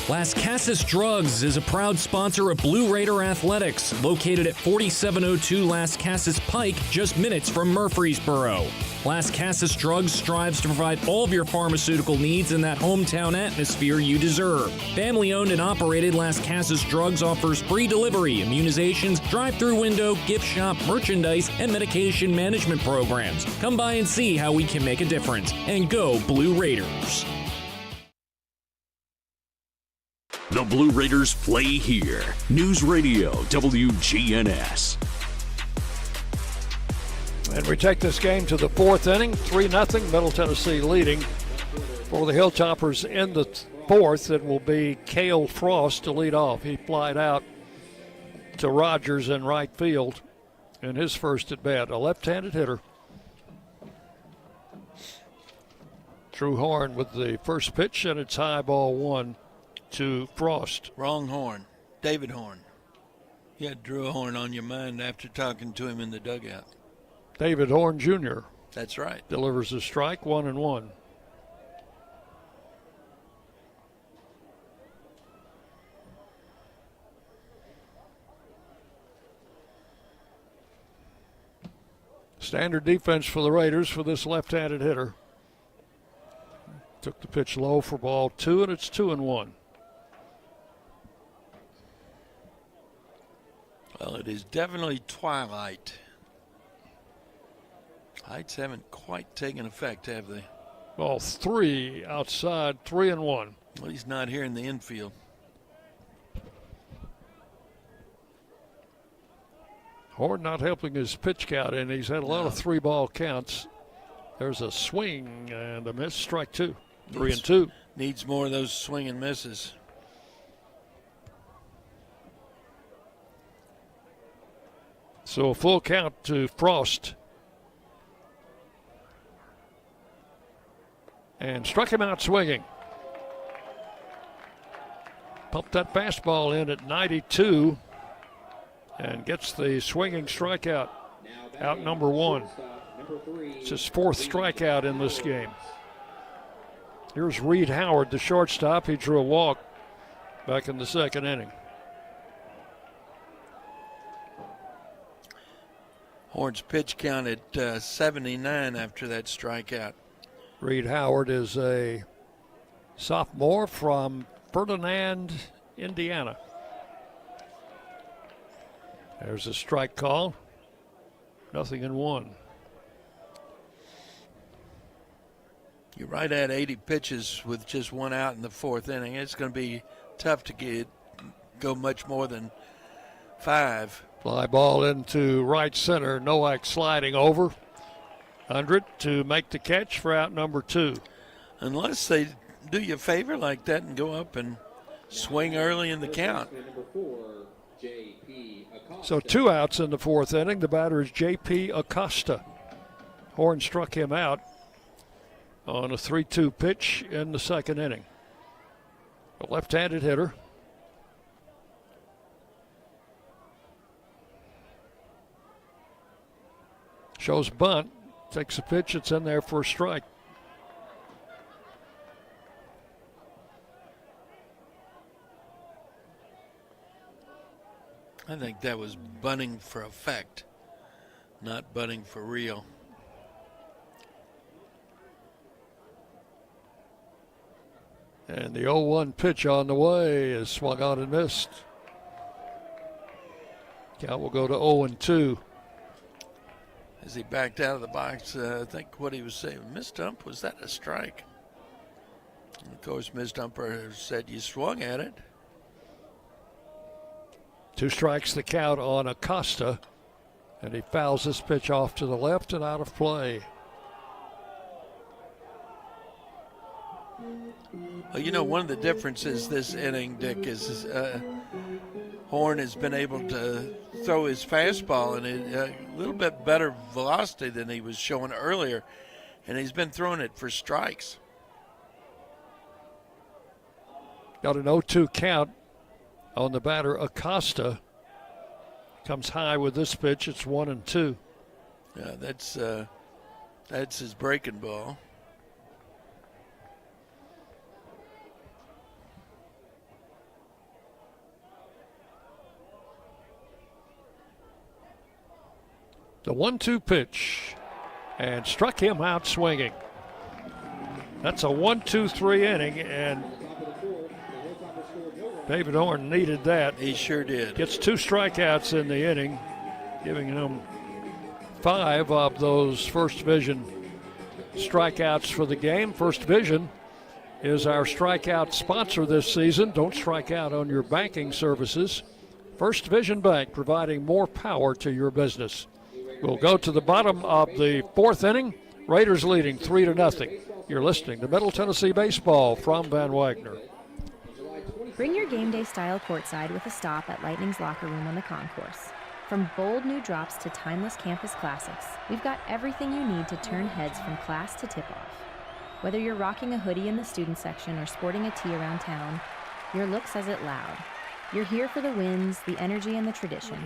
Las Casas Drugs is a proud sponsor of Blue Raider Athletics, located at 4702 Las Casas Pike, just minutes from Murfreesboro. Las Casas Drugs strives to provide all of your pharmaceutical needs in that hometown atmosphere you deserve. Family-owned and operated, Las Casas Drugs offers free delivery, immunizations, drive-through window, gift shop, merchandise, and medication management programs. Come by and see how we can make a difference. And go Blue Raiders. The Blue Raiders play here. News Radio WGNS. And we take this game to the 4th inning, 3-0, Middle Tennessee leading. For the Hilltoppers in the 4th, it will be Cale Frost to lead off. He flied out to Rogers in right field in his first at bat, a left-handed hitter. Drew Horn with the first pitch, and it's high, ball 1 to Frost. Wrong Horn. David Horn. You had Drew Horn on your mind after talking to him in the dugout. David Horn Jr. That's right. Delivers a strike, 1-1. Standard defense for the Raiders for this left-handed hitter. Took the pitch low for ball 2, and it's 2-1. Well, it is definitely twilight. Lights haven't quite taken effect, have they? Well, 3 outside, 3 and 1. Well, he's not here in the infield. Horn not helping his pitch count, and he's had a lot of 3-ball counts. There's a swing and a miss, strike 2. 3 and 2. Needs more of those swing and misses. So a full count to Frost. And struck him out swinging. Pumped that fastball in at 92 and gets the swinging strikeout. Out number 1. It's his 4th strikeout in this game. Here's Reed Howard, the shortstop. He drew a walk back in the 2nd inning. Horn's pitch count at 79 after that strikeout. Reed Howard is a sophomore from Ferdinand, Indiana. There's a strike call. 0-1. You're right at 80 pitches with just 1 out in the 4th inning. It's going to be tough to go much more than 5. Fly ball into right center. Nowak sliding over. 100 to make the catch for out number 2. Unless they do you a favor like that and go up and swing early in the count. So 2 outs in the 4th inning. The batter is J.P. Acosta. Horn struck him out on a 3-2 pitch in the 2nd inning. A left-handed hitter. Shows bunt. Takes a pitch. It's in there for a strike. I think that was bunting for effect, not bunting for real. And the 0-1 pitch on the way is swung on and missed. Count will go to 0-2. As he backed out of the box, I think what he was saying, Miss Dump, was that a strike? And of course, Miss Dumper said you swung at it. 2 strikes the count on Acosta, and he fouls this pitch off to the left and out of play. Well, you know, one of the differences this inning, Dick, is Horn has been able to throw his fastball in a little bit better velocity than he was showing earlier, and he's been throwing it for strikes. Got an 0-2 count on the batter Acosta. Comes high with this pitch. It's 1-2. Yeah, that's his breaking ball. The 1-2 pitch, and struck him out swinging. That's a 1-2-3 inning, and David Horn needed that. He sure did. Gets 2 strikeouts in the inning, giving him 5 of those First Division strikeouts for the game. First Division is our strikeout sponsor this season. Don't strike out on your banking services. First Division Bank, providing more power to your business. We'll go to the bottom of the 4th inning. Raiders leading 3-0. You're listening to Middle Tennessee Baseball from Van Wagner. Bring your game day style courtside with a stop at Lightning's Locker Room on the concourse. From bold new drops to timeless campus classics, we've got everything you need to turn heads from class to tip-off. Whether you're rocking a hoodie in the student section or sporting a tee around town, your look says it loud. You're here for the wins, the energy, and the tradition.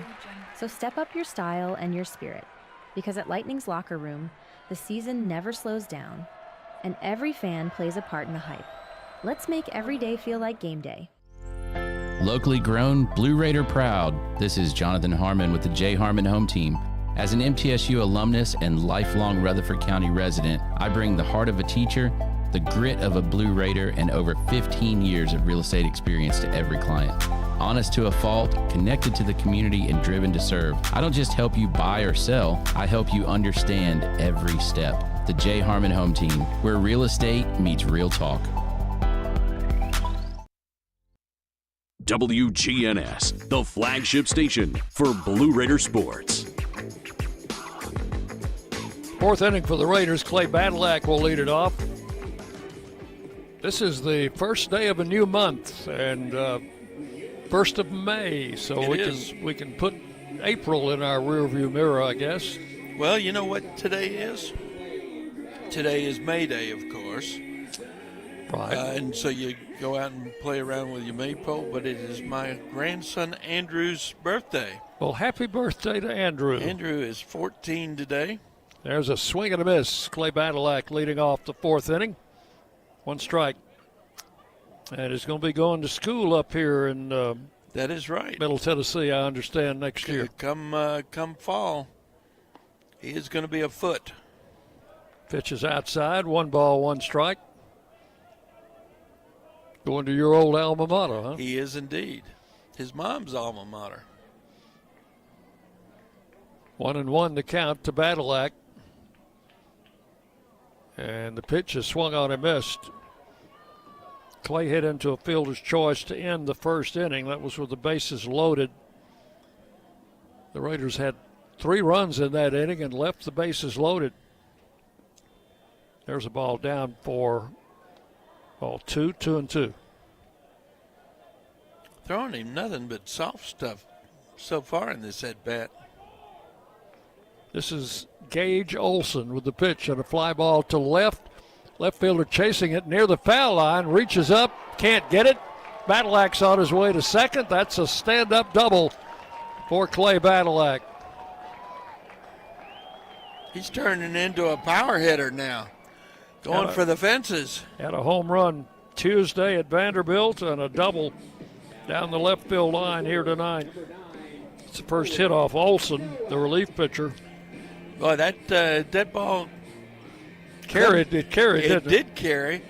So step up your style and your spirit, because at Lightning's Locker Room, the season never slows down, and every fan plays a part in the hype. Let's make every day feel like game day. Locally grown, Blue Raider proud. This is Jonathan Harmon with the J. Harmon Home Team. As an MTSU alumnus and lifelong Rutherford County resident, I bring the heart of a teacher, the grit of a Blue Raider, and over 15 years of real estate experience to every client. Honest to a fault, connected to the community, and driven to serve. I don't just help you buy or sell, I help you understand every step. The J. Harmon Home Team, where real estate meets real talk. WGNS, the flagship station for Blue Raider sports. Fourth inning for the Raiders. Clay Badalak will lead it off. This is the first day of a new month and 1st of May, so we can put April in our rearview mirror, I guess. Well, you know what today is? Today is May Day, of course. Right. And so you go out and play around with your maypole, but it is my grandson Andrew's birthday. Well, happy birthday to Andrew. Andrew is 14 today. There's a swing and a miss. Clay Badalak leading off the fourth inning. One strike. And he's going to be going to school up here in that is right. Middle Tennessee, I understand, next year. Come fall, he is going to be a foot. Pitch is outside. 1 ball, 1 strike. Going to your old alma mater, huh? He is indeed. His mom's alma mater. 1-1 the count to Badalak. And the pitch is swung on and missed. Clay hit into a fielder's choice to end the first inning. That was with the bases loaded. The Raiders had 3 runs in that inning and left the bases loaded. There's a ball down for 2-2. Throwing him nothing but soft stuff so far in this at-bat. This is Gage Olson with the pitch and a fly ball to left. Left fielder chasing it near the foul line, reaches up, can't get it. Badalak's on his way to second. That's a stand-up double for Clay Badalak. He's turning into a power hitter now, going for the fences. Had a home run Tuesday at Vanderbilt and a double down the left field line here tonight. It's the first hit off Olson, the relief pitcher. Boy, that ball carried. It carried. It did carry,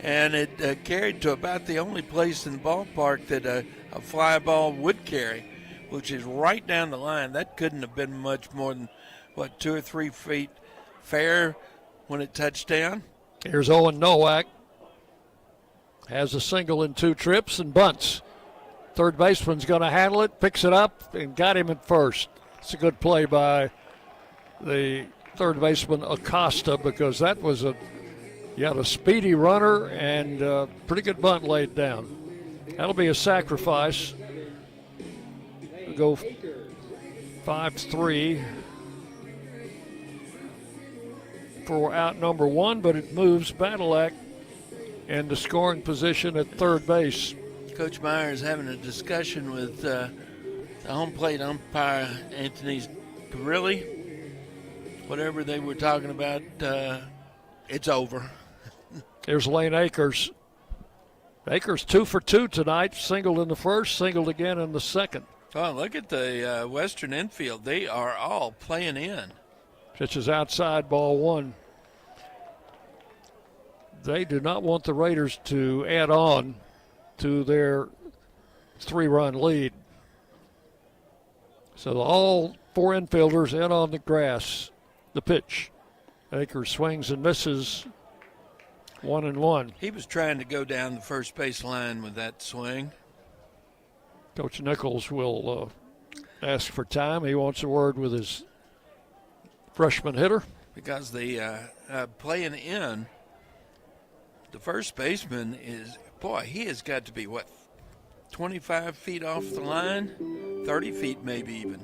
and it carried to about the only place in the ballpark that a fly ball would carry, which is right down the line. That couldn't have been much more than 2 or 3 feet fair when it touched down. Here's Owen Nowak. Has a single in 2 trips and bunts. Third baseman's going to handle it, picks it up, and got him at first. It's a good play by the third baseman Acosta, because that was you had a speedy runner and a pretty good bunt laid down. That'll be a sacrifice. We'll go 5-3 for out number 1, but it moves Badalak into scoring position at third base. Coach Meyer is having a discussion with the home plate umpire, Anthony Grilli. Whatever they were talking about, it's over. There's Lane Akers. Akers 2 for 2 tonight. Singled in the first, singled again in the second. Oh, look at the Western infield. They are all playing in. Pitch is outside, ball 1. They do not want the Raiders to add on to their 3-run lead. So all 4 infielders in on the grass. The pitch. Akers swings and misses. 1-1. He was trying to go down the first base line with that swing. Coach Nichols will ask for time. He wants a word with his freshman hitter. Because the playing in, the first baseman is, he has got to be, 25 feet off the line? 30 feet maybe even.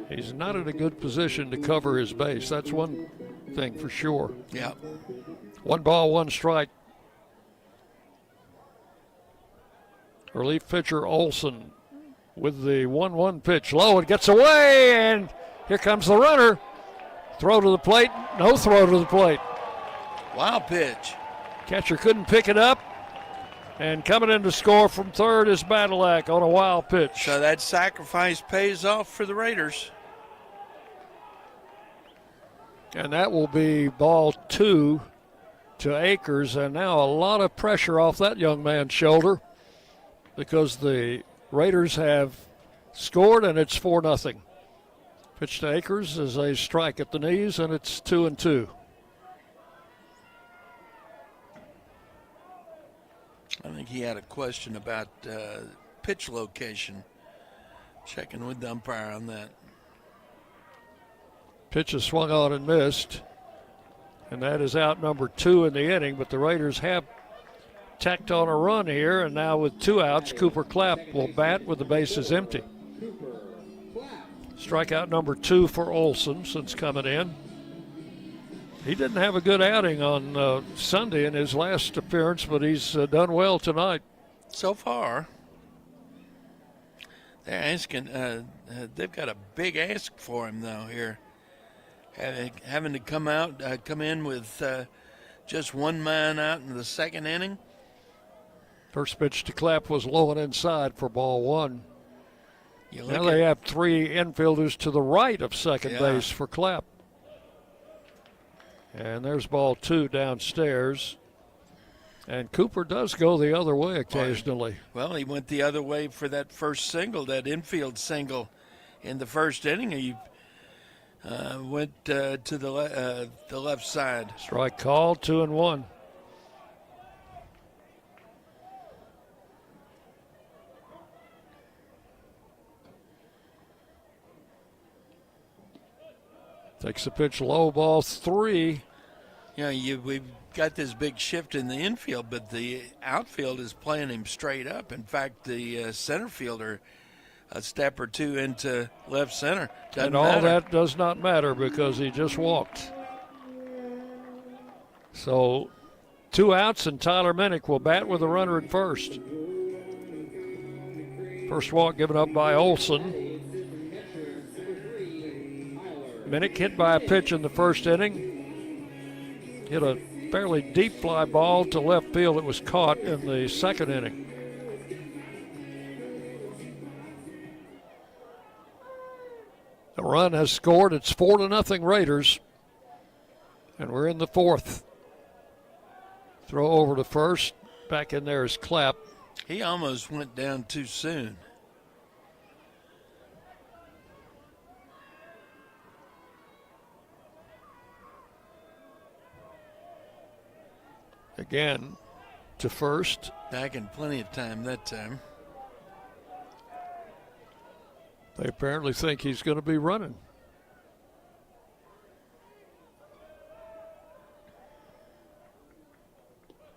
He's not in a good position to cover his base. That's one thing for sure. Yeah. 1 ball, 1 strike. Relief pitcher Olson with the 1-1 pitch. Low, it gets away, and here comes the runner. Throw to the plate. No throw to the plate. Wild pitch. Catcher couldn't pick it up. And coming in to score from third is Badalak on a wild pitch. So that sacrifice pays off for the Raiders. And that will be ball 2 to Akers. And now a lot of pressure off that young man's shoulder because the Raiders have scored, and it's 4-0. Pitch to Akers is a strike at the knees, and it's 2-2. I think he had a question about pitch location. Checking with the umpire on that. Pitch is swung on and missed, and that is out number 2 in the inning, but the Raiders have tacked on a run here, and now with 2 outs, Cooper Clapp will bat with the bases empty. Strikeout number 2 for Olson since coming in. He didn't have a good outing on Sunday in his last appearance, but he's done well tonight. So far, they're asking, they've got a big ask for him, though, here. Having to come in with just one man out in the second inning. First pitch to Clapp was low and inside for ball 1. Now they have 3 infielders to the right of second base for Clapp. And there's ball 2 downstairs. And Cooper does go the other way occasionally. Well, he went the other way for that first single, that infield single in the first inning. He went to the left side. Strike called, 2-1. Takes the pitch low, ball 3. We've got this big shift in the infield, but the outfield is playing him straight up. In fact, the center fielder a step or 2 into left center. And all that does not matter because he just walked. So 2 outs, and Tyler Minnick will bat with a runner at first. First walk given up by Olson. Minnick hit by a pitch in the first inning. Hit a fairly deep fly ball to left field that was caught in the second inning. The run has scored. It's 4-0 Raiders. And we're in the 4th. Throw over to first. Back in there is Clapp. He almost went down too soon. Again to first. Back in plenty of time that time. They apparently think he's going to be running.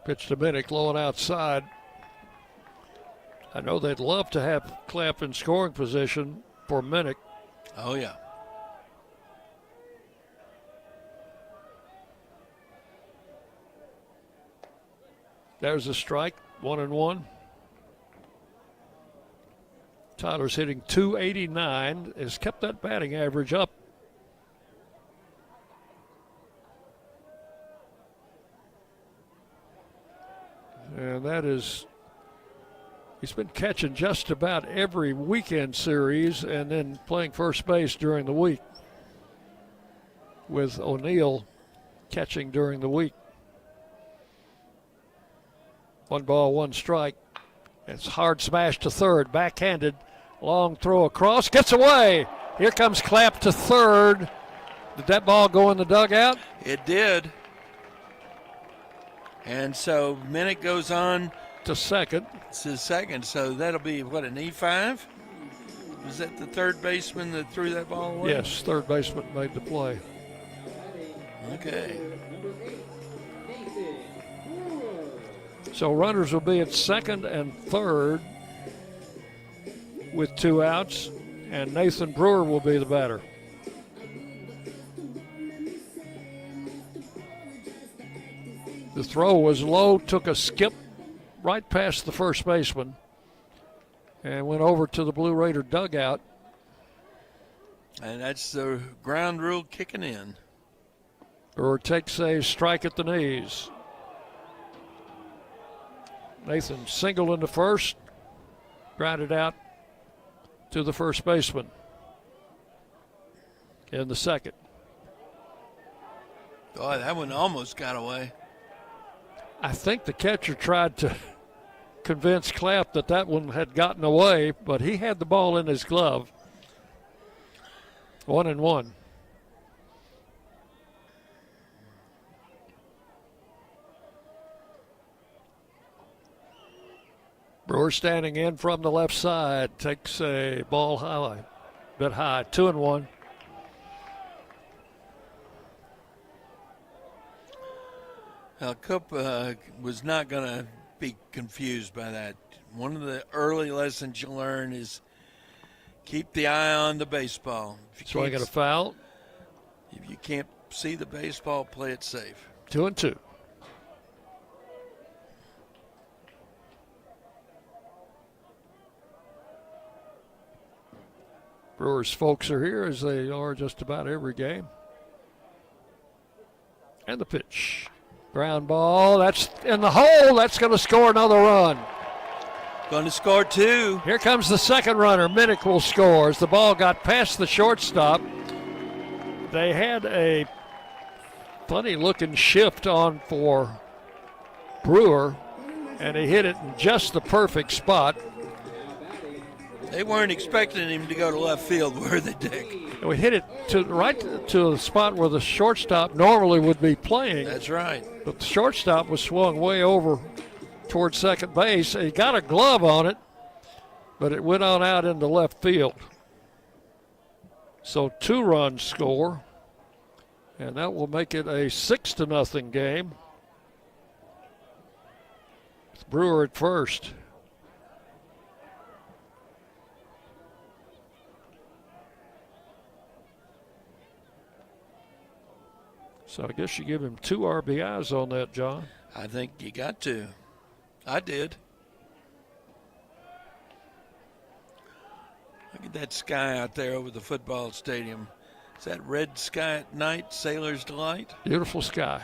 Pitch to Minnick, low and outside. I know they'd love to have Clapp in scoring position for Minnick. Oh, yeah. There's a strike, 1-1. Tyler's hitting .289, has kept that batting average up. And that is, he's been catching just about every weekend series and then playing first base during the week, with O'Neill catching during the week. 1 ball, 1 strike. It's hard smash to third, backhanded, long throw across, gets away. Here comes Clapp to third. Did that ball go in the dugout? It did. And so Minnick goes on to second. To second, so that'll be, what, an E5? Was that the third baseman that threw that ball away? Yes, third baseman made the play. Okay. So runners will be at second and third with 2 outs, and Nathan Brewer will be the batter. The throw was low, took a skip right past the first baseman, and went over to the Blue Raider dugout. And that's the ground rule kicking in. Brewer takes a strike at the knees. Nathan singled into first, grounded out to the first baseman in the second. Oh, that one almost got away. I think the catcher tried to convince Clapp that one had gotten away, but he had the ball in his glove. 1-1. Brewer standing in from the left side, takes a ball high, bit high, 2-1. Coop was not going to be confused by that. One of the early lessons you learn is keep the eye on the baseball. Swing at a foul. If you can't see the baseball, play it safe. 2-2. Brewers folks are here as they are just about every game. And the pitch. Ground ball. That's in the hole. That's going to score another run. Going to score 2. Here comes the second runner. Minnick will score as the ball got past the shortstop. They had a funny-looking shift on for Brewer, and he hit it in just the perfect spot. They weren't expecting him to go to left field, were they, Dick? We hit it right to the spot where the shortstop normally would be playing. That's right. But the shortstop was swung way over towards second base. He got a glove on it, but it went on out into left field. So 2 runs score, and that will make it a 6-0 game. With Brewer at first. So I guess you give him 2 RBIs on that, John. I think you got to. I did. Look at that sky out there over the football stadium. Is that red sky at night, Sailor's Delight? Beautiful sky.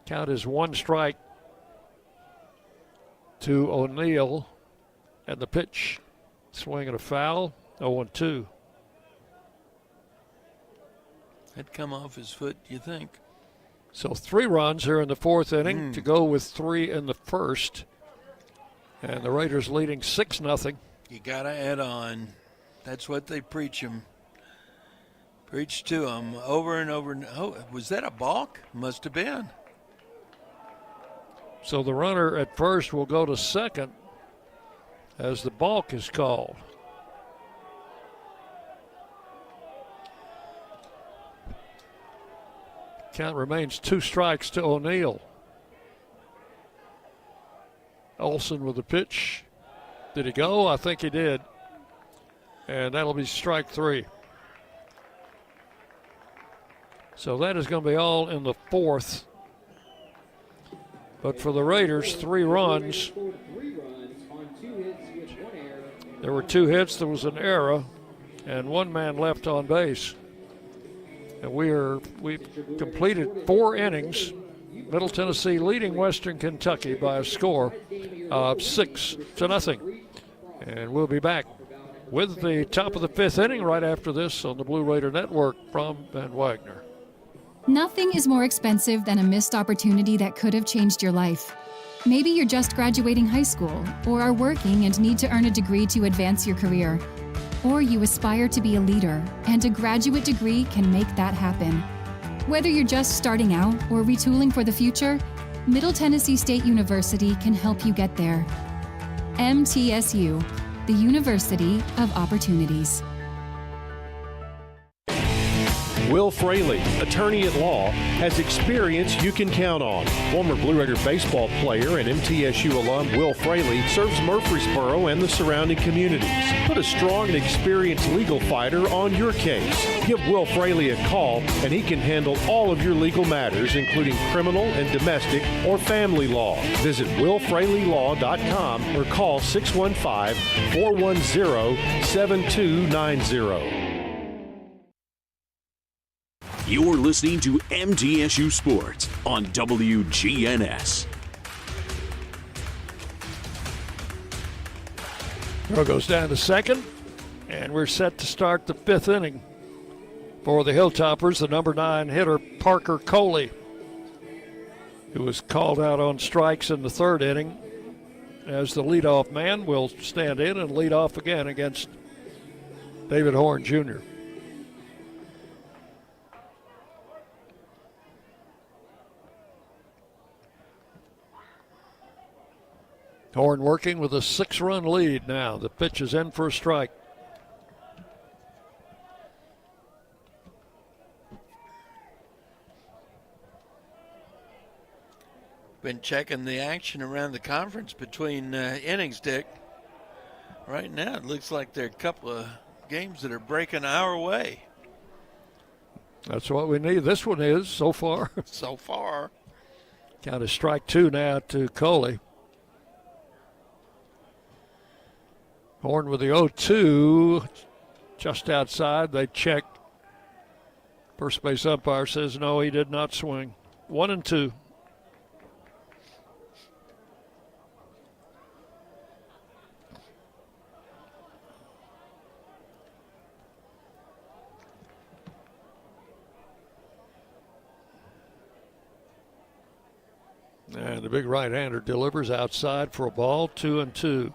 Count is 1 strike to O'Neill. And the pitch, swing and a foul, 0-2. Had come off his foot, you think. So 3 runs here in the 4th inning to go with 3 in the 1st. And the Raiders leading 6-0. You got to add on. That's what they preach him. Preach to him over and over. Oh, was that a balk? Must have been. So the runner at first will go to second as the balk is called. Count remains 2 strikes to O'Neill. Olsen with the pitch. Did he go? I think he did. And that'll be strike 3. So that is going to be all in the 4th. But for the Raiders, 3 runs. There were 2 hits. There was an error, and 1 man left on base. And we've completed 4 innings. Middle Tennessee leading Western Kentucky by a score of 6-0. And we'll be back with the top of the 5th inning right after this on the Blue Raider Network from Van Wagner. Nothing is more expensive than a missed opportunity that could have changed your life. Maybe you're just graduating high school or are working and need to earn a degree to advance your career. Or you aspire to be a leader, and a graduate degree can make that happen. Whether you're just starting out or retooling for the future, Middle Tennessee State University can help you get there. MTSU, the University of Opportunities. Will Fraley, attorney at law, has experience you can count on. Former Blue Raider baseball player and MTSU alum Will Fraley serves Murfreesboro and the surrounding communities. Put a strong and experienced legal fighter on your case. Give Will Fraley a call and he can handle all of your legal matters, including criminal and domestic or family law. Visit willfraleylaw.com or call 615-410-7290. You're listening to MTSU Sports on WGNS. Throw goes down to second, and we're set to start the 5th inning. For the Hilltoppers, the number 9 hitter, Parker Coley, who was called out on strikes in the third inning as the leadoff man, will stand in and lead off again against David Horn Jr. Horn working with a 6-run lead now. The pitch is in for a strike. Been checking the action around the conference between innings, Dick. Right now, it looks like there are a couple of games that are breaking our way. That's what we need. This one is so far. So far. Count of strike 2 now to Coley. Horn with the 0-2, just outside. They check. First base umpire says no, he did not swing. 1-2. And the big right-hander delivers outside for a ball, 2-2.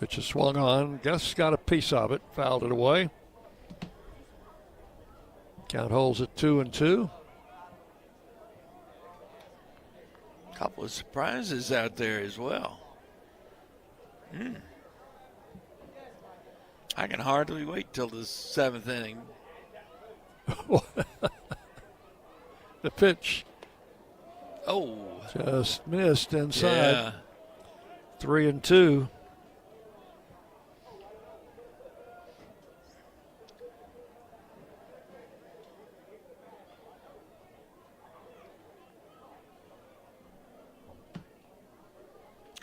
Pitch is swung on. Gus got a piece of it, fouled it away. Count holds at 2-2. Couple of surprises out there as well. I can hardly wait till the 7th inning. The pitch. Oh. Just missed inside. Yeah. 3-2.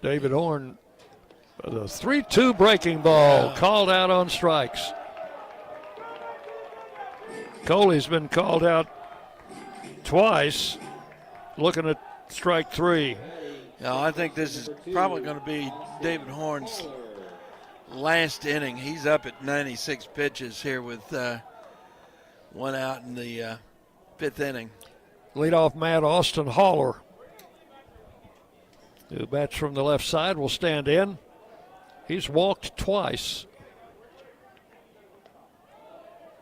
David Horn, the 3-2 breaking ball, called out on strikes. Coley's been called out twice, looking at strike 3. No, I think this is probably going to be David Horn's last inning. He's up at 96 pitches here with one out in the 5th inning. Leadoff man Austin Haller, who bats from the left side, will stand in. He's walked twice.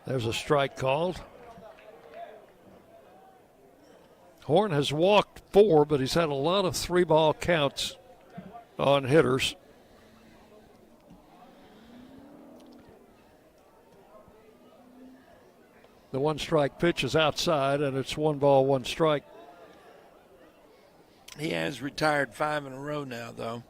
There's a strike called. Horn has walked 4, but he's had a lot of 3-ball counts on hitters. The 1-strike pitch is outside, and it's 1 ball, 1 strike. He has retired 5 in a row now, though.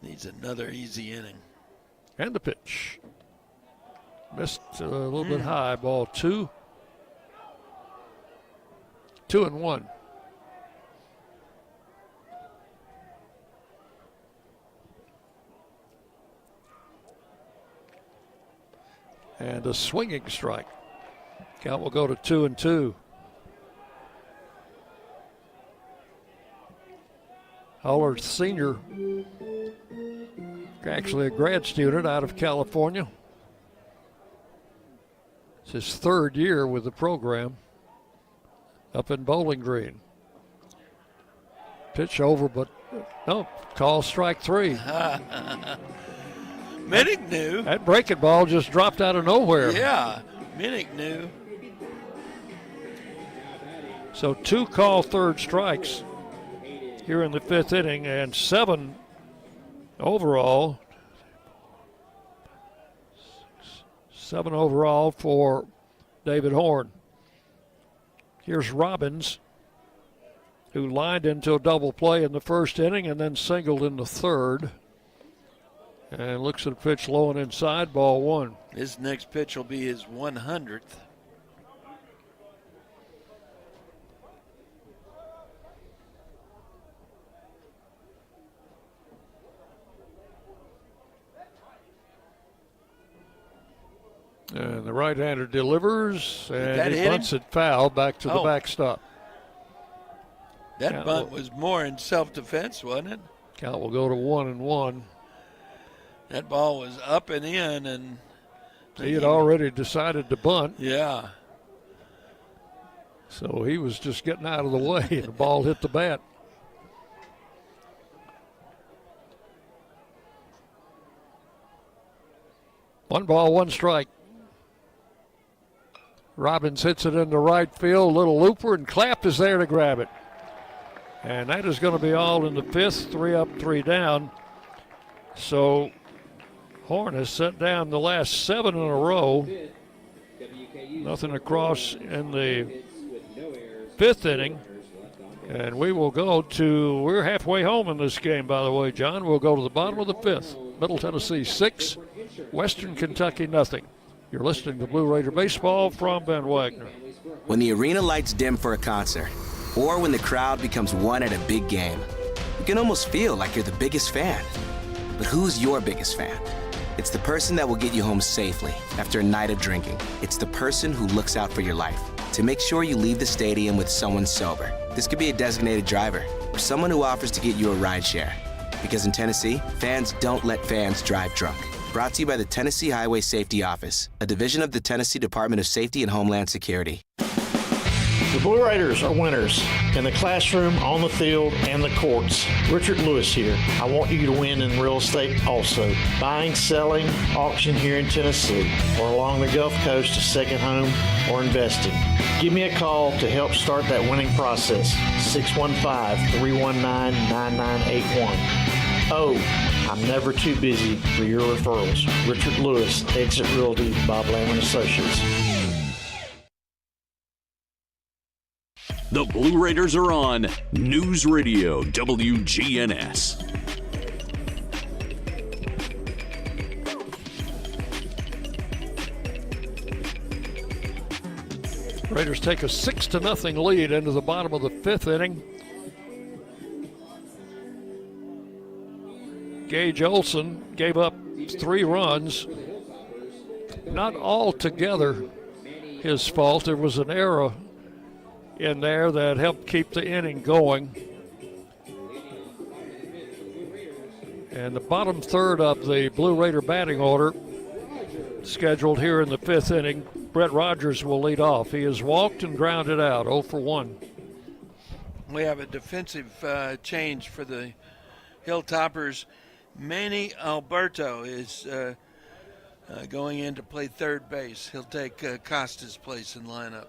Needs another easy inning. And the pitch. Missed a little bit high. Ball 2. 2-1. And a swinging strike. Count will go to 2-2. Haller Sr., actually a grad student out of California. It's his 3rd year with the program up in Bowling Green. Pitch over, but no, call strike 3. Minnick knew. That breaking ball just dropped out of nowhere. Yeah, Minnick knew. So 2 call 3rd strikes here in the 5th inning, and 7 overall. 7 overall for David Horn. Here's Robbins, who lined into a double play in the 1st inning and then singled in the 3rd. And looks at a pitch low and inside, ball 1. His next pitch will be his 100th. the right-hander delivers, and he hit bunts it foul back to the backstop. That bunt was more in self-defense, wasn't it? Count will go to 1-1. That ball was up and in, and he had already decided to bunt. Yeah. So he was just getting out of the way, and the ball hit the bat. One ball, one strike. Robbins hits it into right field, little looper, and Clapp is there to grab it. And that is going to be all in the fifth, 3 up, 3 down. So Horn has set down the last 7 in a row. Nothing across in the 5th inning. And we will go to, we're halfway home in this game, by the way, John. We'll go to the bottom of the 5th. Middle Tennessee 6, Western Kentucky nothing. You're listening to Blue Raider Baseball from Ben Wagner. When the arena lights dim for a concert, or when the crowd becomes one at a big game, you can almost feel like you're the biggest fan. But who's your biggest fan? It's the person that will get you home safely after a night of drinking. It's the person who looks out for your life to make sure you leave the stadium with someone sober. This could be a designated driver or someone who offers to get you a ride share. Because in Tennessee, fans don't let fans drive drunk. Brought to you by the Tennessee Highway Safety Office, a division of the Tennessee Department of Safety and Homeland Security. The Blue Raiders are winners in the classroom, on the field, and the courts. Richard Lewis here. I want you to win in real estate also. Buying, selling, auction here in Tennessee, or along the Gulf Coast, a second home, or investing. Give me a call to help start that winning process. 615-319-9981. Oh, I'm never too busy for your referrals. Richard Lewis, Exit Realty, Bob Lamb & Associates. The Blue Raiders are on News Radio WGNS. Raiders take a 6-0 lead into the bottom of the 5th inning. Gage Olson gave up 3 runs. Not altogether his fault. There was an error in there that helped keep the inning going. And the bottom third of the Blue Raider batting order scheduled here in the 5th inning. Brett Rogers will lead off. He has walked and grounded out, 0 for 1. We have a defensive change for the Hilltoppers. Manny Alberto is going in to play third base. He'll take Costa's place in lineup.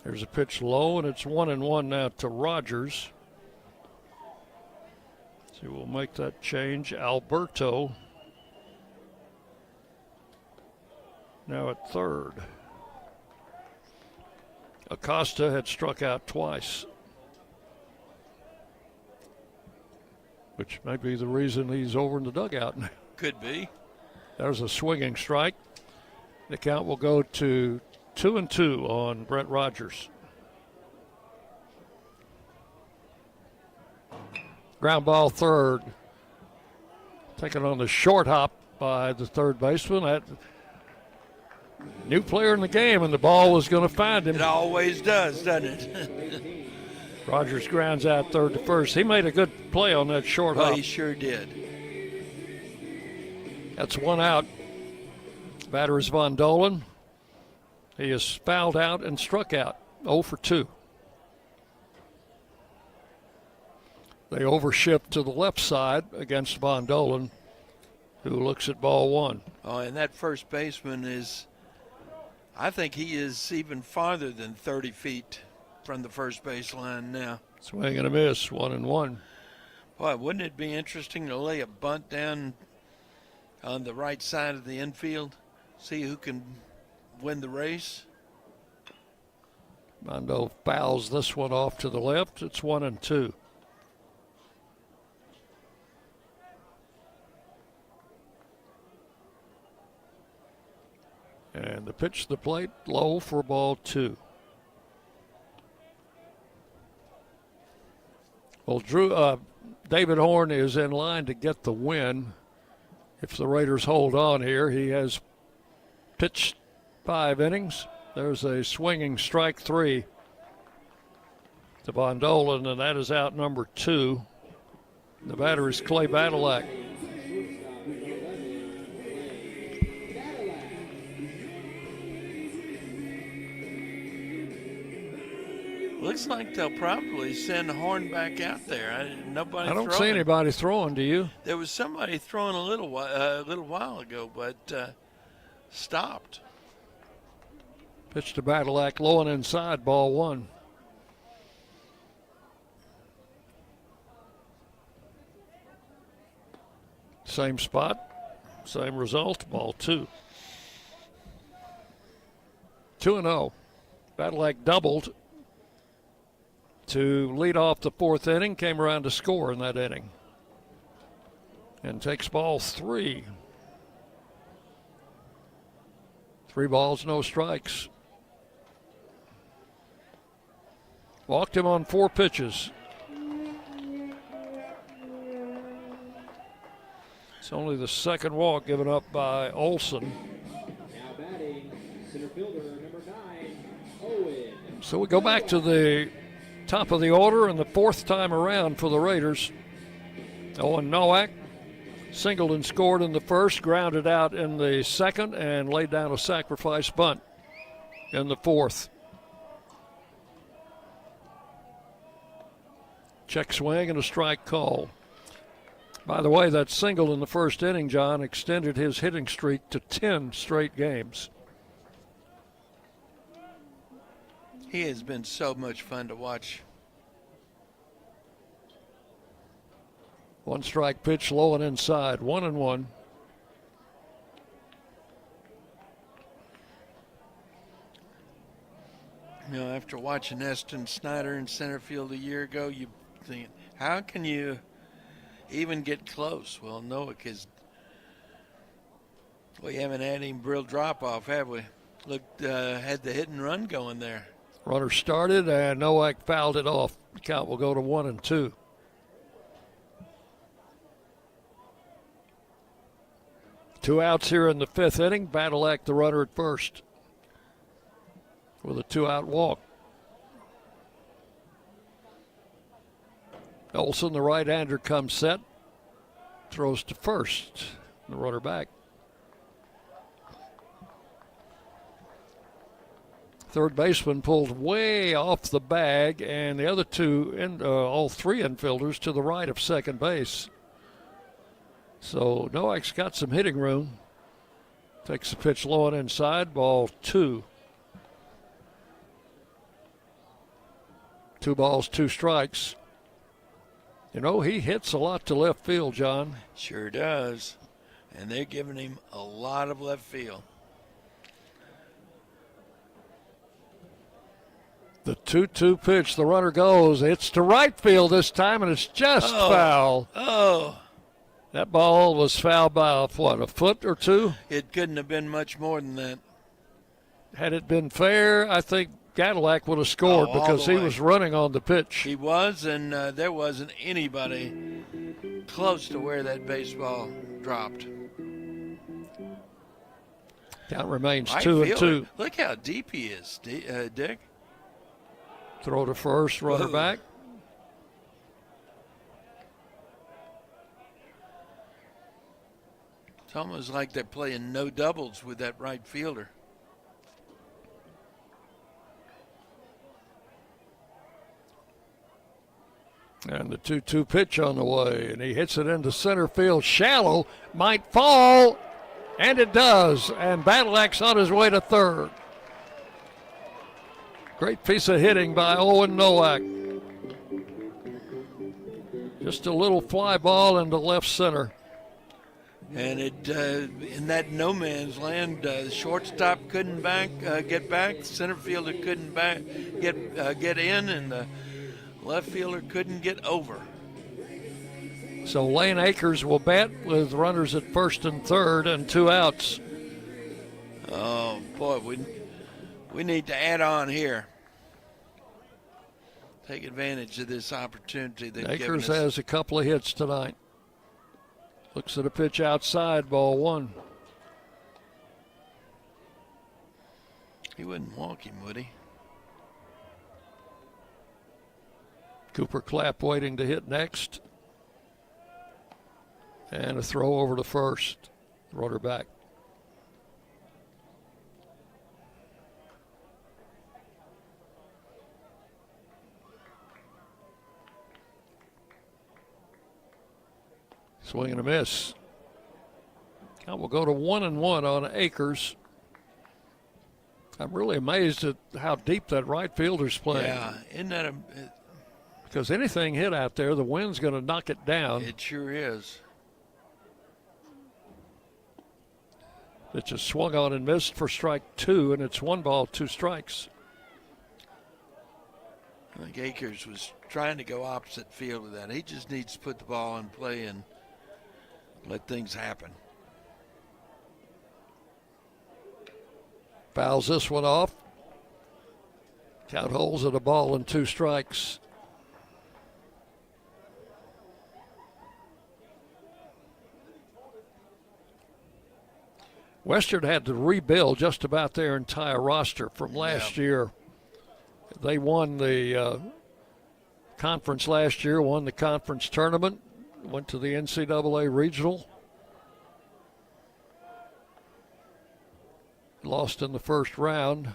There's a pitch low, and it's 1-1 now to Rogers. So we'll make that change. Alberto now at third. Acosta had struck out twice, which may be the reason he's over in the dugout now. Could be. There's a swinging strike. The count will go to 2-2 on Brett Rogers. Ground ball third. Taken on the short hop by the third baseman. That new player in the game, and the ball was going to find him. It always does, doesn't it? Rogers grounds out third to first. He made a good play on that short hop. He sure did. That's 1 out. Batter is Von Dolan. He is fouled out and struck out, 0 for 2. They overshift to the left side against Von Dolan, who looks at ball 1. Oh, and that first baseman is, I think he is even farther than 30 feet from the first base line now. Swing and a miss, 1-1. Boy, wouldn't it be interesting to lay a bunt down on the right side of the infield, see who can win the race? Mondo fouls this one off to the left. It's 1-2. And the pitch to the plate, low for ball 2. Well, David Horn is in line to get the win. If the Raiders hold on here, he has pitched 5 innings. There's a swinging strike 3 to Von Dolan, and that is out number 2. The batter is Clay Badalak. Looks like they'll probably send Horn back out there. I don't see anybody throwing, do you? There was somebody throwing a little while ago, but stopped. Pitch to Badalak, low and inside, ball 1. Same spot, same result, ball 2. 2-0. Badalak doubled to lead off the 4th inning, came around to score in that inning. And takes ball 3. 3 balls, no strikes. Walked him on 4 pitches. It's only the 2nd walk given up by Olson. Now batting, center fielder number 9, Owen. So we go back to the top of the order and the 4th time around for the Raiders. Owen Nowak singled and scored in the 1st, grounded out in the 2nd, and laid down a sacrifice bunt in the 4th. Check swing and a strike call. By the way, that single in the 1st inning, John, extended his hitting streak to 10 straight games. He has been so much fun to watch. 1 strike pitch, low and inside, 1-1. You know, after watching Eston Snyder in center field a year ago, you think, how can you even get close? Well, no, because we haven't had any real drop-off, have we? Looked, had the hit and run going there. Runner started, and Nowak fouled it off. The count will go to 1-2. Two outs here in the 5th inning. Badalak, the runner at first, with a 2-out walk. Olson, the right-hander, comes set. Throws to first. The runner back. Third baseman pulled way off the bag, and the other all 3 infielders to the right of second base. So Nowak's got some hitting room. Takes the pitch low and inside, ball 2. 2 balls, 2 strikes. You know, he hits a lot to left field, John. Sure does. And they're giving him a lot of left field. The 2-2 pitch, the runner goes. It's to right field this time, and it's just foul. Oh. That ball was fouled by, a foot or 2? It couldn't have been much more than that. Had it been fair, I think Badalak would have scored because he was running on the pitch. He was, and there wasn't anybody close to where that baseball dropped. Count remains 2-2. Look how deep he is, Dick. Throw to first, runner back. It's almost like they're playing no doubles with that right fielder. And the 2-2 pitch on the way, and he hits it into center field. Shallow, might fall, and it does. And Badalak's on his way to third. Great piece of hitting by Owen Nowak. Just a little fly ball into left center. And it in that no man's land, shortstop couldn't get back, center fielder couldn't get in, and the left fielder couldn't get over. So Lane Akers will bat with runners at first and third and 2 outs. Oh boy, we need to add on here. take advantage of this opportunity they've given Akers us. has a couple of hits tonight. Looks at a pitch outside, ball one. He wouldn't walk him, would he? Cooper Clapp waiting to hit next. And a throw over to first. Runner back. Swing and a miss. Count will go to 1-1 on Akers. I'm really amazed at how deep that right fielder's playing. Yeah, isn't that because anything hit out there, the wind's going to knock it down. It sure is. It just swung on and missed for strike two, and it's 1 ball, 2 strikes. I think Akers was trying to go opposite field with that. He just needs to put the ball in play and let things happen. Fouls this one off. Count holds at a ball and 2 strikes. Western had to rebuild just about their entire roster from last year. They won the conference last year, won the conference tournament, went to the NCAA regional. Lost in the first round.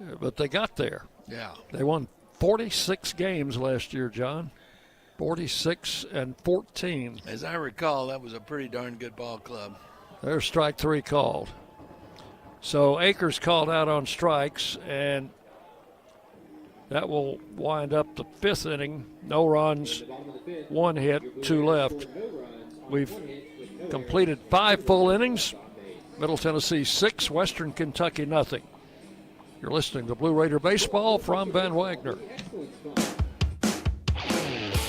Yeah, but they got there. Yeah. They won 46 games last year, John. 46-14. As I recall, that was a pretty darn good ball club. There's strike 3 called. So Akers called out on strikes, and that will wind up the 5th inning. No runs, 1 hit, 2 left. We've completed 5 full innings. Middle Tennessee 6, Western Kentucky nothing. You're listening to Blue Raider Baseball from Ben Wagner.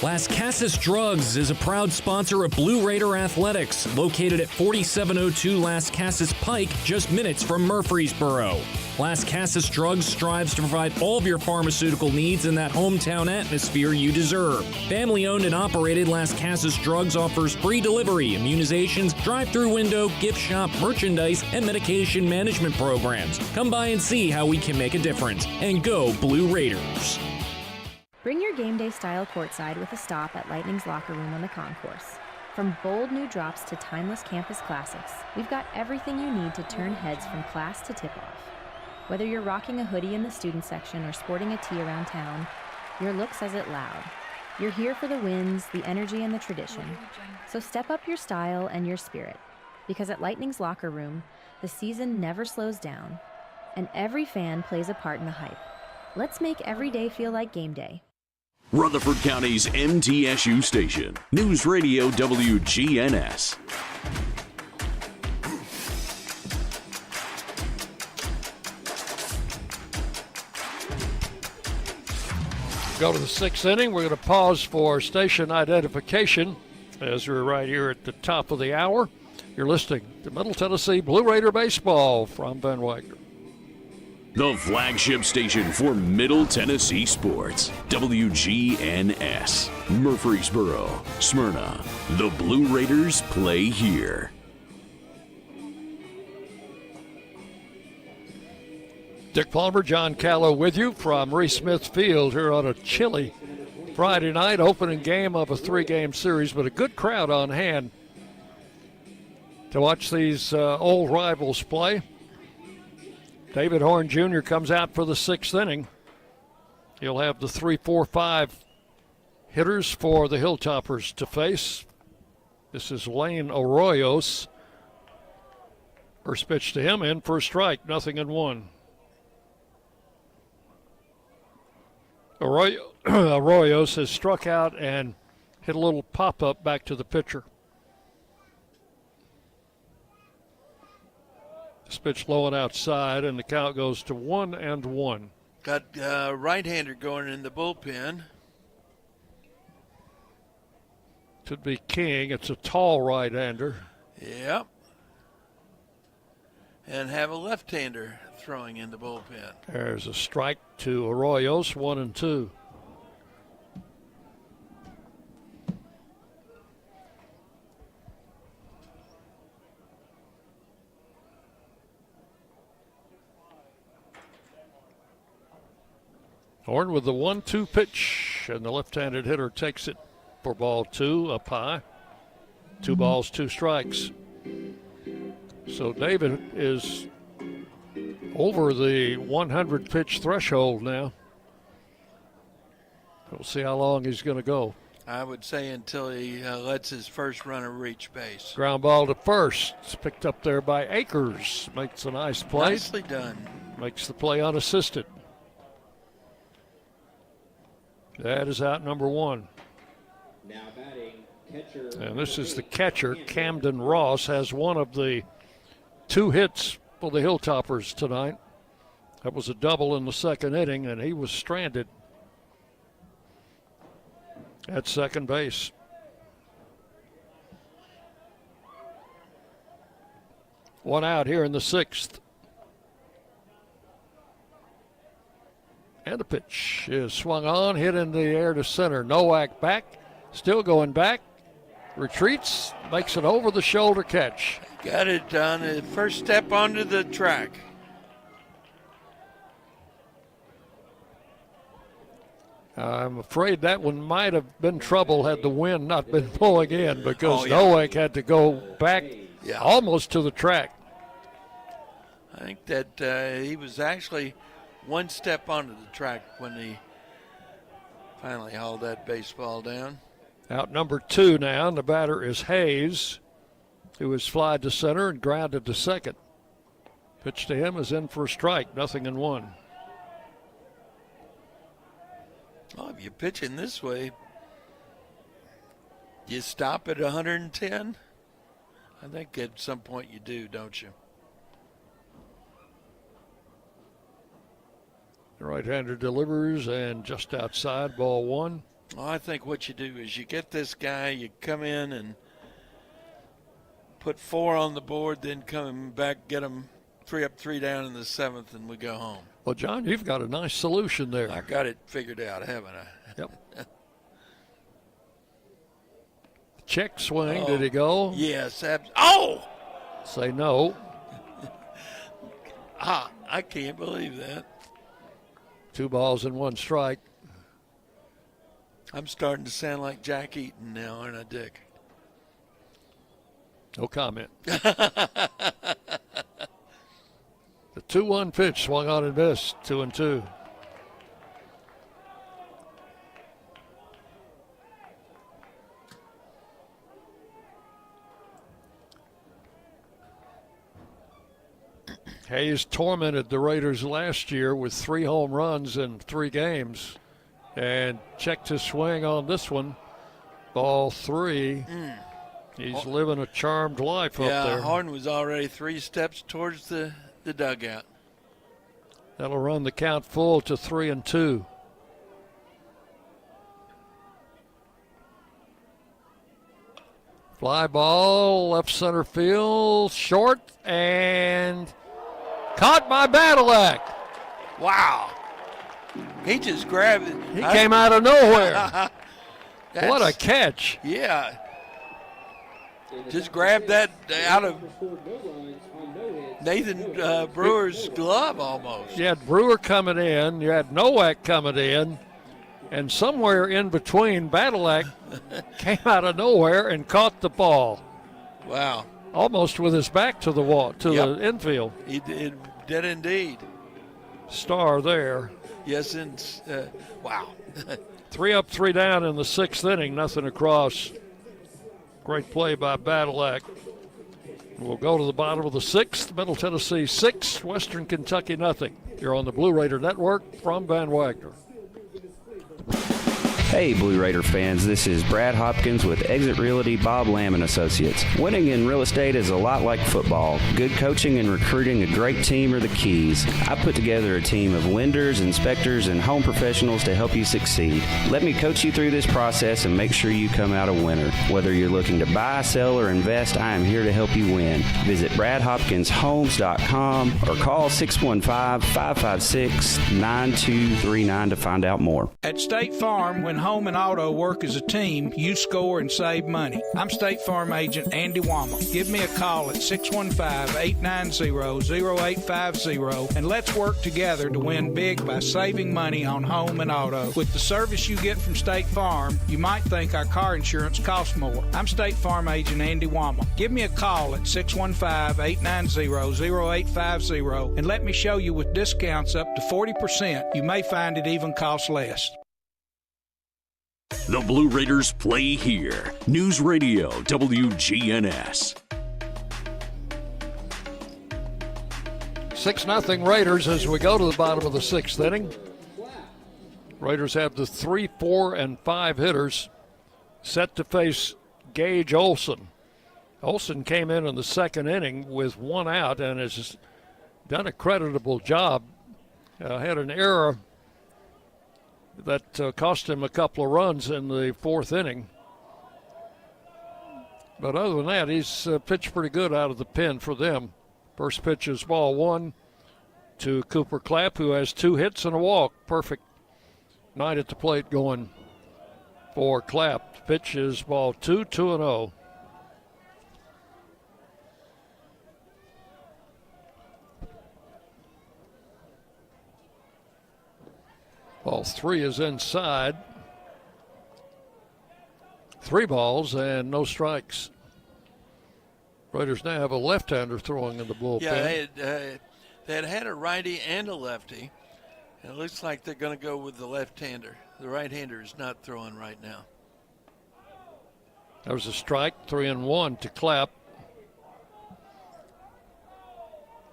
Las Casas Drugs is a proud sponsor of Blue Raider Athletics, located at 4702 Las Casas Pike, just minutes from Murfreesboro. Las Casas Drugs strives to provide all of your pharmaceutical needs in that hometown atmosphere you deserve. Family-owned and operated, Las Casas Drugs offers free delivery, immunizations, drive-through window, gift shop, merchandise, and medication management programs. Come by and see how we can make a difference. And go Blue Raiders. Bring your game day style courtside with a stop at Lightning's Locker Room on the concourse. From bold new drops to timeless campus classics, we've got everything you need to turn heads from class to tip-off. Whether you're rocking a hoodie in the student section or sporting a tee around town, your look says it loud. You're here for the wins, the energy, and the tradition. So step up your style and your spirit, because at Lightning's Locker Room, the season never slows down, and every fan plays a part in the hype. Let's make every day feel like game day. Rutherford County's MTSU station, News Radio WGNS. Go to the 6th inning. We're going to pause for station identification as we're right here at the top of the hour. You're listening to Middle Tennessee Blue Raider Baseball from Ben Wagner. The flagship station for Middle Tennessee sports, WGNS. Murfreesboro, Smyrna. The Blue Raiders play here. Dick Palmer, John Callow with you from Reese Smith Field here on a chilly Friday night, opening game of a 3-game series, but a good crowd on hand to watch these old rivals play. David Horn Jr. comes out for the 6th inning. He'll have the 3-4-5 hitters for the Hilltoppers to face. This is Lane Arroyos. First pitch to him, in for a strike, 0-1. Arroyos has struck out and hit a little pop-up back to the pitcher. This pitch low and outside, and the count goes to 1-1. Got right-hander going in the bullpen. Could be King. It's a tall right-hander. Yep. And have a left-hander throwing in the bullpen. There's a strike to Arroyos, 1-2. Horn with the 1-2 pitch, and the left-handed hitter takes it for ball 2, up high. 2 balls, 2 strikes. So David is over the 100 pitch threshold now. We'll see how long he's going to go. I would say until he lets his first runner reach base. Ground ball to first. It's picked up there by Akers. Makes a nice play. Nicely done. Makes the play unassisted. That is out number 1. Now batting, catcher. And this is the catcher, Camden Ross, has one of the 2 hits for the Hilltoppers tonight. That was a double in the second inning, and he was stranded at second base. One out here in the 6th. And the pitch is swung on, hit in the air to center. Nowak back, still going back, retreats, makes an over-the-shoulder catch. Got it on the first step onto the track. I'm afraid that one might have been trouble had the wind not been blowing in, because Nowak had to go back almost to the track. I think that he was actually one step onto the track when he finally hauled that baseball down. Out number 2 now, and the batter is Hayes, who was flied to center and grounded to second. Pitch to him is in for a strike, 0-1. Well, if you're pitching this way, you stop at 110? I think at some point you do, don't you? The right-hander delivers, and just outside, ball 1. Well, I think what you do is you get this guy, you come in and put 4 on the board, then come back, get him 3 up, 3 down in the 7th, and we go home. Well, John, you've got a nice solution there. I got it figured out, haven't I? Yep. Check swing, did he go? Yes. Oh! Say no. I can't believe that. 2 balls and 1 strike. I'm starting to sound like Jack Eaton now, aren't I, Dick? No comment. The 2-1 pitch swung on and missed, 2-2. Hayes tormented the Raiders last year with 3 home runs in 3 games, and checked his swing on this one. Ball 3. He's living a charmed life up there. Yeah, Horn was already 3 steps towards the dugout. That'll run the count full to 3-2. Fly ball, left center field, short, and caught by Badalak. Wow. He just grabbed it. He came out of nowhere. What a catch. Yeah. Just grabbed that out of Nathan Brewer's glove almost. You had Brewer coming in, you had Nowak coming in, and somewhere in between, Badalak came out of nowhere and caught the ball. Wow. Almost with his back to the wall, to the infield. He did indeed. Star there. Yes, and wow. 3 up, 3 down in the 6th inning, nothing across. Great play by Badalak. We'll go to the bottom of the 6th. Middle Tennessee 6, Western Kentucky nothing. You're on the Blue Raider Network from Van Wagner. Hey, Blue Raider fans, this is Brad Hopkins with Exit Realty Bob Lamb and Associates. Winning in real estate is a lot like football. Good coaching and recruiting a great team are the keys. I put together a team of lenders, inspectors, and home professionals to help you succeed. Let me coach you through this process and make sure you come out a winner. Whether you're looking to buy, sell, or invest, I am here to help you win. Visit BradHopkinsHomes.com or call 615-556-9239 to find out more. At State Farm, when home and auto work as a team, you score and save money. I'm State Farm agent Andy Wama. Give me a call at 615-890-0850 and let's work together to win big by saving money on home and auto. With the service you get from State Farm, you might think our car insurance costs more. I'm State Farm agent Andy Wama. Give me a call at 615-890-0850 and let me show you with discounts up to 40%. You may find it even costs less. The Blue Raiders play here. News Radio WGNS. 6-0 Raiders as we go to the bottom of the sixth inning. Raiders have the 3, 4, and 5 hitters set to face Gage Olson. Olson came in the second inning with 1 out and has done a creditable job. Had an error that cost him a couple of runs in the fourth inning. But other than that, he's pitched pretty good out of the pen for them. First pitch is ball 1 to Cooper Clapp, who has 2 hits and a walk. Perfect night at the plate going for Clapp. The pitch is ball 2, 2-0. Ball 3 is inside. 3 balls and no strikes. Raiders now have a left-hander throwing in the bullpen. Yeah, they had a righty and a lefty. And it looks like they're going to go with the left-hander. The right-hander is not throwing right now. There was a strike, 3-1 to Clapp.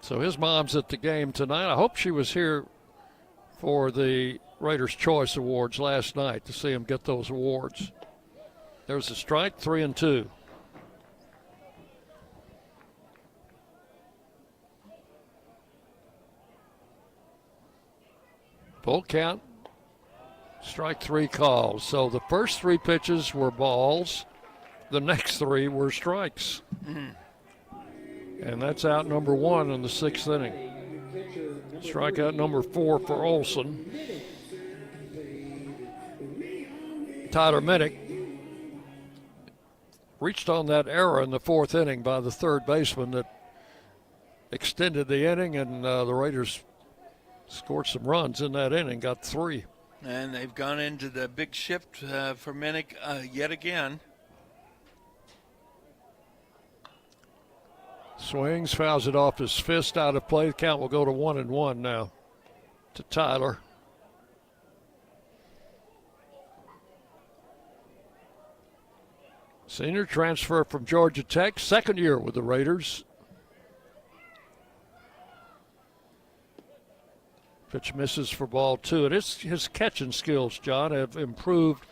So his mom's at the game tonight. I hope she was here for the Raiders' Choice Awards last night to see him get those awards. There's a strike, 3-2. Full count, strike 3 calls. So the first 3 pitches were balls. The next 3 were strikes. And that's out number 1 in the 6th inning. Strikeout number 4 for Olson. Tyler Minnick reached on that error in the 4th inning by the third baseman that extended the inning, and the Raiders scored some runs in that inning, got 3. And they've gone into the big shift for Minnick yet again. Swings, fouls it off his fist, out of play. The count will go to 1-1 now to Tyler. Senior transfer from Georgia Tech, second year with the Raiders. Pitch misses for ball 2. And his catching skills, John, have improved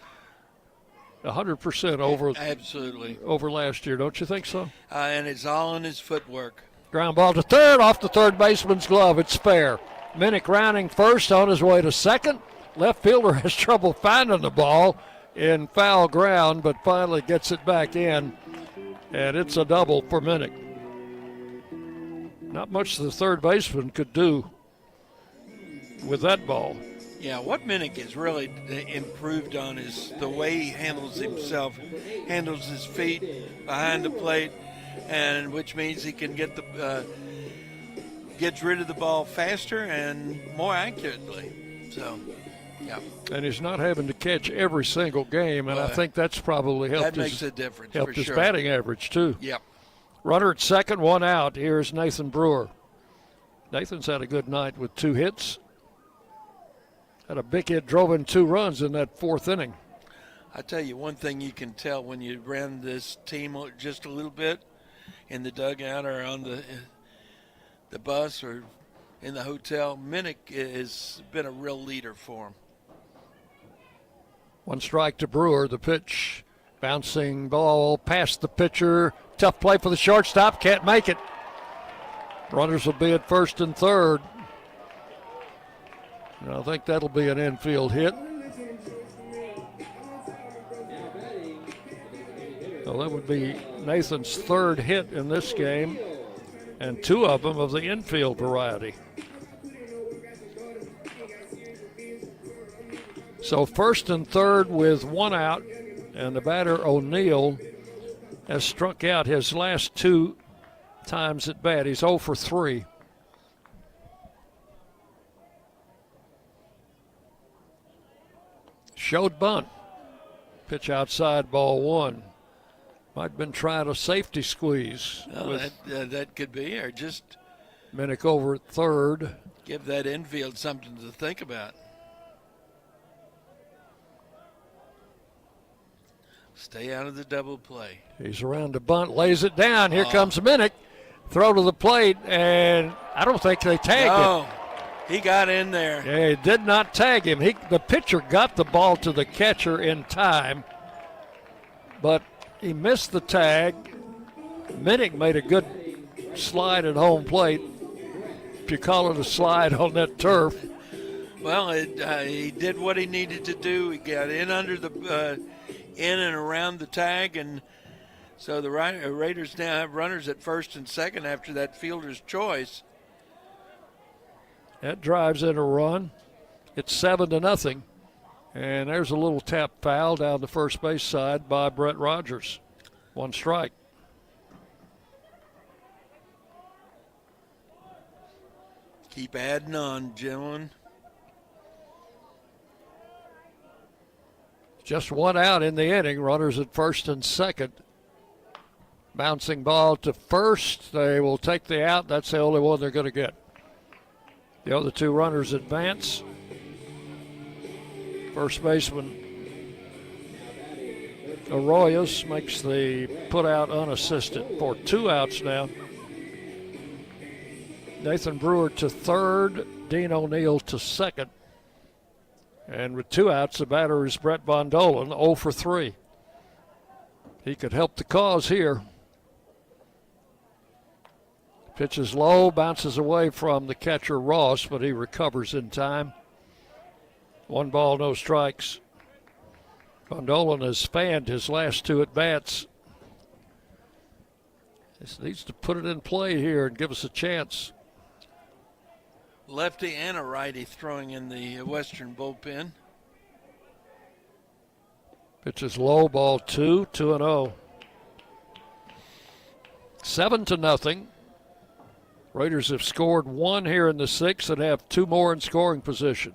100% over last year. Don't you think so? And it's all in his footwork. Ground ball to third, off the third baseman's glove. It's fair. Minnick rounding first, on his way to second. Left fielder has trouble finding the ball in foul ground, but finally gets it back in, and it's a double for Minnick. Not much the third baseman could do with that ball. Yeah, what Minnick has really improved on is the way he handles himself, handles his feet behind the plate, and which means he can get gets rid of the ball faster and more accurately. So, yeah. And he's not having to catch every single game, and I think that's probably helped. That makes a difference. Helped for his sure. batting average too. Yep. Runner at second, 1 out. Here's Nathan Brewer. Nathan's had a good night with 2 hits. Had a big hit, drove in 2 runs in that 4th inning. I tell you, one thing you can tell when you ran this team just a little bit in the dugout or on the bus or in the hotel, Minnick has been a real leader for him. 1 strike to Brewer. The pitch, bouncing ball past the pitcher. Tough play for the shortstop. Can't make it. Runners will be at first and third. And I think that'll be an infield hit. Well, that would be Nathan's third hit in this game, and 2 of them of the infield variety. So first and third with 1 out, and the batter O'Neill has struck out his last 2 times at bat. He's 0 for 3. Showed bunt. Pitch outside, ball 1. Might have been trying a safety squeeze. Well, that could be, or just Minnick over at third. Give that infield something to think about. Stay out of the double play. He's around the bunt, lays it down. Here comes Minnick. Throw to the plate, and I don't think they tagged him. He got in there. Yeah, he did not tag him. The pitcher got the ball to the catcher in time, but he missed the tag. Minnick made a good slide at home plate, if you call it a slide on that turf. Well, he did what he needed to do. He got in under the in and around the tag, and so the Raiders now have runners at first and second after that fielder's choice. That drives in a run. It's 7-0. And there's a little tap foul down the first base side by Brett Rogers. 1 strike. Keep adding on, gentlemen. Just 1 out in the inning. Runners at first and second. Bouncing ball to first. They will take the out. That's the only one they're going to get. The other 2 runners advance. First baseman Arroyos makes the put out unassisted for 2 outs now. Nathan Brewer to third, Dean O'Neill to second. And with 2 outs, the batter is Brett Bondolan, 0 for 3. He could help the cause here. Pitches low, bounces away from the catcher Ross, but he recovers in time. 1 ball, no strikes. Bondolan has fanned his last 2 at-bats. This needs to put it in play here and give us a chance. Lefty and a righty throwing in the Western bullpen. Pitches low, ball 2, 2-0. 7-0. Raiders have scored 1 here in the 6th and have 2 more in scoring position.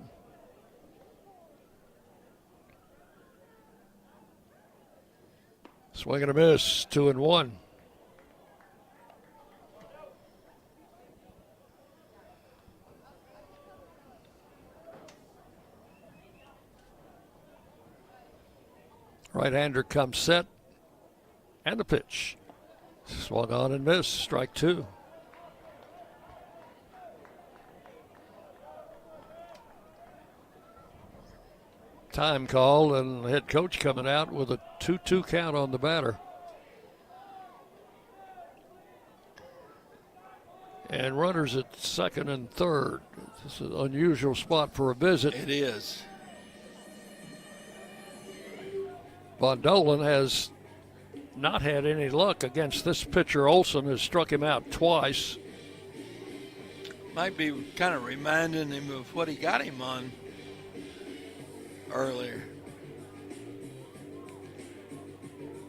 Swing and a miss, 2-1. Right-hander comes set, and the pitch. Swung on and missed, strike 2. Time call, and the head coach coming out with a 2-2 count on the batter. And runners at second and third. This is an unusual spot for a visit. It is. Bondolan has not had any luck against this pitcher. Olson has struck him out twice. Might be kind of reminding him of what he got him on earlier.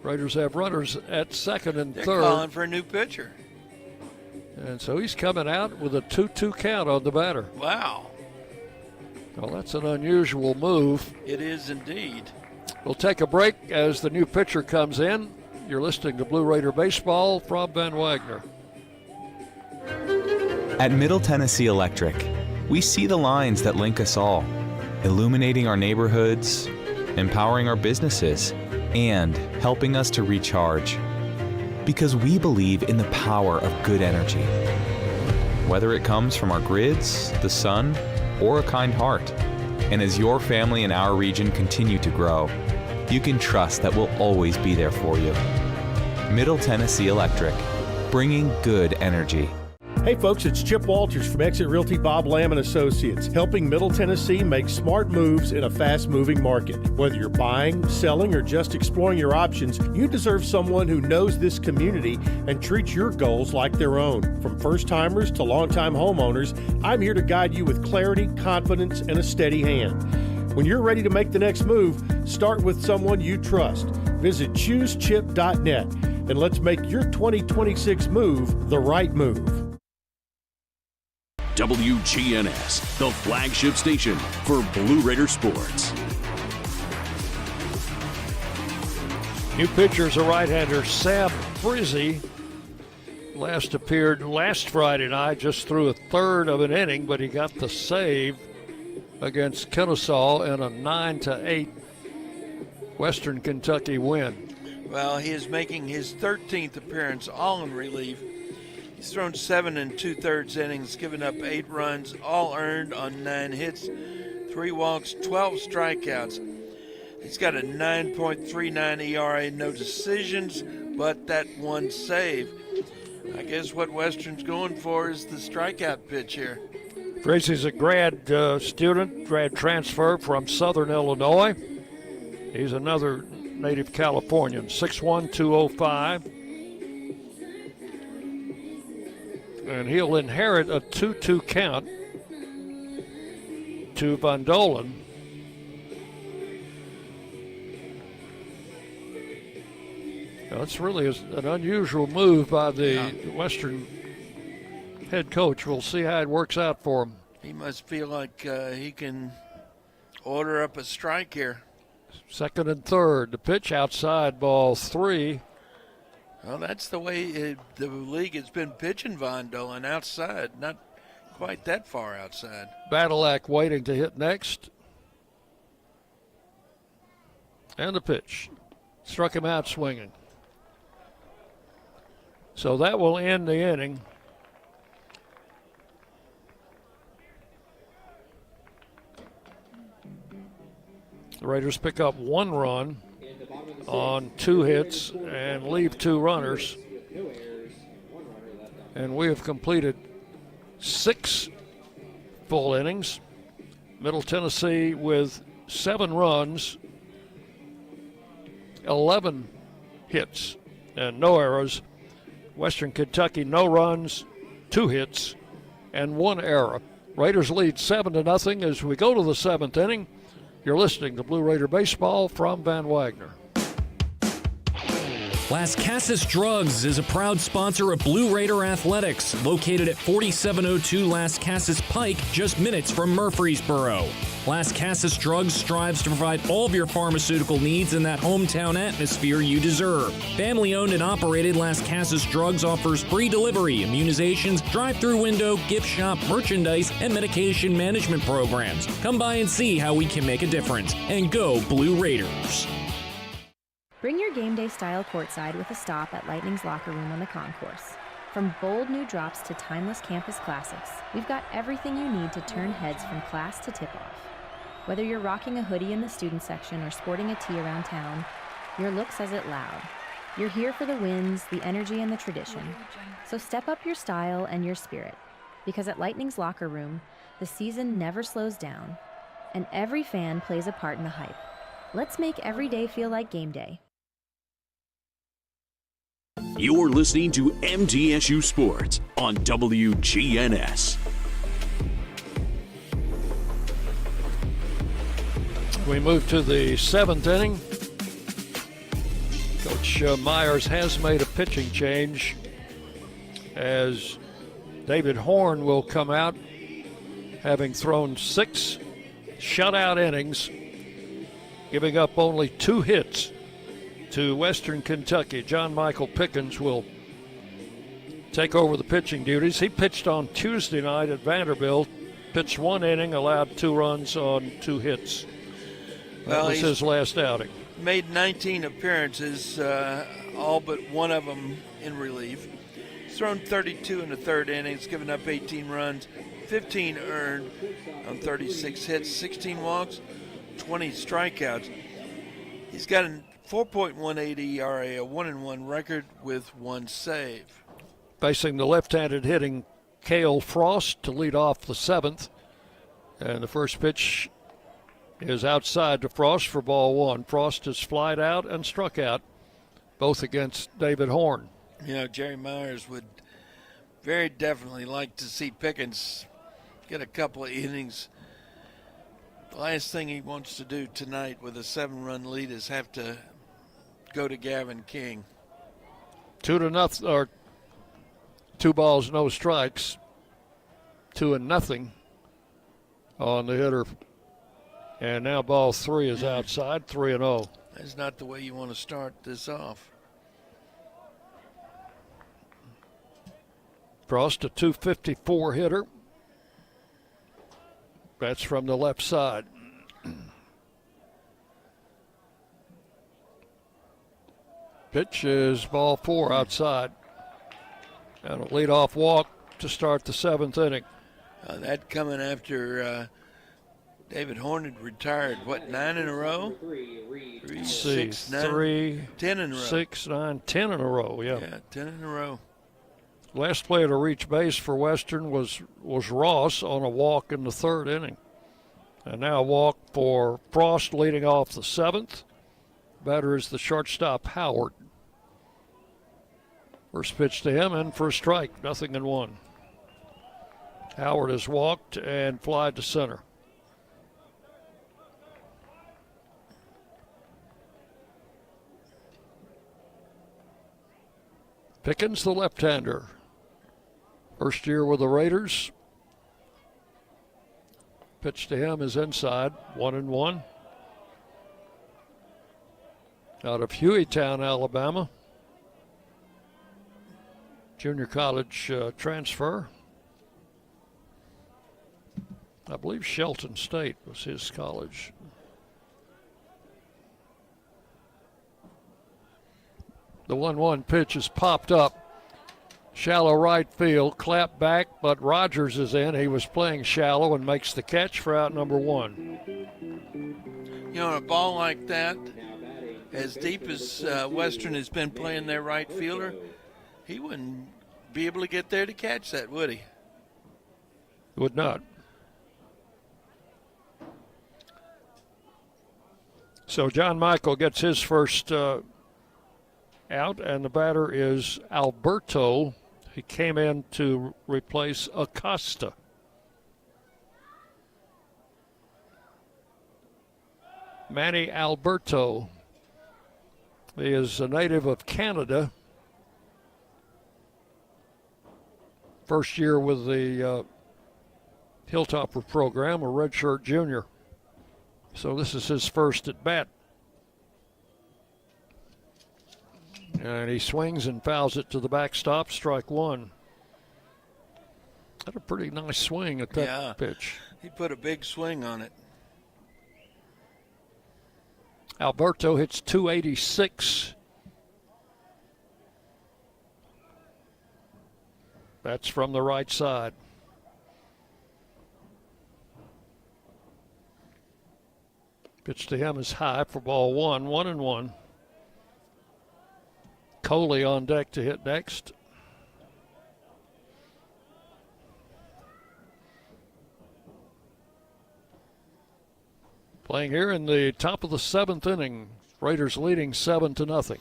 Raiders have runners at second and They're third. calling for a new pitcher. And so he's coming out with a 2-2 count on the batter. Wow. Well, that's an unusual move. It is indeed. We'll take a break as the new pitcher comes in. You're listening to Blue Raider Baseball from Ben Wagner. At Middle Tennessee Electric, we see the lines that link us all, illuminating our neighborhoods, empowering our businesses, and helping us to recharge. Because we believe in the power of good energy. Whether it comes from our grids, the sun, or a kind heart, And as your family and our region continue to grow, you can trust that we'll always be there for you. Middle Tennessee Electric, bringing good energy. Hey folks, it's Chip Walters from Exit Realty Bob Lamb & Associates, helping Middle Tennessee make smart moves in a fast-moving market. Whether you're buying, selling, or just exploring your options, you deserve someone who knows this community and treats your goals like their own. From first-timers to long-time homeowners, I'm here to guide you with clarity, confidence, and a steady hand. When you're ready to make the next move, start with someone you trust. Visit choosechip.net and let's make your 2026 move the right move. WGNS, the flagship station for Blue Raider sports. New pitcher is a right-hander, Sam Frizzy. Last appeared last Friday night, just threw a third of an inning, but he got the save against Kennesaw in a 9-8 Western Kentucky win. Well, he is making his 13th appearance, all in relief. He's thrown 7 2/3 innings, given up 8 runs, all earned on 9 hits, 3 walks, 12 strikeouts. He's got a 9.39 ERA, no decisions, but that one save. I guess what Western's going for is the strikeout pitch here. Frizzy's a grad student, grad transfer from Southern Illinois. He's another native Californian, 6'1", 205. And he'll inherit a 2-2 count to Van Dolen. Now, it's really an unusual move by the Western head coach. We'll see how it works out for him. He must feel like he can order up a strike here. Second and third. The pitch outside, ball 3. Well, that's the way the league has been pitching Von Dolen, outside, not quite that far outside. Badalak waiting to hit next. And the pitch. Struck him out swinging. So that will end the inning. The Raiders pick up 1 run on 2 hits and leave 2 runners. And we have completed 6 full innings. Middle Tennessee with 7 runs, 11 hits, and no errors. Western Kentucky, no runs, 2 hits, and 1 error. Raiders lead 7-0 as we go to the 7th inning. You're listening to Blue Raider Baseball from Van Wagner. Las Casas Drugs is a proud sponsor of Blue Raider Athletics, located at 4702 Las Casas Pike, just minutes from Murfreesboro. Las Casas Drugs strives to provide all of your pharmaceutical needs in that hometown atmosphere you deserve. Family-owned and operated, Las Casas Drugs offers free delivery, immunizations, drive-through window, gift shop, merchandise, and medication management programs. Come by and see how we can make a difference. And go Blue Raiders! Bring your game day style courtside with a stop at Lightning's Locker Room on the concourse. From bold new drops to timeless campus classics, we've got everything you need to turn heads from class to tip-off. Whether you're rocking a hoodie in the student section or sporting a tee around town, your look says it loud. You're here for the wins, the energy, and the tradition. So step up your style and your spirit, because at Lightning's Locker Room, the season never slows down, and every fan plays a part in the hype. Let's make every day feel like game day. You're listening to MTSU Sports on WGNS. We move to the 7th inning. Coach Myers has made a pitching change as David Horn will come out, having thrown 6 shutout innings, giving up only 2 hits to Western Kentucky. John Michael Pickens will take over the pitching duties. He pitched on Tuesday night at Vanderbilt, pitched 1 inning, allowed 2 runs on 2 hits. That was his last outing. Made 19 appearances, all but 1 of them in relief. He's thrown 32 in the 3rd innings, given up 18 runs, 15 earned on 36 hits, 16 walks, 20 strikeouts. He's got a 4.18 ERA, a 1-1 record with 1 save. Facing the left-handed hitting Cale Frost to lead off the 7th. And the first pitch is outside to Frost for ball 1. Frost has flied out and struck out, both against David Horn. You know, Jerry Myers would very definitely like to see Pickens get a couple of innings. The last thing he wants to do tonight with a 7-run lead is have to go to Gavin King. 2-0, or 2 balls, no strikes. 2-0 on the hitter. And now ball 3 is outside, 3-0. That's not the way you want to start this off. Frost, a 254 hitter. That's from the left side. Pitch is ball 4 outside. And a leadoff walk to start the 7th inning. That coming after David Horn had retired, 9 in a row? 3, 6, 9, 3, 10 in a row. 6, 9, 10 in a row, yeah. Yeah, 10 in a row. Last player to reach base for Western was Ross on a walk in the 3rd inning. And now a walk for Frost leading off the 7th. Batter is the shortstop, Howard. First pitch to him, and for a strike, 0-1. Howard has walked and flied to center. Pickens, the left-hander. First year with the Raiders. Pitch to him is inside, 1-1. Out of Hueytown, Alabama. Junior college transfer. I believe Shelton State was his college. The 1-1 pitch is popped up. Shallow right field, clap back, but Rogers is in. He was playing shallow and makes the catch for out number 1. You know, a ball like that, as deep as Western has been playing their right fielder, he wouldn't be able to get there to catch that, would he? Would not. So John Michael gets his first out, and the batter is Alberto. He came in to replace Acosta. Manny Alberto. He is a native of Canada. First year with the Hilltopper program, a redshirt junior. So this is his first at bat. And he swings and fouls it to the backstop, strike 1. Had a pretty nice swing at that pitch. He put a big swing on it. Alberto hits 286. That's from the right side. Pitch to him is high for ball 1, 1-1. Coley on deck to hit next. Playing here in the top of the 7th inning. Raiders leading 7-0.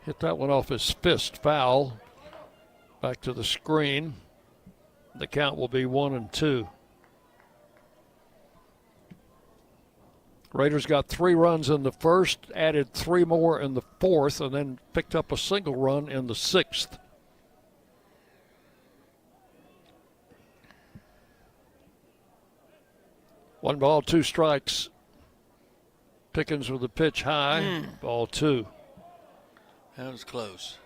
Hit that one off his fist, foul. Back to the screen. The count will be 1-2. Raiders got 3 runs in the first, added 3 more in the 4th, and then picked up a single run in the 6th. One ball, 2 strikes. Pickens with the pitch high, ball 2. That was close.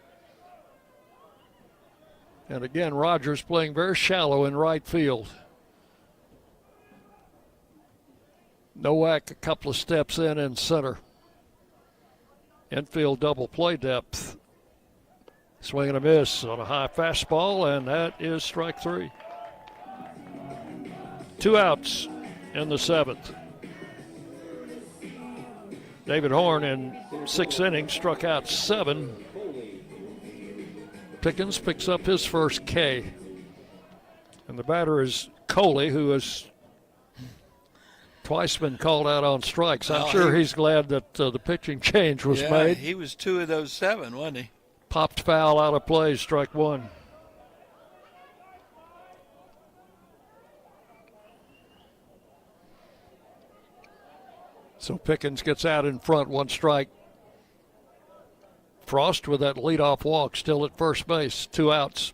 And again, Rogers playing very shallow in right field. Nowak a couple of steps in center. Infield double play depth. Swing and a miss on a high fastball, and that is strike 3. 2 outs in the 7th. David Horn in 6 innings struck out 7. Pickens picks up his first K. And the batter is Coley, who has twice been called out on strikes. I'm sure he's glad that the pitching change was made. He was 2 of those 7, wasn't he? Popped foul out of play, strike 1. So Pickens gets out in front, 1 strike. Frost with that leadoff walk still at first base, 2 outs.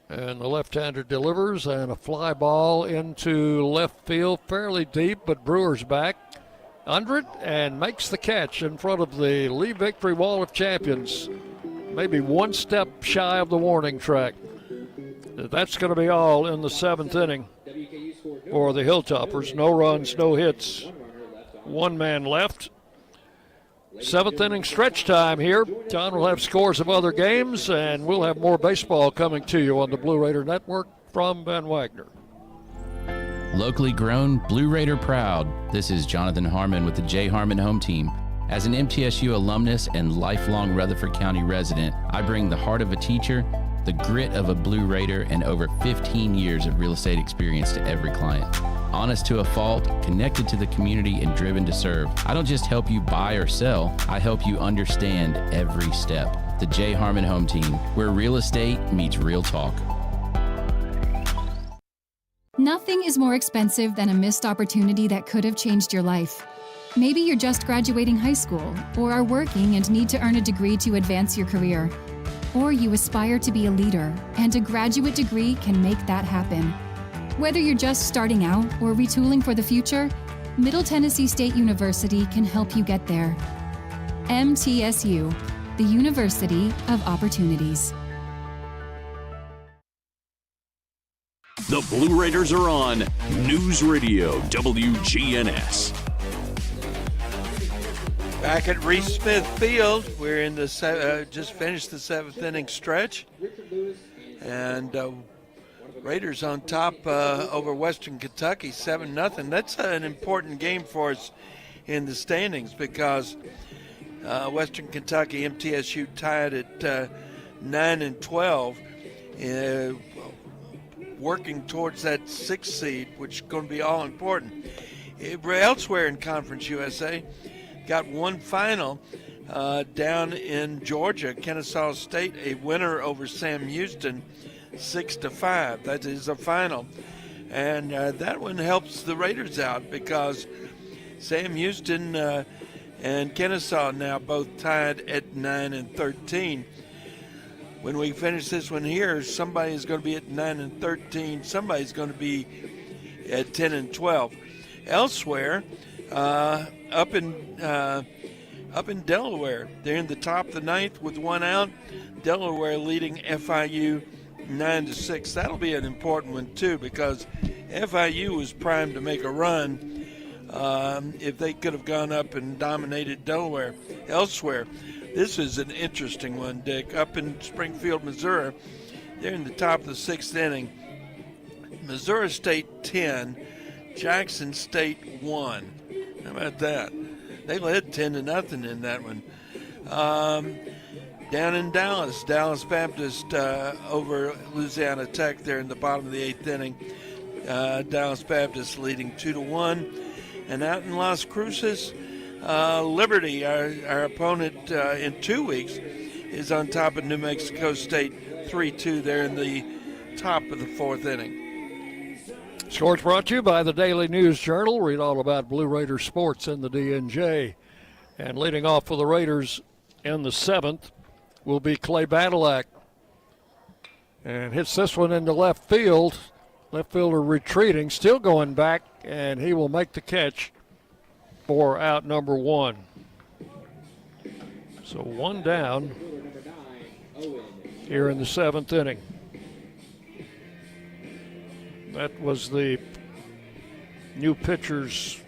And the left-hander delivers, and a fly ball into left field, fairly deep, but Brewer's back under it and makes the catch in front of the Lee Victory Wall of Champions. Maybe 1 step shy of the warning track. That's going to be all in the 7th inning for the Hilltoppers. No runs, no hits. 1 man left. 7th inning stretch time here. John will have scores of other games, and we'll have more baseball coming to you on the Blue Raider Network from Van Wagner. Locally grown, Blue Raider proud. This is Jonathan Harmon with the J. Harmon Home Team. As an MTSU alumnus and lifelong Rutherford County resident, I bring the heart of a teacher, the grit of a Blue Raider, and over 15 years of real estate experience to every client. Honest to a fault, connected to the community, and driven to serve. I don't just help you buy or sell, I help you understand every step. The J. Harmon Home Team, where real estate meets real talk. Nothing is more expensive than a missed opportunity that could have changed your life. Maybe you're just graduating high school, or are working and need to earn a degree to advance your career. Or you aspire to be a leader, and a graduate degree can make that happen. Whether you're just starting out or retooling for the future, Middle Tennessee State University can help you get there. MTSU, the University of Opportunities. The Blue Raiders are on News Radio WGNS. Back at Reese Smith Field, we're in the just finished the 7th inning stretch, and Raiders on top over Western Kentucky, 7-0. That's an important game for us in the standings because Western Kentucky, MTSU tied at 9-12, working towards that 6th seed, which is going to be all important. Elsewhere in Conference USA, got one final down in Georgia, Kennesaw State, a winner over Sam Houston, 6-5. That is a final, and that one helps the Raiders out because Sam Houston and Kennesaw now both tied at 9-13. When we finish this one here, somebody is going to be at 9-13. Somebody's going to be at 10-12. Elsewhere, up in Delaware, they're in the top of the 9th with 1 out. Delaware leading FIU 9-6. That'll be an important one too because FIU was primed to make a run if they could have gone up and dominated Delaware. Elsewhere, this is an interesting one, Dick. Up in Springfield, Missouri, they're in the top of the 6th inning. Missouri State 10, Jackson State 1. How about that? They led 10-0 in that one. Down in Dallas, Dallas Baptist over Louisiana Tech there in the bottom of the 8th inning. Dallas Baptist leading 2-1. And out in Las Cruces, Liberty, our opponent in 2 weeks, is on top of New Mexico State 3-2 there in the top of the 4th inning. Scores brought to you by the Daily News Journal. Read all about Blue Raider sports in the DNJ. And leading off for the Raiders in the 7th will be Clay Badalak. And hits this one into left field. Left fielder retreating, still going back, and he will make the catch for out number 1. So 1 down here in the 7th inning. That was the new pitcher's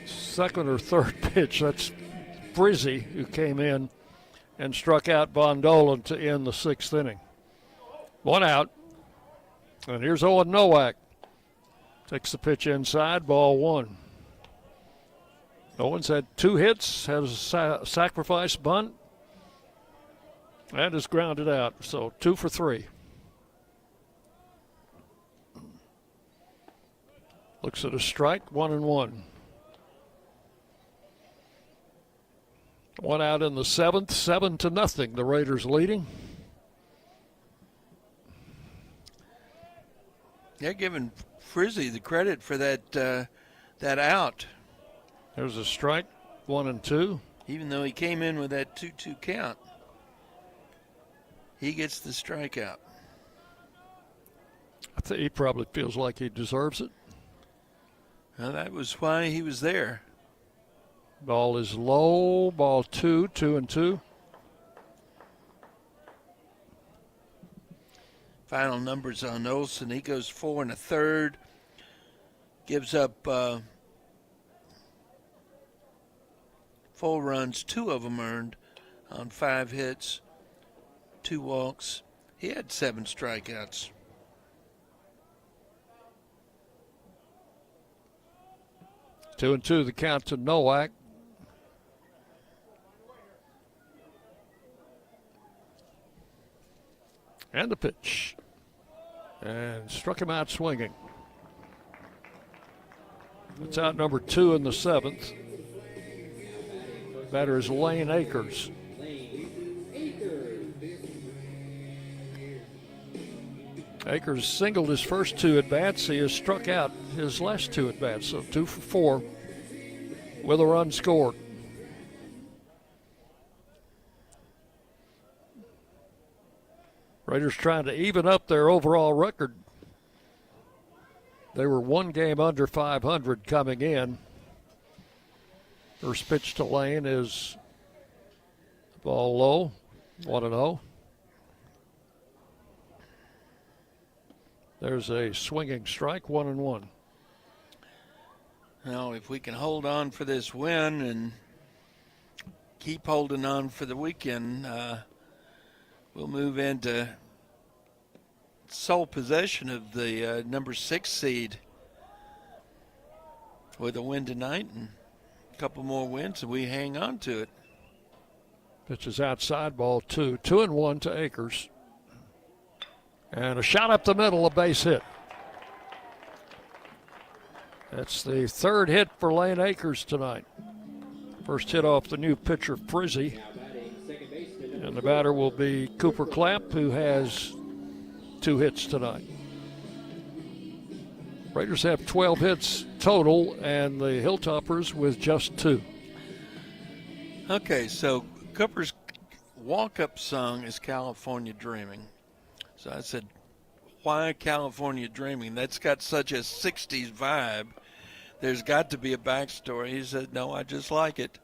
2nd or 3rd pitch. That's Frizzy, who came in and struck out Von Dolan to end the 6th inning. 1 out. And here's Owen Nowak. Takes the pitch inside, ball one. Owens had 2 hits, has a sacrifice bunt, and is grounded out. So 2 for 3. Looks at a strike, 1-1. 1 out in the 7th, 7-0. The Raiders leading. They're giving Frizzy the credit for that out. There's a strike, 1-2. Even though he came in with that 2-2 count, he gets the strikeout. I think he probably feels like he deserves it. Well, that was why he was there. Ball is low, ball 2, 2-2. Final numbers on Olsen. He goes 4 1/3. Gives up 4 runs, 2 of them earned on 5 hits, 2 walks. He had 7 strikeouts. 2-2 the count to Nowak. And the pitch. And struck him out swinging. It's out number 2 in the 7th. Batter is Lane Akers. Akers singled his first 2 at-bats. He has struck out his last 2 at-bats, so 2 for 4 with a run scored. Raiders trying to even up their overall record. They were 1 game under 500 coming in. First pitch to Lane is ball low, 1-0. There's a swinging strike, 1-1. Now, if we can hold on for this win and keep holding on for the weekend, we'll move into sole possession of the number 6 seed with a win tonight and a couple more wins, and we hang on to it. Pitch is outside, ball 2. 2-1 to Akers. And a shot up the middle, a base hit. That's the 3rd hit for Lane Akers tonight. First hit off the new pitcher, Frizzy. And the batter will be Cooper Clapp, who has 2 hits tonight. Raiders have 12 hits total, and the Hilltoppers with just 2. Okay, so Cooper's walk-up song is California Dreaming. So I said, why California Dreaming? That's got such a 60s vibe. There's got to be a backstory. He said, no, I just like it.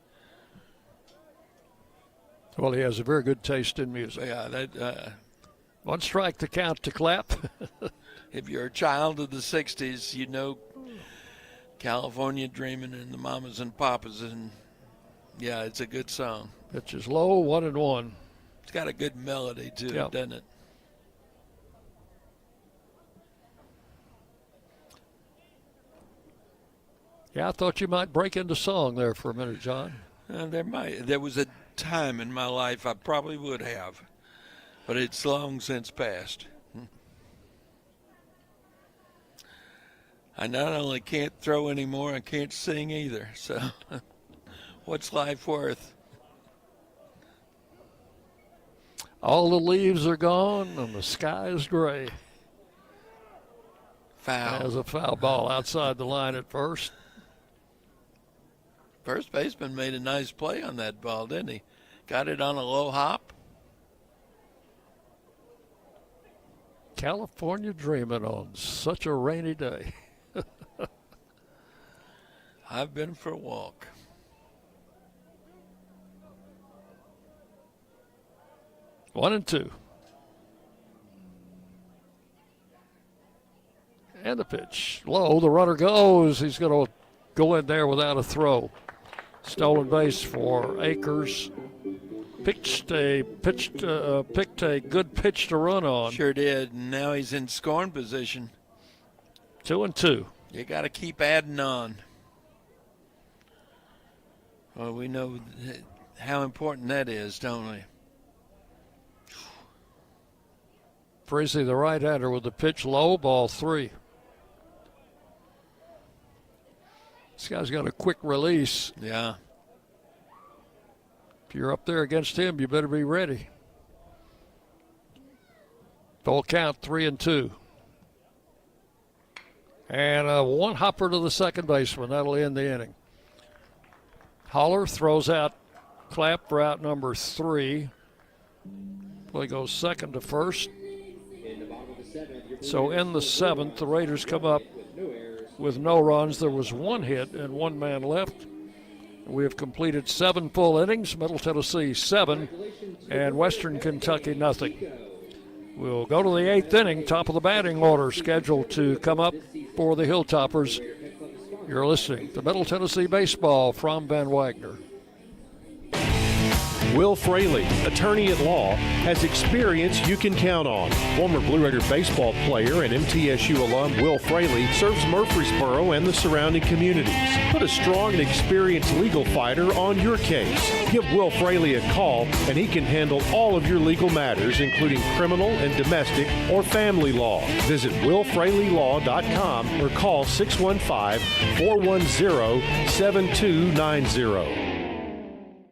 Well, he has a very good taste in music. Yeah, that 1 strike to count to Clapp. If you're a child of the 60s, you know California Dreaming and the Mamas and Papas. And, yeah, it's a good song. Pitch is low, 1-1. It's got a good melody, too, Yep. doesn't it? Yeah, I thought you might break into song there for a minute, John. There was a time in my life I probably would have, but it's long since passed. I not only can't throw anymore, I can't sing either. So what's life worth? All the leaves are gone and the sky is gray. Foul. There's a foul ball outside the line at first. First baseman made a nice play on that ball, didn't he? Got it on a low hop. California Dreaming on such a rainy day. I've been for a walk. One and two. And the pitch. Low, the runner goes. He's going to go in there without a throw. Stolen base for Akers. picked a good pitch to run on. Sure did. And now he's in scoring position. 2-2. You got to keep adding on. Well, we know how important that is, don't we? Frizzy, the right-hander, with the pitch low, ball 3. This guy's got a quick release. Yeah. If you're up there against him, you better be ready. Full count, 3-2. And one hopper to the second baseman. That'll end the inning. Holler throws out Clapp for out number 3. Play goes second to first. So in the 7th, the Raiders come up with no runs. There was 1 hit and 1 man left. We have completed 7 full innings. Middle Tennessee 7 and Western Kentucky nothing. We'll go to the 8th inning, top of the batting order, scheduled to come up for the Hilltoppers. You're listening to Middle Tennessee Baseball from Van Wagner. Will Fraley, attorney at law, has experience you can count on. Former Blue Raider baseball player and MTSU alum Will Fraley serves Murfreesboro and the surrounding communities. Put a strong and experienced legal fighter on your case. Give Will Fraley a call and he can handle all of your legal matters, including criminal and domestic or family law. Visit willfraleylaw.com or call 615-410-7290.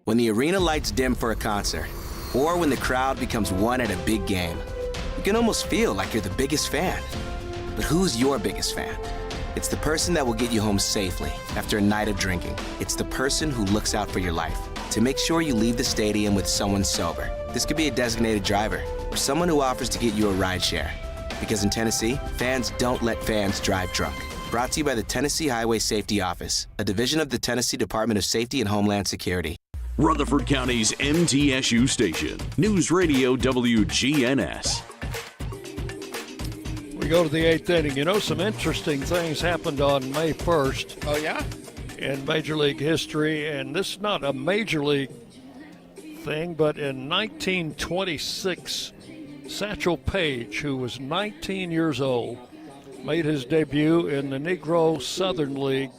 When the arena lights dim for a concert, or when the crowd becomes one at a big game, you can almost feel like you're the biggest fan. But who's your biggest fan? It's the person that will get you home safely after a night of drinking. It's the person who looks out for your life to make sure you leave the stadium with someone sober. This could be a designated driver or someone who offers to get you a ride share. Because in Tennessee, fans don't let fans drive drunk. Brought to you by the Tennessee Highway Safety Office, a division of the Tennessee Department of Safety and Homeland Security. Rutherford County's MTSU station, News Radio WGNS. We go to the 8th inning. You know, some interesting things happened on May 1st. Oh, yeah? In Major League history, and this is not a Major League thing, but in 1926, Satchel Paige, who was 19 years old, made his debut in the Negro Southern League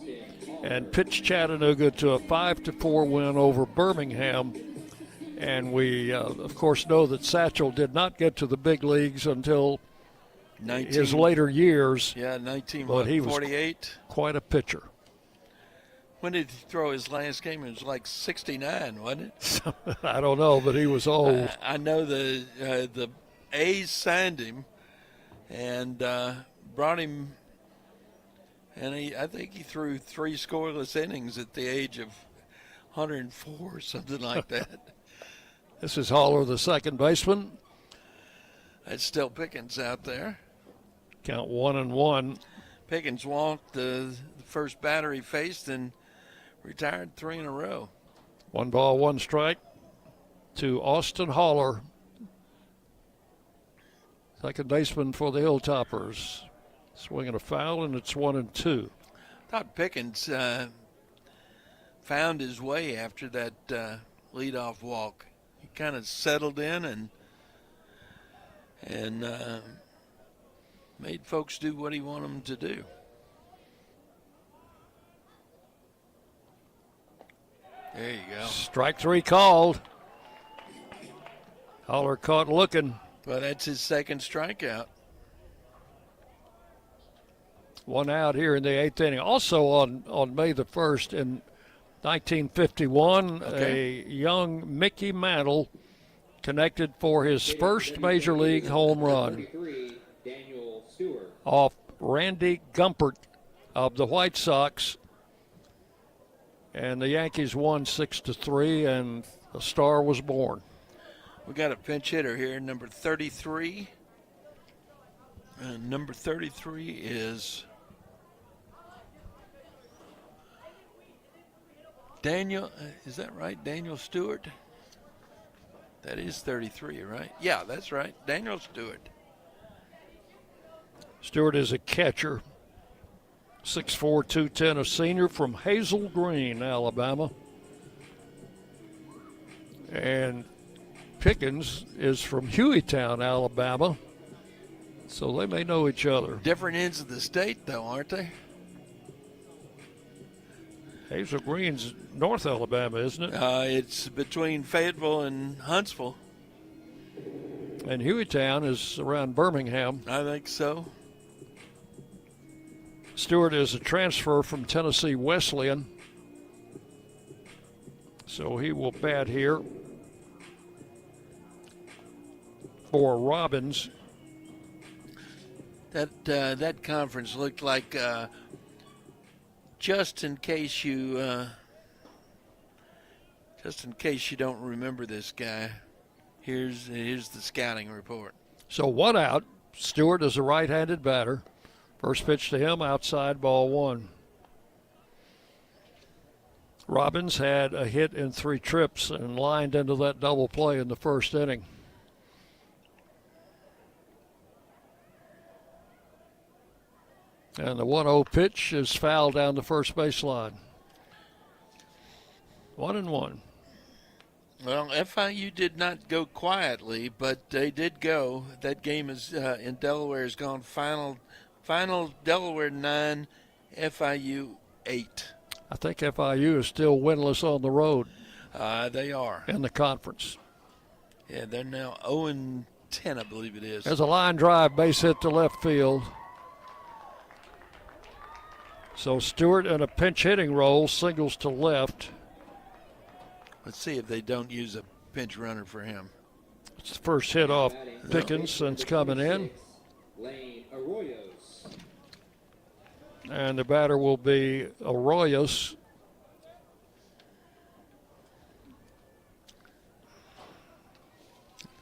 and pitched Chattanooga to a 5-4 win over Birmingham. And we, of course, know that Satchel did not get to the big leagues until his later years. Yeah, 1948. But he was quite a pitcher. When did he throw his last game? It was like 69, wasn't it? I don't know, but he was old. I know the A's signed him and brought him. And I think he threw 3 scoreless innings at the age of 104, something like that. This is Haller, the second baseman. That's still Pickens out there. Count 1-1. Pickens walked the first batter he faced and retired 3 in a row. 1 ball, 1 strike to Austin Haller, second baseman for the Hilltoppers. Swinging a foul, and it's 1-2. Thought Pickens found his way after that leadoff walk. He kind of settled in and made folks do what he wanted them to do. There you go. Strike 3 called. Haller caught looking. Well, that's his second strikeout. 1 out here in the 8th inning. Also on May the 1st in 1951, a young Mickey Mantle connected for his first Major League home run off Randy Gumpert of the White Sox. And the Yankees won 6-3, and a star was born. We got a pinch hitter here, number 33. And number 33 is Daniel, is that right? Daniel Stewart? That is 33, right? Yeah, that's right. Daniel Stewart. Stewart is a catcher. 6'4", 210, a senior from Hazel Green, Alabama. And Pickens is from Hueytown, Alabama, so they may know each other. Different ends of the state, though, aren't they? Hazel Green's North Alabama, isn't it? It's between Fayetteville and Huntsville. And Hueytown is around Birmingham. I think so. Stewart is a transfer from Tennessee Wesleyan, so he will bat here for Robbins. That conference looked like, just in case you don't remember this guy, here's the scouting report. So 1 out. Stewart is a right-handed batter. First pitch to him, outside, ball 1. Robbins had a hit in 3 trips and lined into that double play in the first inning. And the 1-0 pitch is fouled down the first baseline. 1-1. Well, FIU did not go quietly, but they did go. That game is in Delaware has gone final Delaware 9, FIU 8. I think FIU is still winless on the road. They are. In the conference. Yeah, they're now 0-10, I believe it is. There's a line drive, base hit to left field. So Stewart in a pinch hitting role, singles to left. Let's see if they don't use a pinch runner for him. It's the first hit off Pickens since coming in. And the batter will be Arroyos.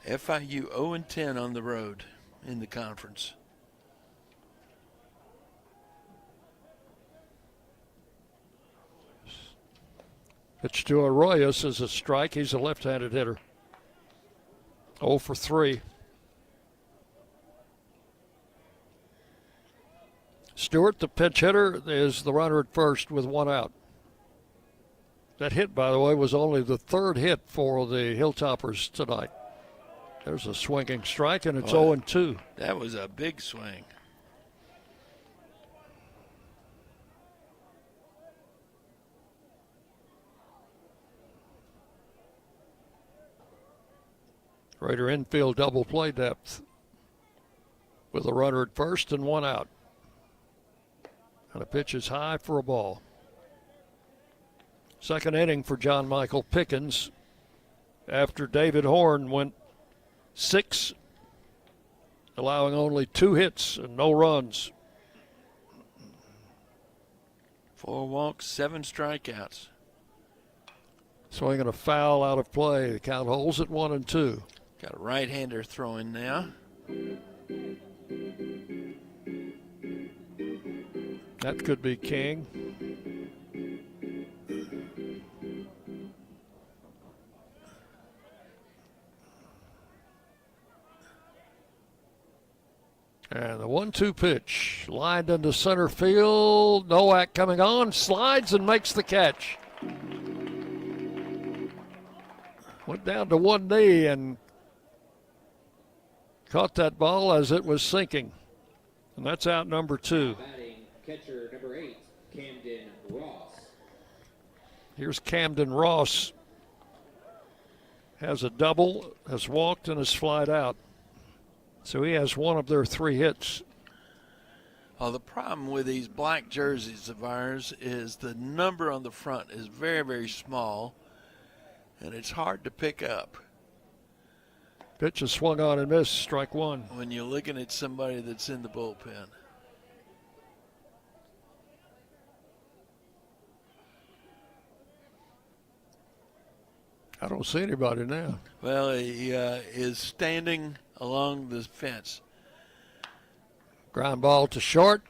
FIU 0-10 on the road in the conference. Pitch to Arroyos is a strike. He's a left-handed hitter. 0 for 3. Stewart, the pinch hitter, is the runner at first with 1 out. That hit, by the way, was only the 3rd hit for the Hilltoppers tonight. There's a swinging strike, and it's 0-2. That was a big swing. Raider infield double play depth with a runner at first and 1 out. And the pitch is high for a ball. Second inning for John Michael Pickens after David Horn went 6, allowing only 2 hits and no runs. 4 walks, 7 strikeouts. Swinging a foul out of play. The count holds at 1-2. Got a right-hander throwing now. That could be King. And the 1-2 pitch lined into center field. Nowak coming on, slides and makes the catch. Went down to one knee and caught that ball as it was sinking. And that's out number 2. Batting catcher number 8, Camden Ross. Here's Camden Ross. Has a double, has walked, and has flied out. So he has 1 of their 3 hits. Well, the problem with these black jerseys of ours is the number on the front is very, very small, and it's hard to pick up. Pitch is swung on and missed, strike 1. When you're looking at somebody that's in the bullpen. I don't see anybody now. Well, he is standing along the fence. Ground ball to short.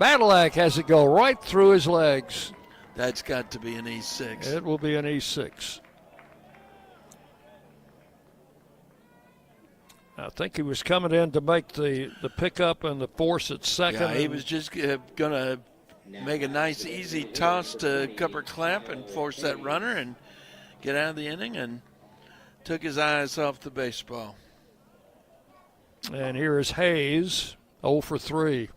Badalak has it go right through his legs. That's got to be an E6. It will be an E6. I think he was coming in to make the pickup and the force at second. Yeah, he was just going to make a nice, easy toss to Cupper Clamp and force that runner and get out of the inning. And took his eyes off the baseball. And here is Hayes, 0 for 3.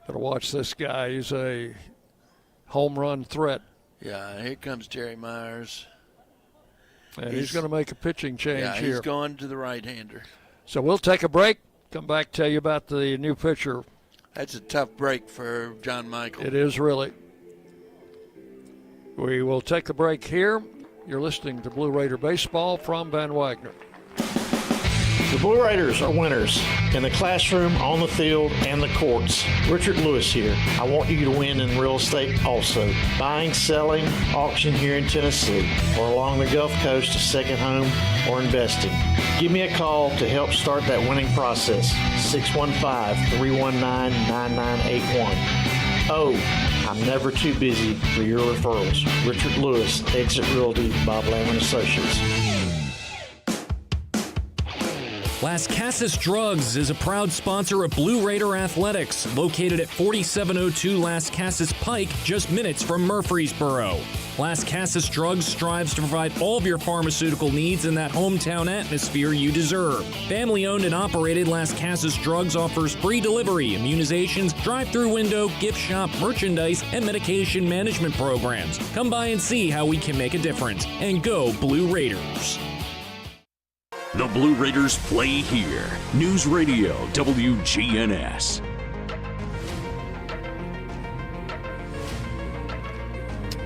Got to watch this guy. He's a home run threat. Yeah, here comes Jerry Myers. And he's going to make a pitching change here. He's going to the right-hander. So we'll take a break. Come back, tell you about the new pitcher. That's a tough break for John Michael. It is really. We will take a break here. You're listening to Blue Raider Baseball from Van Wagner. The Blue Raiders are winners in the classroom, on the field, and the courts. Richard Lewis here. I want you to win in real estate also. Buying, selling, auction here in Tennessee, or along the Gulf Coast, a second home, or investing. Give me a call to help start that winning process. 615-319-9981. Oh, I'm never too busy for your referrals. Richard Lewis, Exit Realty, Bob Lamb & Associates. Las Casas Drugs is a proud sponsor of Blue Raider Athletics, located at 4702 Las Casas Pike, just minutes from Murfreesboro. Las Casas Drugs strives to provide all of your pharmaceutical needs in that hometown atmosphere you deserve. Family-owned and operated, Las Casas Drugs offers free delivery, immunizations, drive-through window, gift shop, merchandise, and medication management programs. Come by and see how we can make a difference. And go Blue Raiders. The Blue Raiders play here. News Radio WGNS.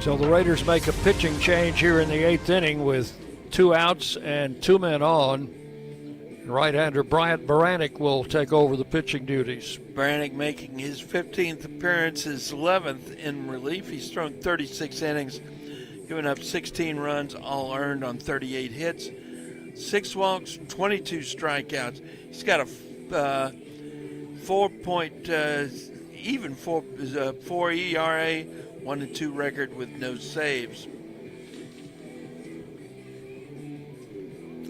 So the Raiders make a pitching change here in the 8th inning with 2 outs and 2 men on. Right-hander Bryant Baranek will take over the pitching duties. Baranek making his 15th appearance, his 11th in relief. He's thrown 36 innings, given up 16 runs, all earned on 38 hits. 6 walks, 22 strikeouts. He's got a 4 ERA, 1-2 record with no saves.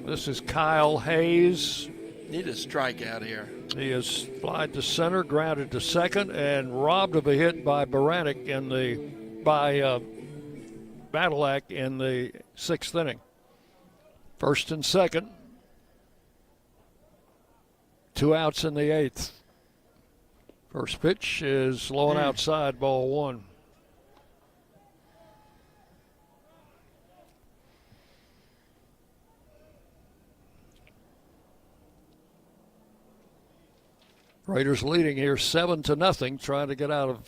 This is Kyle Hayes. Need a strikeout here. He is flied to center, grounded to second, and robbed of a hit by Baranek by Badalak in the 6th inning. First and second. 2 outs in the 8th. First pitch is low and outside, ball 1. Raiders leading here 7-0, trying to get out of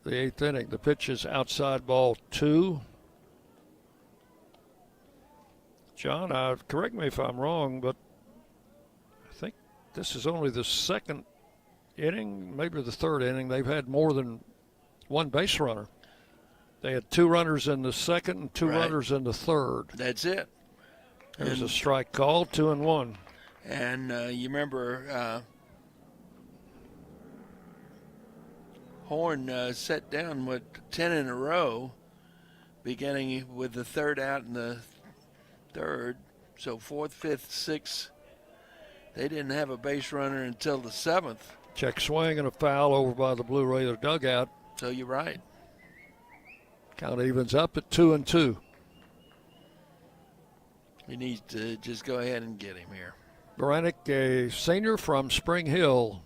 the 8th inning. The pitch is outside, ball 2. John, correct me if I'm wrong, but I think this is only the 2nd inning, maybe the 3rd inning. They've had more than 1 base runner. They had 2 runners in the 2nd and 2 runners in the 3rd. That's it. There's a strike call, 2-1. And you remember Horn set down 10 in a row, beginning with the 3rd out in the 3rd, so 4th, 5th, 6th. They didn't have a base runner until the 7th. Check swing and a foul over by the Blue Raider dugout. So you're right. Count evens up at 2-2. We need to just go ahead and get him here. Baranek, a senior from Spring Hill.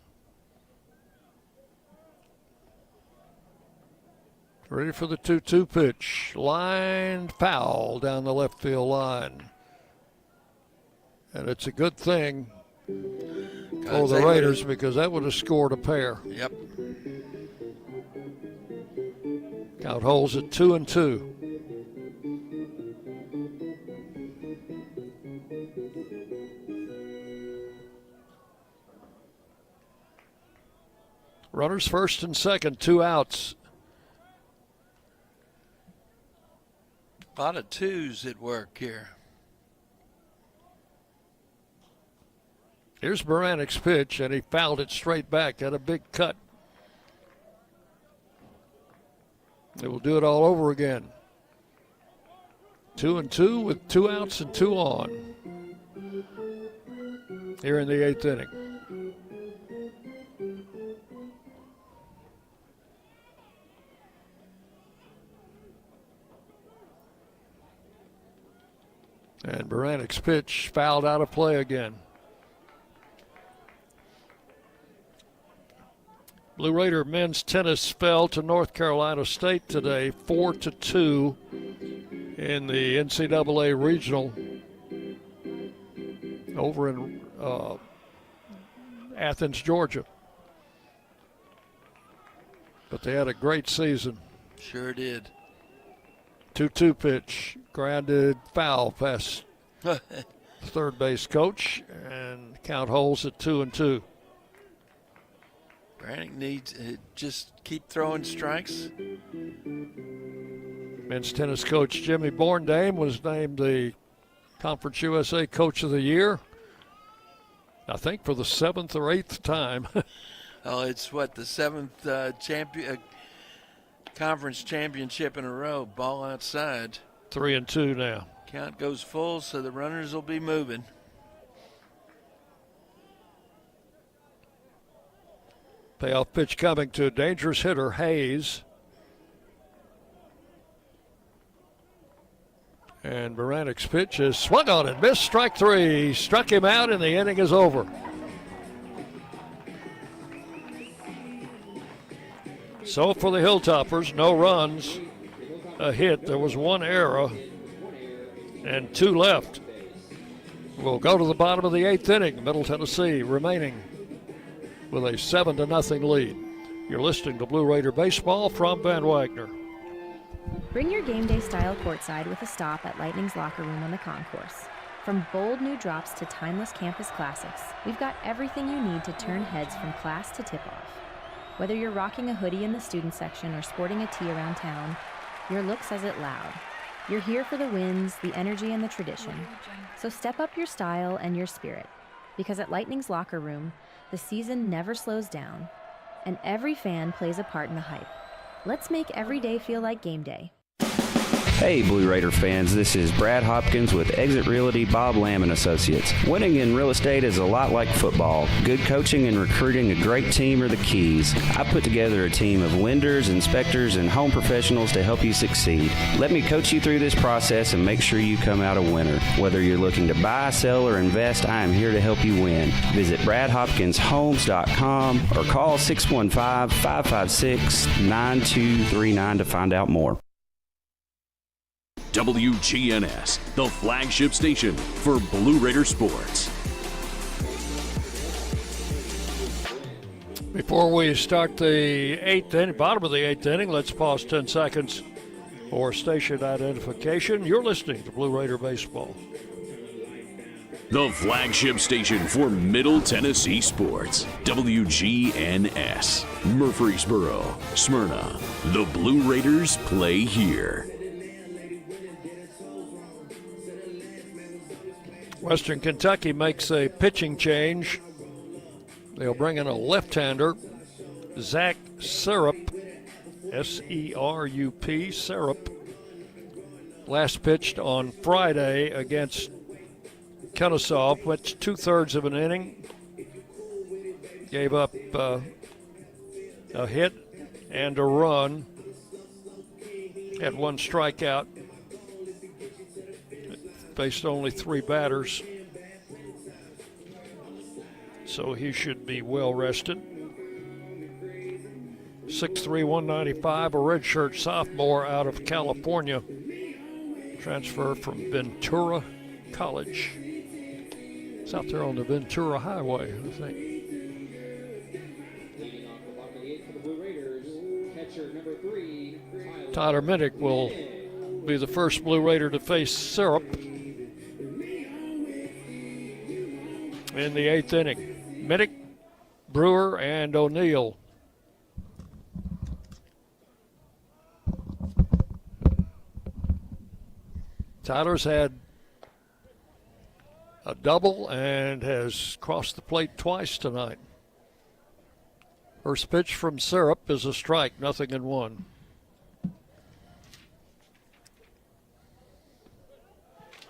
Ready for the 2-2 pitch. Line foul down the left field line. And it's a good thing for the Raiders because that would have scored a pair. Yep. Count holds at 2-2. Runners first and second, 2 outs. A lot of 2s at work here. Here's Baranek's pitch, and he fouled it straight back. Had a big cut. They will do it all over again. 2-2 with 2 outs and 2 on. Here in the 8th inning. And Baranik's pitch fouled out of play again. Blue Raider men's tennis fell to North Carolina State today, 4-2 in the NCAA regional over in Athens, Georgia. But they had a great season. Sure did. 2-2 pitch, grounded foul past third base coach, and count holds at 2-2. Brannick needs just keep throwing strikes. Men's tennis coach Jimmy Borndame was named the Conference USA Coach of the Year, I think for the 7th or 8th time. Oh, it's what, the 7th conference championship in a row. Ball outside. 3-2 now. Count goes full, so the runners will be moving. Payoff pitch coming to dangerous hitter Hayes. And Baranik's pitch is swung on and missed. Strike 3. Struck him out, and the inning is over. So for the Hilltoppers, no runs, a hit. There was 1 error and 2 left. We'll go to the bottom of the 8th inning. Middle Tennessee remaining with a 7-0 lead. You're listening to Blue Raider Baseball from Van Wagner. Bring your game day style courtside with a stop at Lightning's locker room on the concourse. From bold new drops to timeless campus classics, we've got everything you need to turn heads from class to tip-off. Whether you're rocking a hoodie in the student section or sporting a tee around town, your look says it loud. You're here for the wins, the energy, and the tradition. So step up your style and your spirit, because at Lightning's locker room, the season never slows down, and every fan plays a part in the hype. Let's make every day feel like game day. Hey, Blue Raider fans, this is Brad Hopkins with Exit Realty Bob Lamb & Associates. Winning in real estate is a lot like football. Good coaching and recruiting a great team are the keys. I put together a team of lenders, inspectors, and home professionals to help you succeed. Let me coach you through this process and make sure you come out a winner. Whether you're looking to buy, sell, or invest, I am here to help you win. Visit BradHopkinsHomes.com or call 615-556-9239 to find out more. WGNS, the flagship station for Blue Raider sports. Before we start the 8th inning, bottom of the 8th inning, let's pause 10 seconds for station identification. You're listening to Blue Raider Baseball. The flagship station for Middle Tennessee sports. WGNS, Murfreesboro, Smyrna. The Blue Raiders play here. Western Kentucky makes a pitching change. They'll bring in a left-hander, Zach Serup, S-E-R-U-P, Serup. Last pitched on Friday against Kennesaw, went 2/3 of an inning. Gave up a hit and a run. Had 1 strikeout. Faced only 3 batters, so he should be well rested. 6'3", 195, a redshirt sophomore out of California, transfer from Ventura College. It's out there on the Ventura Highway, I think. Tyler Minnick will be the first Blue Raider to face Serup in the 8th inning. Minnick, Brewer, and O'Neill. Tyler's had a double and has crossed the plate twice tonight. First pitch from Serup is a strike, 0-1.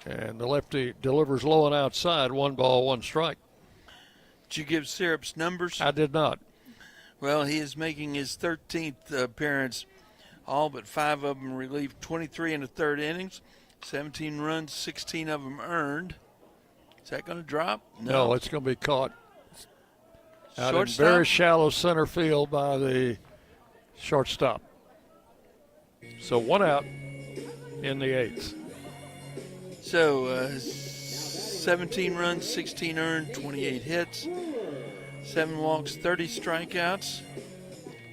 And the lefty delivers low and outside, 1 ball, 1 strike. Did you give Syrup's numbers? I did not. Well, he is making his 13th appearance, all but 5 of them relieved, 23 in the 3rd innings, 17 runs, 16 of them earned. Is that going to drop? No, it's going to be caught out in Shortstop? very shallow center field by the shortstop. So 1 out in the 8th. So 17 runs, 16 earned, 28 hits, 7 walks, 30 strikeouts.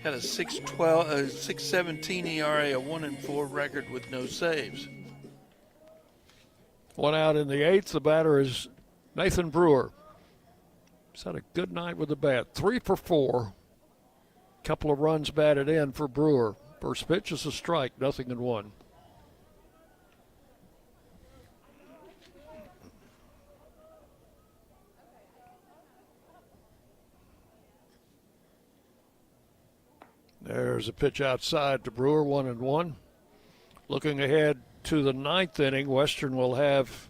Got a 6.17 ERA, a 1-4 record with no saves. 1 out in the 8th. The batter is Nathan Brewer. He's had a good night with the bat. 3 for 4. Couple of runs batted in for Brewer. First pitch is a strike, 0-1. There's a pitch outside to Brewer, 1-1. Looking ahead to the 9th inning, Western will have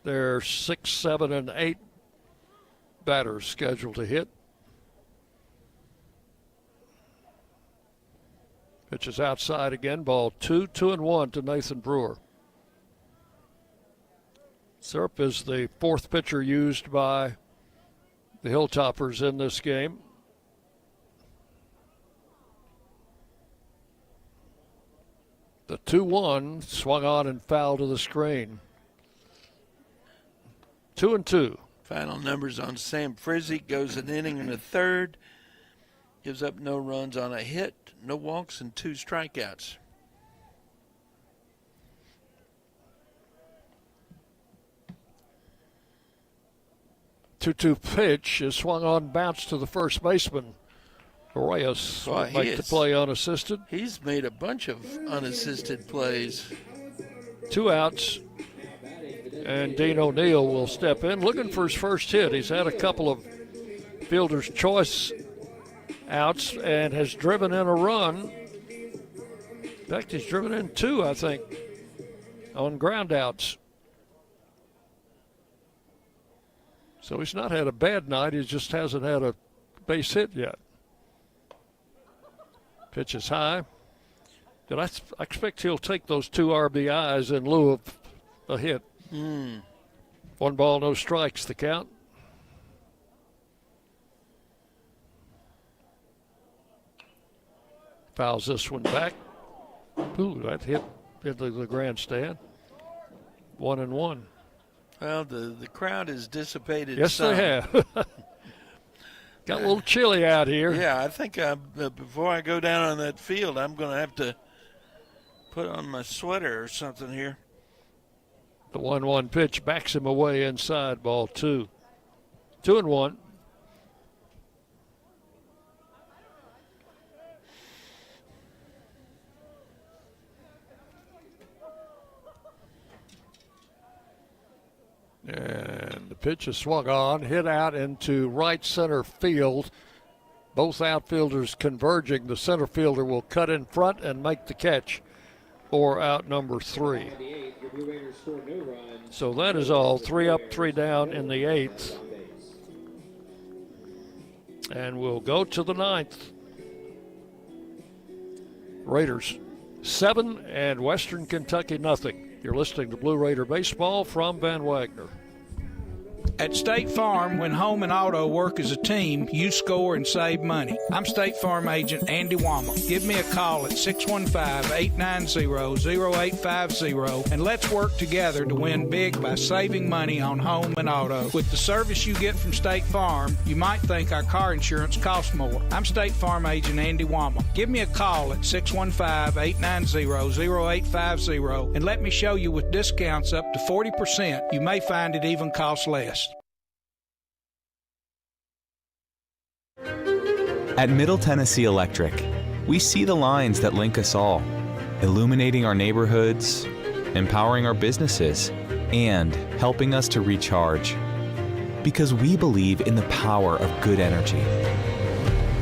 their 6, 7, and 8 batters scheduled to hit. Pitch is outside again, ball 2, 2-1 to Nathan Brewer. Syrup is the 4th pitcher used by the Hilltoppers in this game. The 2-1 swung on and fouled to the screen. 2-2. Final numbers on Sam Frizzy. Goes an inning and a third. Gives up no runs on a hit, no walks, and 2 strikeouts. Two pitch is swung on, bounced to the first baseman. Arroyos will make the play unassisted. He's made a bunch of unassisted plays. 2 outs, and Dean O'Neill will step in, looking for his first hit. He's had a couple of fielder's choice outs and has driven in a run. In fact, he's driven in 2, I think, on ground outs. So he's not had a bad night. He just hasn't had a base hit yet. Pitch is high. But I expect he'll take those 2 RBIs in lieu of a hit. 1 ball, no strikes, the count. Fouls this one back. Ooh, that hit into the grandstand. 1-1. Well, the crowd has dissipated. Yes, some. they have. Got a little chilly out here. Yeah, I think before I go down on that field, I'm going to have to put on my sweater or something here. The 1-1 pitch backs him away inside, ball 2. 2-1. And the pitch is swung on, hit out into right center field. Both outfielders converging. The center fielder will cut in front and make the catch for out number 3. So that is all. 3 up, 3 down in the 8th. And we'll go to the 9th. Raiders 7 and Western Kentucky nothing. You're listening to Blue Raider Baseball from Van Wagner. At State Farm, when home and auto work as a team, you score and save money. I'm State Farm agent Andy Wama. Give me a call at 615-890-0850 and let's work together to win big by saving money on home and auto. With the service you get from State Farm, you might think our car insurance costs more. I'm State Farm agent Andy Wama. Give me a call at 615-890-0850 and let me show you with discounts up to 40%. You may find it even costs less. At Middle Tennessee Electric, we see the lines that link us all, illuminating our neighborhoods, empowering our businesses, and helping us to recharge. Because we believe in the power of good energy.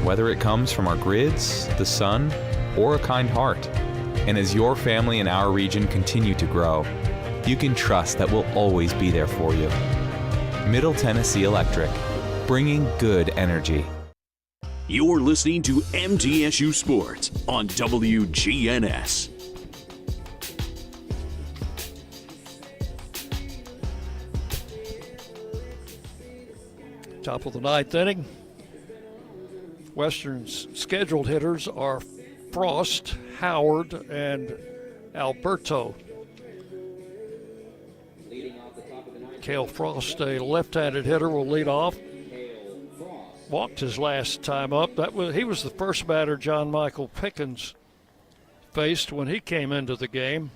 Whether it comes from our grids, the sun, or a kind heart. And as your family and our region continue to grow, you can trust that we'll always be there for you. Middle Tennessee Electric, bringing good energy. You're listening to MTSU Sports on WGNS. Top of the ninth inning. Western's scheduled hitters are Frost, Howard, and Alberto. Cale Frost, a left-handed hitter, will lead off. Walked his last time up. He was the first batter John Michael Pickens faced when he came into the game.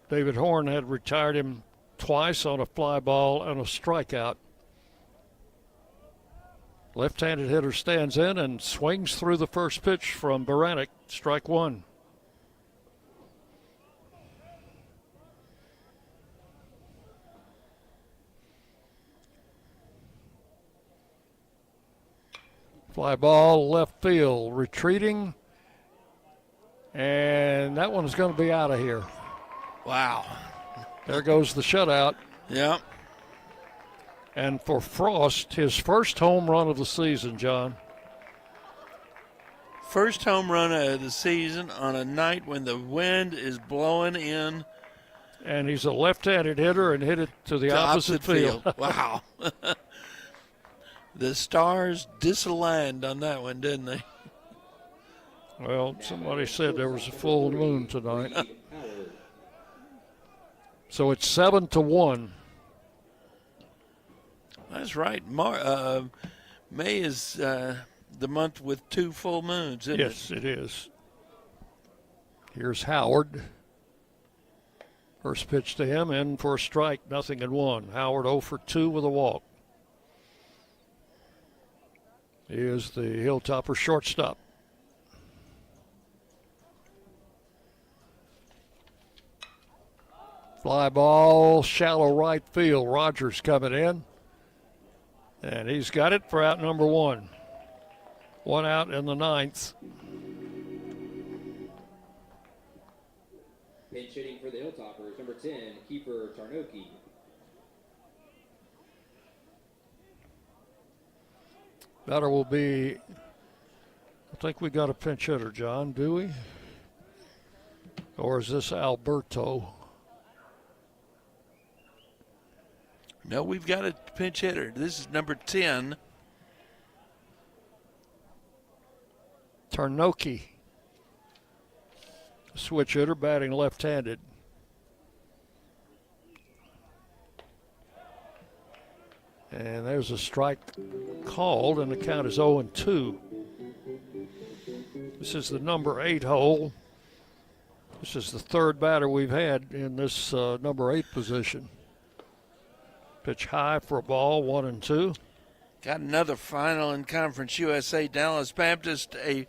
David Horn had retired him twice on a fly ball and a strikeout. Left-handed hitter stands in and swings through the first pitch from Baranek, strike one. Fly ball left field, retreating, and that one is going to be out of here. Wow. There goes the shutout. Yeah. And for Frost, his first home run of the season, John. First home run of the season on a night when the wind is blowing in. And he's a left-handed hitter and hit it to the opposite field. Wow. The stars disaligned on that one, didn't they? Well, somebody said there was a full moon tonight. So it's 7-1. That's right. May is the month with 2 full moons, isn't it? Yes, it is. Here's Howard. First pitch to him, in for a strike, 0-1. Howard 0 for 2 with a walk. He is the Hilltopper shortstop. Fly ball, shallow right field. Rogers coming in. And he's got it for out number 1. 1 out in the 9th. Pinch hitting for the Hilltoppers, number 10, Kiefer Tarnoki. Batter will be, I think we got a pinch hitter, John, do we? Or is this Alberto? No, we've got a pinch hitter. This is number 10. Tarnoki. Switch hitter, batting left-handed. And there's a strike called, and the count is 0-2. This is the number 8 hole. This is the third batter we've had in this number 8 position. Pitch high for a ball, 1-2. Got another final in Conference USA. Dallas Baptist, a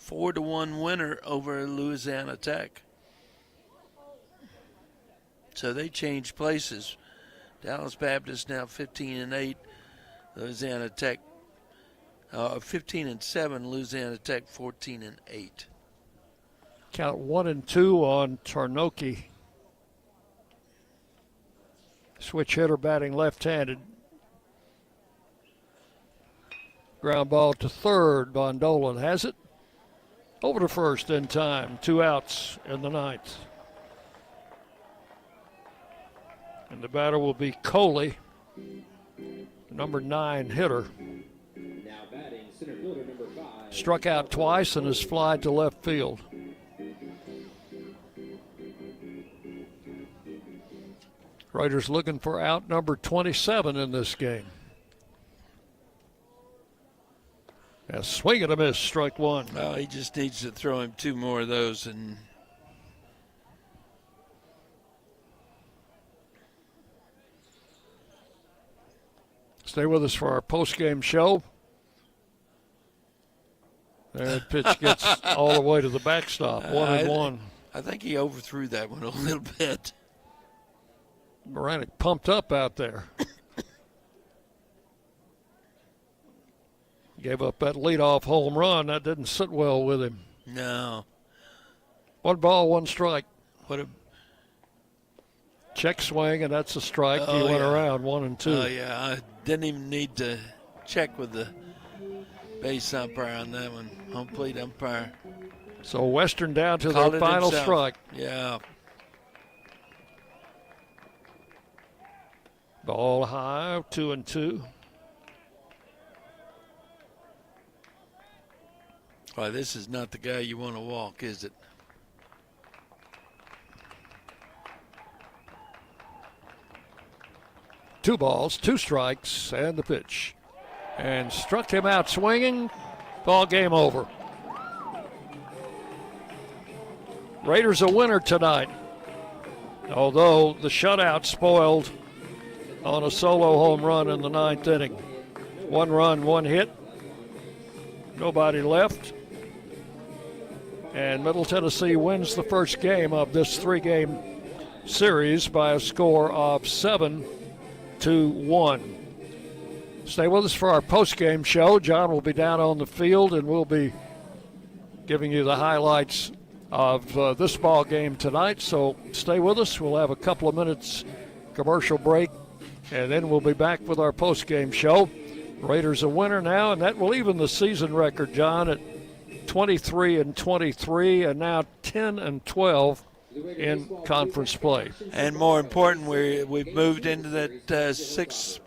4-1 winner over Louisiana Tech. So they changed places. Dallas Baptist now 15-8. Louisiana Tech 15-7. Louisiana Tech 14-8. Count 1-2 on Tarnoki. Switch hitter batting left-handed. Ground ball to third. Von Dolan has it. Over to first in time. 2 outs in the 9th. And the batter will be Coley, number 9 hitter. Now batting, center fielder number 5. Struck out twice and has flied to left field. Raiders looking for out number 27 in this game. A swing and a miss, strike 1. Well, he just needs to throw him 2 more of those and stay with us for our post-game show. That pitch gets all the way to the backstop, 1-1. I think he overthrew that one a little bit. Baranek pumped up out there. Gave up that leadoff home run. That didn't sit well with him. No. 1 ball, 1 strike. What a check swing, and that's a strike. He went around 1-2. Oh, yeah. I didn't even need to check with the base umpire on that one. Home plate umpire. So Western down to Called their it final himself. strike. Yeah. Ball high, 2-2. Why, this is not the guy you want to walk, is it? Two balls, two strikes, and the pitch. And struck him out swinging. Ball game over. Raiders a winner tonight. Although the shutout spoiled on a solo home run in the ninth inning. 1 run, 1 hit. Nobody left. And Middle Tennessee wins the first game of this 3-game series by a score of 7-1. Stay with us for our post-game show. John will be down on the field, and we'll be giving you the highlights of this ball game tonight. So stay with us. We'll have a couple of minutes commercial break, and then we'll be back with our post-game show. Raiders a winner now, and that will even the season record, John, at 23-23, and now 10-12 in conference play. And more important, we've moved into that 6th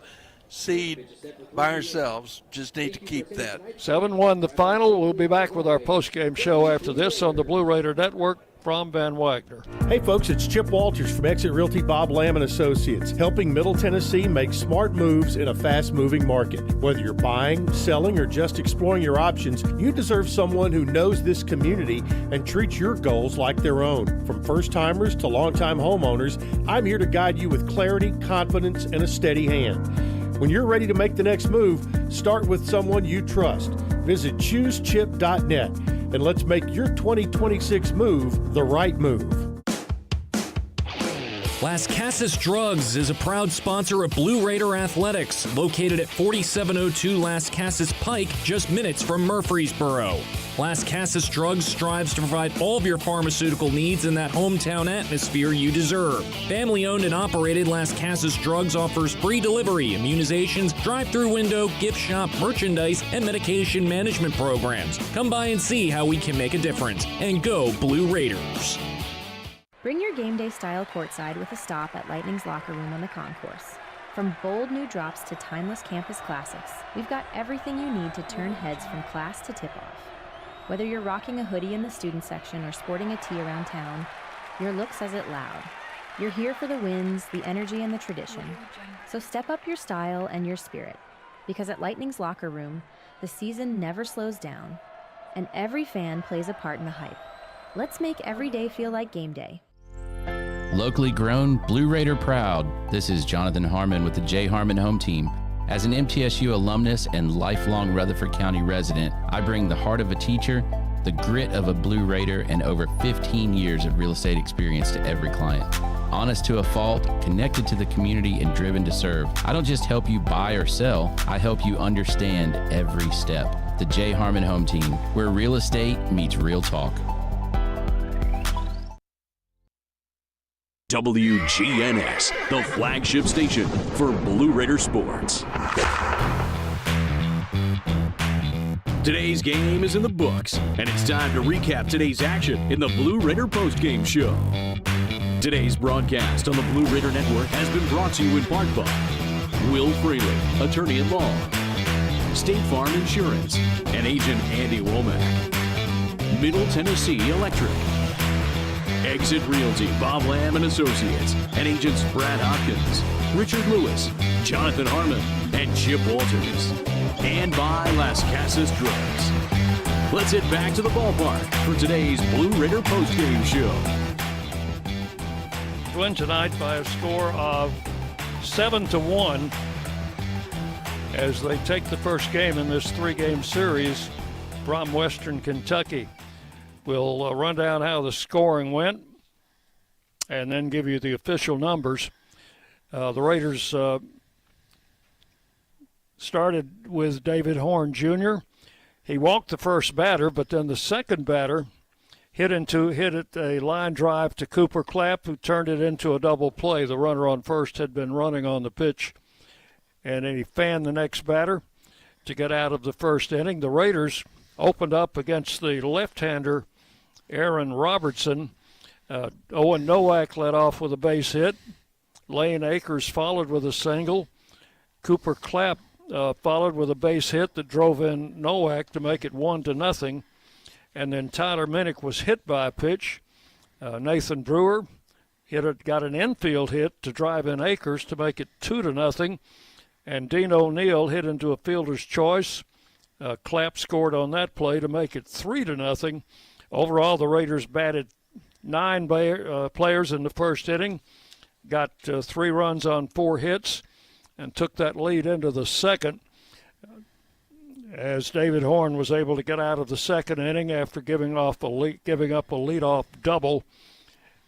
seed by ourselves. Just need to keep that. 7-1 the final. We'll be back with our post-game show after this on the Blue Raider Network from Van Wagner. Hey folks, it's Chip Walters from Exit Realty Bob Lamb and Associates, helping Middle Tennessee make smart moves in a fast-moving market. Whether you're buying, selling, or just exploring your options, you deserve someone who knows this community and treats your goals like their own. From first-timers to long-time homeowners, I'm here to guide you with clarity, confidence, and a steady hand. When you're ready to make the next move, start with someone you trust. Visit choosechip.net and let's make your 2026 move the right move. Las Casas Drugs is a proud sponsor of Blue Raider Athletics, located at 4702 Las Casas Pike, just minutes from Murfreesboro. Las Casas Drugs strives to provide all of your pharmaceutical needs in that hometown atmosphere you deserve. Family-owned and operated, Las Casas Drugs offers free delivery, immunizations, drive-through window, gift shop, merchandise, and medication management programs. Come by and see how we can make a difference. And go Blue Raiders! Bring your game day style courtside with a stop at Lightning's locker room on the concourse. From bold new drops to timeless campus classics, we've got everything you need to turn heads from class to tip-off. Whether you're rocking a hoodie in the student section or sporting a tee around town, your look says it loud. You're here for the wins, the energy, and the tradition. So step up your style and your spirit, because at Lightning's locker room, the season never slows down, and every fan plays a part in the hype. Let's make every day feel like game day. Locally grown, Blue Raider proud. This is Jonathan Harmon with the J. Harmon Home Team. As an MTSU alumnus and lifelong Rutherford County resident, I bring the heart of a teacher, the grit of a Blue Raider, and over 15 years of real estate experience to every client. Honest to a fault, connected to the community, and driven to serve. I don't just help you buy or sell, I help you understand every step. The J. Harmon Home Team, where real estate meets real talk. WGNS, the flagship station for Blue Raider sports. Today's game is in the books, and it's time to recap today's action in the Blue Raider postgame show. Today's broadcast on the Blue Raider Network has been brought to you in part by Will Freely, attorney at law, State Farm Insurance, and agent Andy Womack, Middle Tennessee Electric, Exit Realty, Bob Lamb and Associates, and agents Brad Hopkins, Richard Lewis, Jonathan Harmon, and Chip Walters. And by Las Casas Drugs. Let's head back to the ballpark for today's Blue Raider postgame show. Win tonight by a score of 7-1 as they take the first game in this 3-game series from Western Kentucky. We'll run down how the scoring went and then give you the official numbers. The Raiders started with David Horn Jr. He walked the first batter, but then the second batter hit it a line drive to Cooper Clapp, who turned it into a double play. The runner on first had been running on the pitch, and then he fanned the next batter to get out of the first inning. The Raiders opened up against the left-hander Aaron Robertson. Owen Nowak led off with a base hit. Lane Akers followed with a single. Cooper Clapp followed with a base hit that drove in Nowak to make it 1-0. And then Tyler Minnick was hit by a pitch. Nathan Brewer got an infield hit to drive in Akers to make it 2-0. And Dean O'Neill hit into a fielder's choice. Clapp scored on that play to make it 3-0. Overall, the Raiders batted 9 players in the first inning, got 3 runs on 4 hits, and took that lead into the second, as David Horn was able to get out of the second inning after giving up a leadoff double.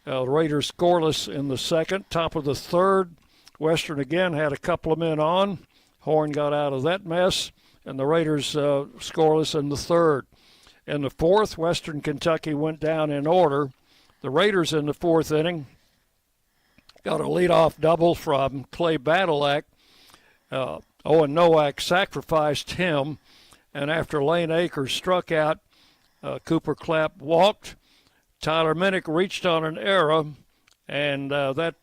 The Raiders scoreless in the second. Top of the third, Western again had a couple of men on. Horn got out of that mess, and the Raiders scoreless in the third. In the fourth, Western Kentucky went down in order. The Raiders in the fourth inning got a leadoff double from Clay Badalak. Owen Nowak sacrificed him, and after Lane Akers struck out, Cooper Clapp walked. Tyler Minnick reached on an error, and that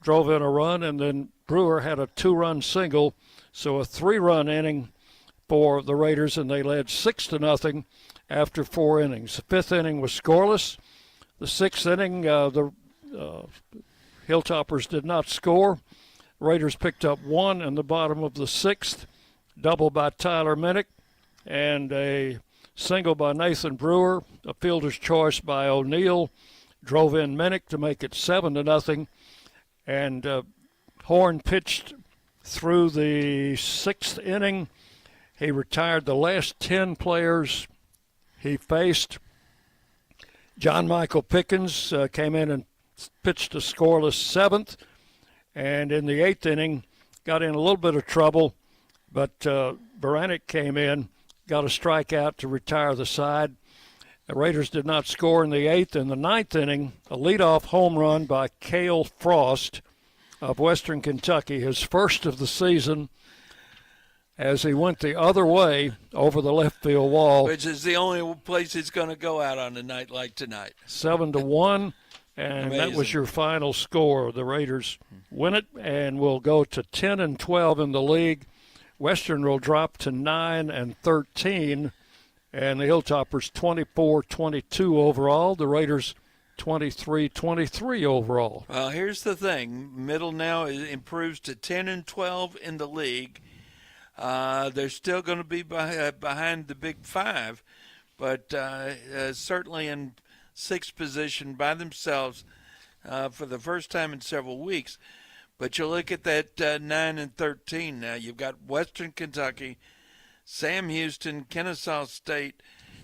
drove in a run, and then Brewer had a 2-run single, so a 3-run inning for the Raiders, and they led 6-0 after 4 innings. The fifth inning was scoreless. The sixth inning, the Hilltoppers did not score. Raiders picked up 1 in the bottom of the sixth, double by Tyler Minnick, and a single by Nathan Brewer. A fielder's choice by O'Neill drove in Minnick to make it 7-0. And Horn pitched through the sixth inning. He retired the last 10 players he faced. John Michael Pickens came in and pitched a scoreless seventh. And in the eighth inning, got in a little bit of trouble, but Baranek came in, got a strikeout to retire the side. The Raiders did not score in the eighth. In the ninth inning, a leadoff home run by Cale Frost of Western Kentucky, his first of the season, as he went the other way over the left field wall. Which is the only place he's going to go out on a night like tonight. 7-1. And Amazing. That was your final score. The Raiders win it and will go to 10-12 in the league. Western will drop to 9-13, and the Hilltoppers 24-22 overall. The Raiders 23-23 overall. Well, here's the thing: Middle now improves to 10-12 in the league. They're still going to be behind the Big Five, but certainly in sixth position by themselves for the first time in several weeks. But you look at that 9-13 now. You've got Western Kentucky, Sam Houston, Kennesaw State,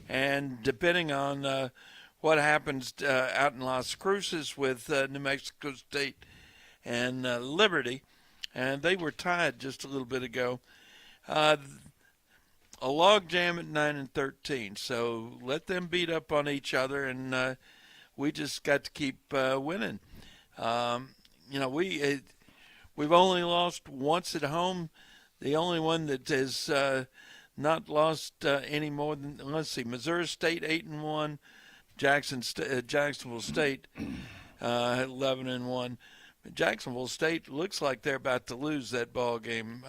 and depending on what happens out in Las Cruces with New Mexico State and Liberty, and they were tied just a little bit ago. A log jam at 9-13, so let them beat up on each other, and we just got to keep winning. We've only lost once at home. The only one that has not lost any more than, let's see, Missouri State 8-1, Jacksonville State 11-1. Jacksonville State looks like they're about to lose that ball game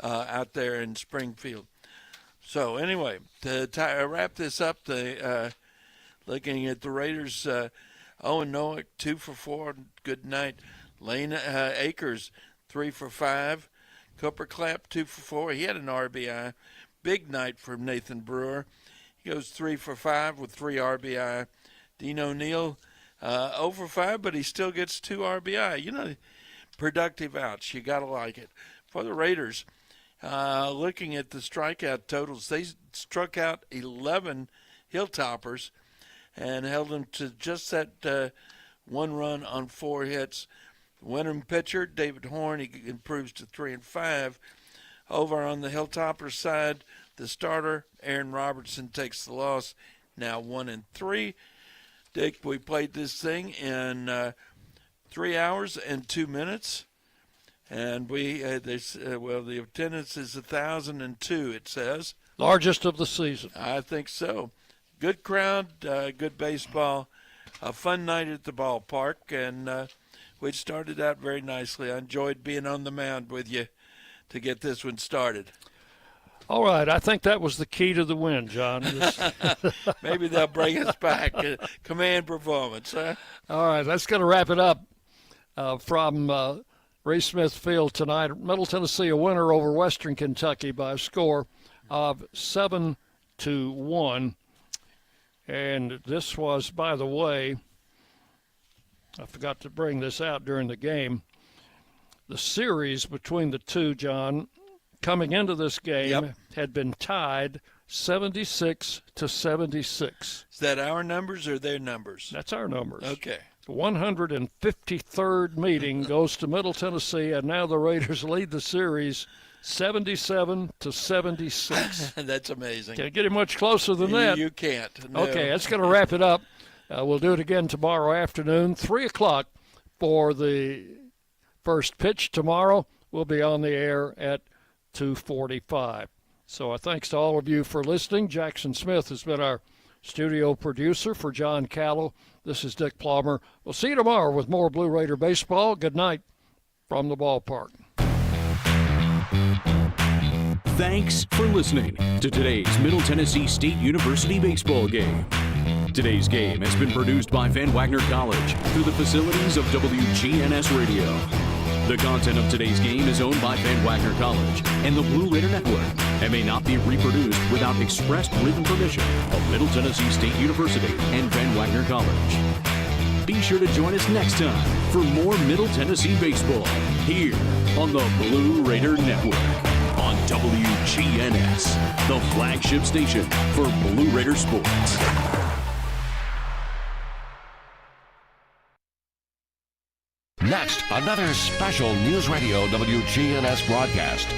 out there in Springfield. So anyway, to wrap this up, looking at the Raiders, Owen Nowak 2 for 4, good night. Lane Akers 3 for 5. Cooper Clapp 2 for 4. He had an RBI. Big night from Nathan Brewer. He goes 3 for 5 with 3 RBI. Dean O'Neill 0 for 5, but he still gets 2 RBI. Productive outs. You got to like it. For the Raiders, looking at the strikeout totals, they struck out 11 Hilltoppers and held them to just that 1 run on 4 hits. The winning pitcher, David Horn, he improves to 3-5. Over on the Hilltopper side, the starter, Aaron Robertson, takes the loss, now 1-3. Dick, we played this thing in 3 hours and 2 minutes. And the attendance is 1,002, it says. Largest of the season. I think so. Good crowd, good baseball, a fun night at the ballpark, and which started out very nicely. I enjoyed being on the mound with you to get this one started. All right, I think that was the key to the win, John. Maybe they'll bring us back. Command performance, huh? All right, that's going to wrap it up from Ray Smith Field tonight. Middle Tennessee a winner over Western Kentucky by a score of 7-1. And this was, by the way, I forgot to bring this out during the game. The series between the two, John, coming into this game had been tied 76-76. Is that our numbers or their numbers? That's our numbers. Okay. 153rd meeting goes to Middle Tennessee, and now the Raiders lead the series 77-76. That's amazing. Can't get it much closer than that. You can't. No. Okay, that's going to wrap it up. We'll do it again tomorrow afternoon, 3 o'clock for the first pitch. Tomorrow we'll be on the air at 2:45. So thanks to all of you for listening. Jackson Smith has been our studio producer. For John Callow, this is Dick Plummer. We'll see you tomorrow with more Blue Raider baseball. Good night from the ballpark. Thanks for listening to today's Middle Tennessee State University baseball game. Today's game has been produced by Van Wagner College through the facilities of WGNS Radio. The content of today's game is owned by Van Wagner College and the Blue Raider Network and may not be reproduced without expressed written permission of Middle Tennessee State University and Van Wagner College. Be sure to join us next time for more Middle Tennessee baseball here on the Blue Raider Network on WGNS, the flagship station for Blue Raider sports. Next, another special News Radio WGNS broadcast.